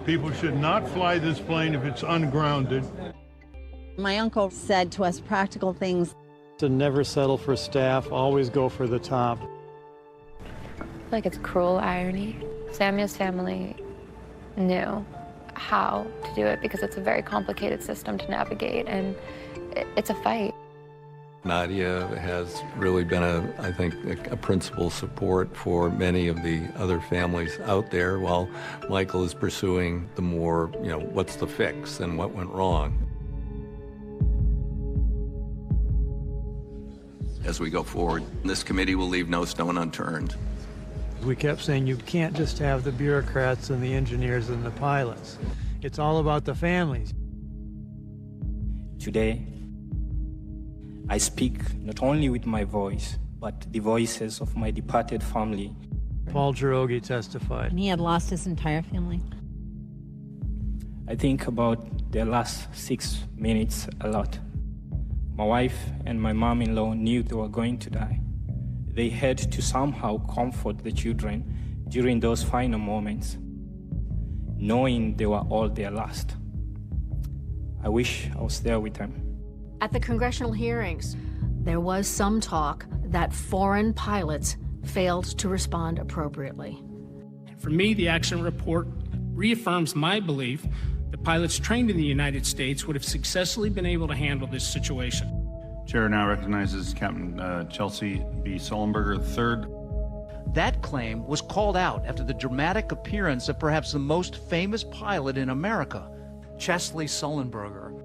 People should not fly this plane if it's ungrounded. My uncle said to us practical things. To never settle for staff, always go for the top. I feel like it's cruel irony. Samia's family knew how to do it because it's a very complicated system to navigate, and it's a fight. Nadia has really been, I think, a principal support for many of the other families out there, while Michael is pursuing the more, what's the fix and what went wrong. As we go forward, this committee will leave no stone unturned. We kept saying you can't just have the bureaucrats and the engineers and the pilots. It's all about the families. Today, I speak not only with my voice, but the voices of my departed family. Paul Girogi testified. And he had lost his entire family. I think about the last 6 minutes a lot. My wife and my mom-in-law knew they were going to die. They had to somehow comfort the children during those final moments, knowing they were all their last. I wish I was there with them. At the congressional hearings, there was some talk that foreign pilots failed to respond appropriately. For me, the accident report reaffirms my belief that pilots trained in the United States would have successfully been able to handle this situation. Chair now recognizes Captain Chelsea B. Sullenberger III. That claim was called out after the dramatic appearance of perhaps the most famous pilot in America, Chesley Sullenberger.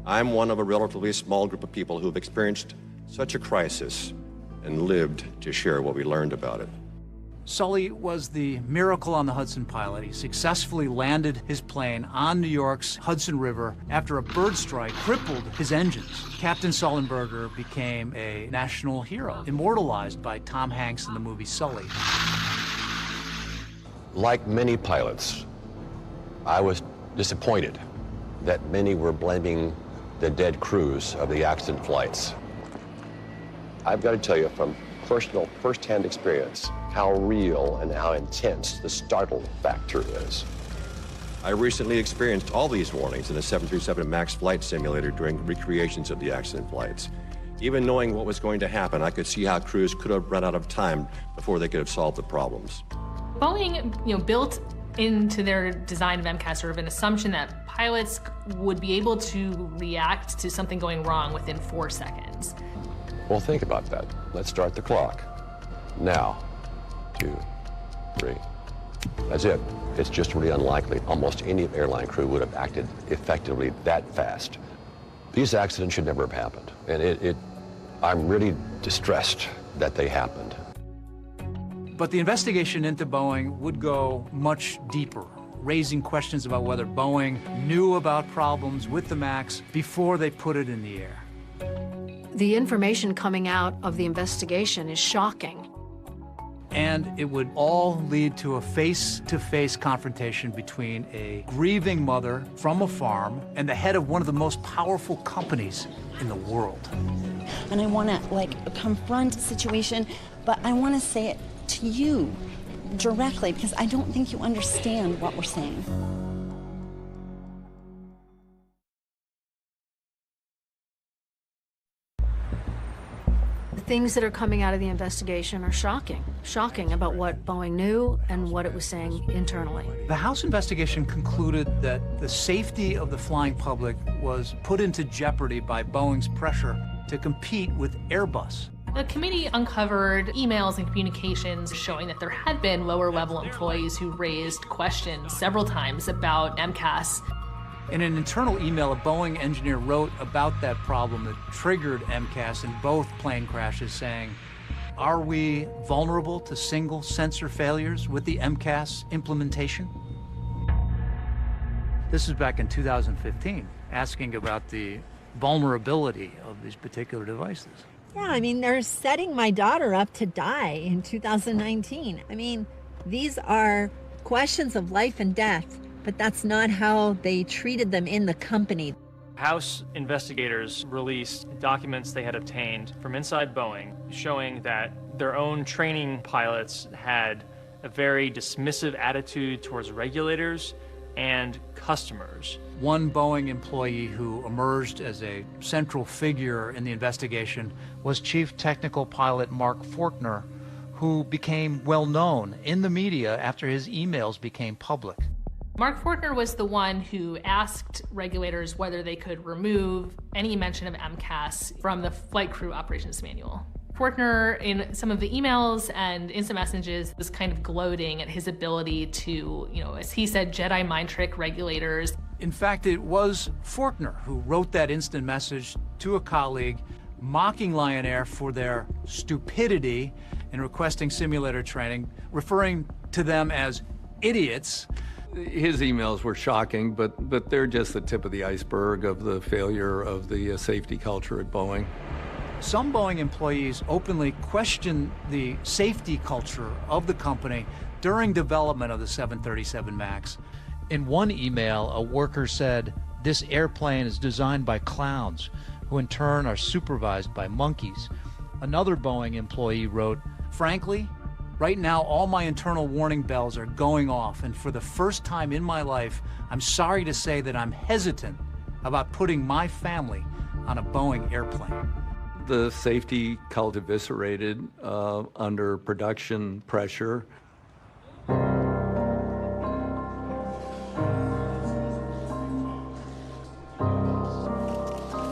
I'm one of a relatively small group of people who've experienced such a crisis and lived to share what we learned about it. Sully was the miracle on the Hudson pilot. He successfully landed his plane on New York's Hudson River after a bird strike crippled his engines. Captain Sullenberger became a national hero, immortalized by Tom Hanks in the movie Sully. Like many pilots, I was disappointed that many were blaming the dead crews of the accident flights. I've got to tell you from personal, first-hand experience how real and how intense the startle factor is. I recently experienced all these warnings in the 737 MAX flight simulator during recreations of the accident flights. Even knowing what was going to happen, I could see how crews could have run out of time before they could have solved the problems. Boeing, built into their design of MCAS sort of an assumption that pilots would be able to react to something going wrong within 4 seconds. Well, think about that. Let's start the clock. Now, 2, 3. That's it. It's just really unlikely almost any airline crew would have acted effectively that fast. These accidents should never have happened. And I'm really distressed that they happened. But the investigation into Boeing would go much deeper, raising questions about whether Boeing knew about problems with the MAX before they put it in the air. The information coming out of the investigation is shocking. And it would all lead to a face-to-face confrontation between a grieving mother from a farm and the head of one of the most powerful companies in the world. And I want to, confront the situation, but I want to say it to you directly because I don't think you understand what we're saying. The things that are coming out of the investigation are shocking. Shocking about what Boeing knew and what it was saying internally. The House investigation concluded that the safety of the flying public was put into jeopardy by Boeing's pressure to compete with Airbus. The committee uncovered emails and communications showing that there had been lower-level employees who raised questions several times about MCAS. In an internal email, a Boeing engineer wrote about that problem that triggered MCAS in both plane crashes, saying, "Are we vulnerable to single sensor failures with the MCAS implementation?" This is back in 2015, asking about the vulnerability of these particular devices. Yeah, I mean, they're setting my daughter up to die in 2019. I mean, these are questions of life and death, but that's not how they treated them in the company. House investigators released documents they had obtained from inside Boeing showing that their own training pilots had a very dismissive attitude towards regulators and customers. One Boeing employee who emerged as a central figure in the investigation was Chief Technical Pilot Mark Forkner, who became well known in the media after his emails became public. Mark Forkner was the one who asked regulators whether they could remove any mention of MCAS from the flight crew operations manual. Forkner, in some of the emails and instant messages, was kind of gloating at his ability to, as he said, Jedi mind trick regulators. In fact, it was Forkner who wrote that instant message to a colleague, mocking Lion Air for their stupidity in requesting simulator training, referring to them as idiots. His emails were shocking, but they're just the tip of the iceberg of the failure of the safety culture at Boeing. Some Boeing employees openly questioned the safety culture of the company during development of the 737 MAX. In one email, a worker said, "This airplane is designed by clowns, who in turn are supervised by monkeys." Another Boeing employee wrote, "Frankly, right now all my internal warning bells are going off, and for the first time in my life, I'm sorry to say that I'm hesitant about putting my family on a Boeing airplane." The safety cult eviscerated under production pressure.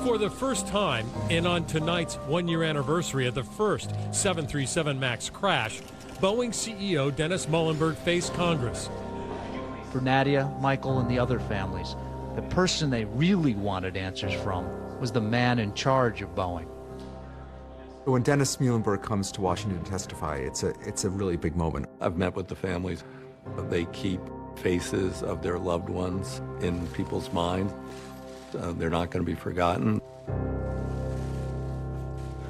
For the first time, and on tonight's one-year anniversary of the first 737 MAX crash, Boeing CEO Dennis Muilenburg faced Congress. For Nadia, Michael, and the other families, the person they really wanted answers from was the man in charge of Boeing. When Dennis Muilenburg comes to Washington to testify, it's a really big moment. I've met with the families. They keep faces of their loved ones in people's mind. They're not going to be forgotten.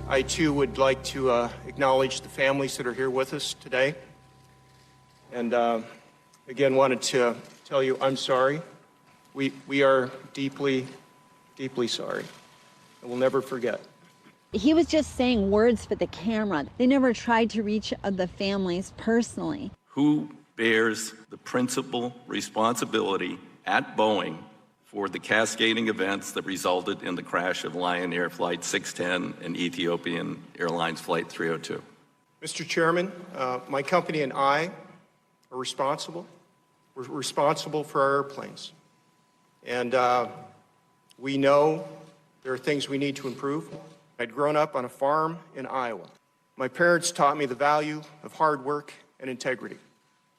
I, too, would like to acknowledge the families that are here with us today. And again, wanted to tell you I'm sorry. We are deeply, deeply sorry. And we'll never forget. He was just saying words for the camera. They never tried to reach the families personally. Who bears the principal responsibility at Boeing for the cascading events that resulted in the crash of Lion Air Flight 610 and Ethiopian Airlines Flight 302? Mr. Chairman, my company and I are responsible. We're responsible for our airplanes. And we know there are things we need to improve. I'd grown up on a farm in Iowa. My parents taught me the value of hard work and integrity.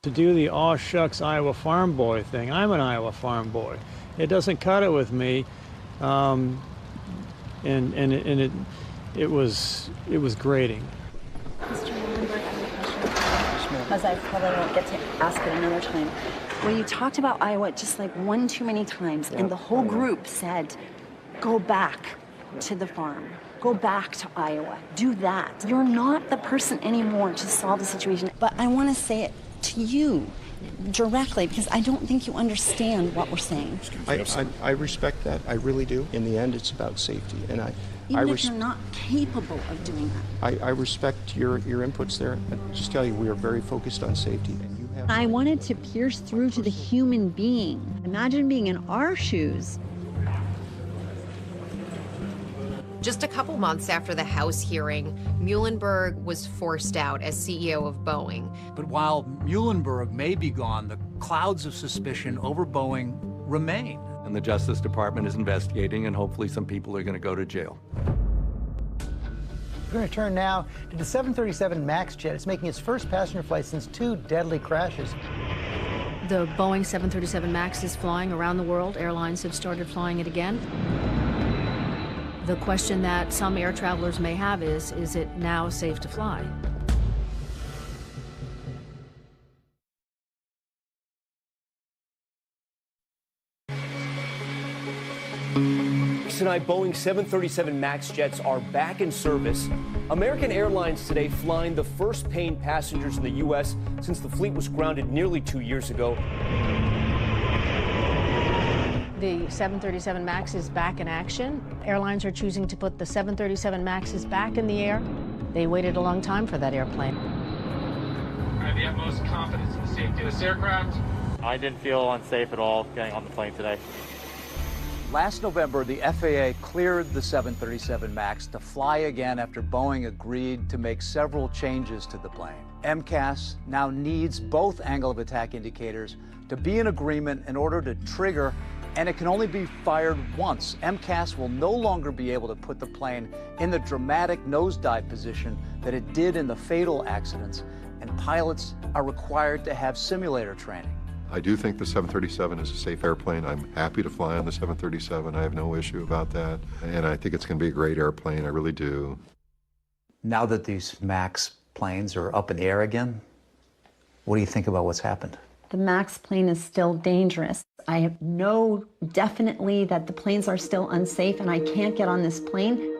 To do the aw shucks Iowa farm boy thing, I'm an Iowa farm boy. It doesn't cut it with me, and it was grating. Mr. Muilenburg, I have a question. Because I probably won't get to ask it another time. When you talked about Iowa just like one too many times, and the whole group said, "Go back to the farm. Go back to Iowa. Do that." You're not the person anymore to solve the situation. But I want to say it to you directly because I don't think you understand what we're saying. I respect that. I really do. In the end, it's about safety. And Even if you're not capable of doing that. I respect your inputs there. I just tell you, we are very focused on safety. And you have. I wanted to pierce through to the human being. Imagine being in our shoes. Just a couple months after the House hearing, Muilenburg was forced out as CEO of Boeing. But while Muilenburg may be gone, the clouds of suspicion over Boeing remain. And the Justice Department is investigating, and hopefully some people are going to go to jail. We're going to turn now to the 737 MAX jet. It's making its first passenger flight since 2 deadly crashes. The Boeing 737 MAX is flying around the world. Airlines have started flying it again. The question that some air travelers may have is it now safe to fly? Tonight, Boeing 737 MAX jets are back in service. American Airlines today flying the first paying passengers in the U.S. since the fleet was grounded nearly 2 years ago. The 737 MAX is back in action. Airlines are choosing to put the 737 MAXs back in the air. They waited a long time for that airplane. I have the utmost confidence in the safety of this aircraft. I didn't feel unsafe at all getting on the plane today. Last November, the FAA cleared the 737 MAX to fly again after Boeing agreed to make several changes to the plane. MCAS now needs both angle of attack indicators to be in agreement in order to trigger, and it can only be fired once. MCAS will no longer be able to put the plane in the dramatic nosedive position that it did in the fatal accidents, and pilots are required to have simulator training. I do think the 737 is a safe airplane. I'm happy to fly on the 737. I have no issue about that. And I think it's going to be a great airplane. I really do. Now that these MAX planes are up in the air again, what do you think about what's happened? The MAX plane is still dangerous. I know definitely that the planes are still unsafe and I can't get on this plane.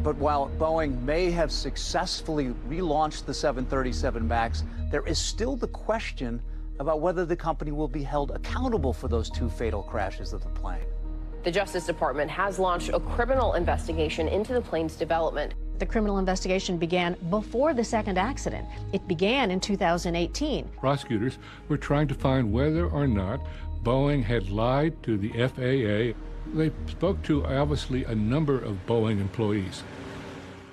But while Boeing may have successfully relaunched the 737 MAX, there is still the question about whether the company will be held accountable for those two fatal crashes of the plane. The Justice Department has launched a criminal investigation into the plane's development. The criminal investigation began before the second accident. It began in 2018. Prosecutors were trying to find whether or not Boeing had lied to the FAA. They spoke to, obviously, a number of Boeing employees.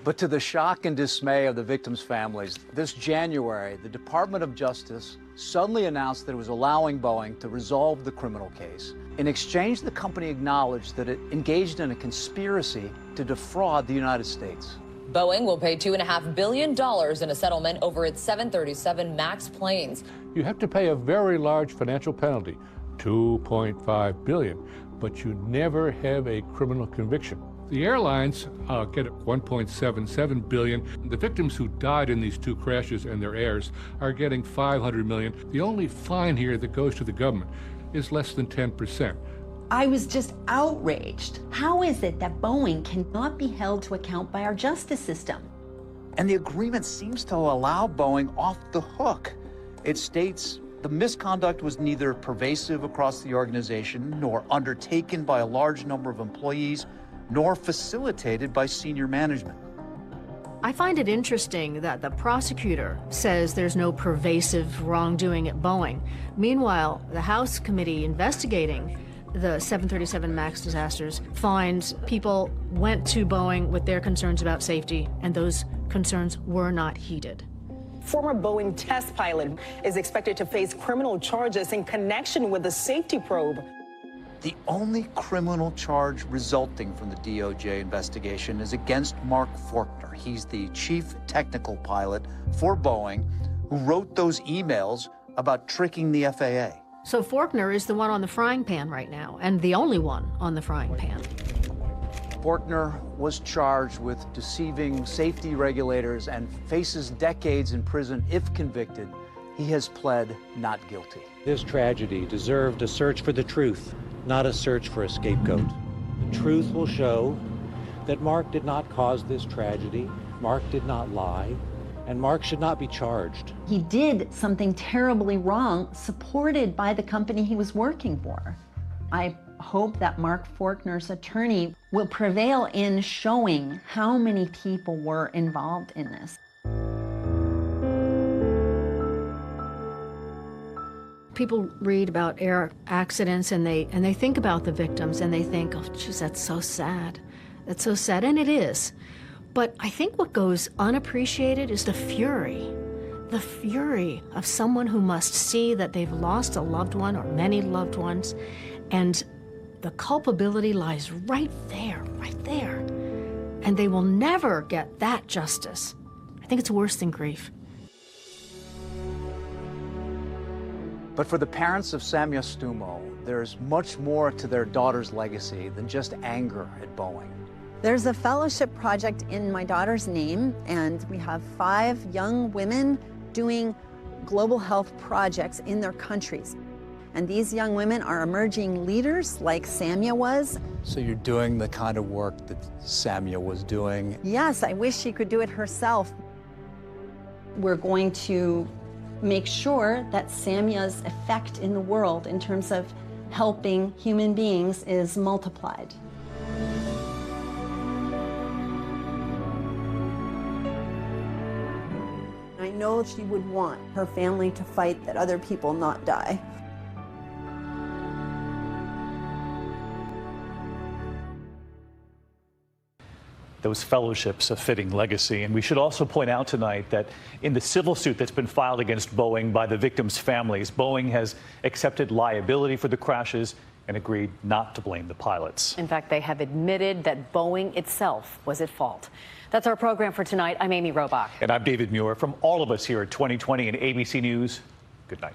But to the shock and dismay of the victims' families, this January, the Department of Justice suddenly announced that it was allowing Boeing to resolve the criminal case. In exchange, the company acknowledged that it engaged in a conspiracy to defraud the United States. Boeing will pay $2.5 billion in a settlement over its 737 MAX planes. You have to pay a very large financial penalty, $2.5 billion, but you never have a criminal conviction. The airlines get $1.77 billion. The victims who died in these two crashes and their heirs are getting $500 million. The only fine here that goes to the government is less than 10%. I was just outraged. How is it that Boeing cannot be held to account by our justice system? And the agreement seems to allow Boeing off the hook. It states the misconduct was neither pervasive across the organization nor undertaken by a large number of employees, nor facilitated by senior management. I find it interesting that the prosecutor says there's no pervasive wrongdoing at Boeing. Meanwhile, the House committee investigating the 737 MAX disasters finds people went to Boeing with their concerns about safety, and those concerns were not heeded. Former Boeing test pilot is expected to face criminal charges in connection with the safety probe. The only criminal charge resulting from the DOJ investigation is against Mark Forkner. He's the chief technical pilot for Boeing who wrote those emails about tricking the FAA. So Forkner is the one on the frying pan right now, and the only one on the frying pan. Forkner was charged with deceiving safety regulators and faces decades in prison if convicted. He has pled not guilty. This tragedy deserved a search for the truth, not a search for a scapegoat. The truth will show that Mark did not cause this tragedy, Mark did not lie, and Mark should not be charged. He did something terribly wrong, supported by the company he was working for. I hope that Mark Forkner's attorney will prevail in showing how many people were involved in this. People read about air accidents and they think about the victims and they think, oh, geez, that's so sad. That's so sad, and it is. But I think what goes unappreciated is the fury of someone who must see that they've lost a loved one or many loved ones, and the culpability lies right there, and they will never get that justice. I think it's worse than grief. But for the parents of Samia Stumo, there's much more to their daughter's legacy than just anger at Boeing. There's a fellowship project in my daughter's name, and we have 5 young women doing global health projects in their countries. And these young women are emerging leaders like Samia was. So you're doing the kind of work that Samia was doing. Yes, I wish she could do it herself. We're going to make sure that Samia's effect in the world in terms of helping human beings is multiplied. I know she would want her family to fight that other people not die. Those fellowships a fitting legacy. And we should also point out tonight that in the civil suit that's been filed against Boeing by the victims' families, Boeing has accepted liability for the crashes and agreed not to blame the pilots. In fact, they have admitted that Boeing itself was at fault. That's our program for tonight. I'm Amy Robach. And I'm David Muir. From all of us here at 2020 and ABC News, good night.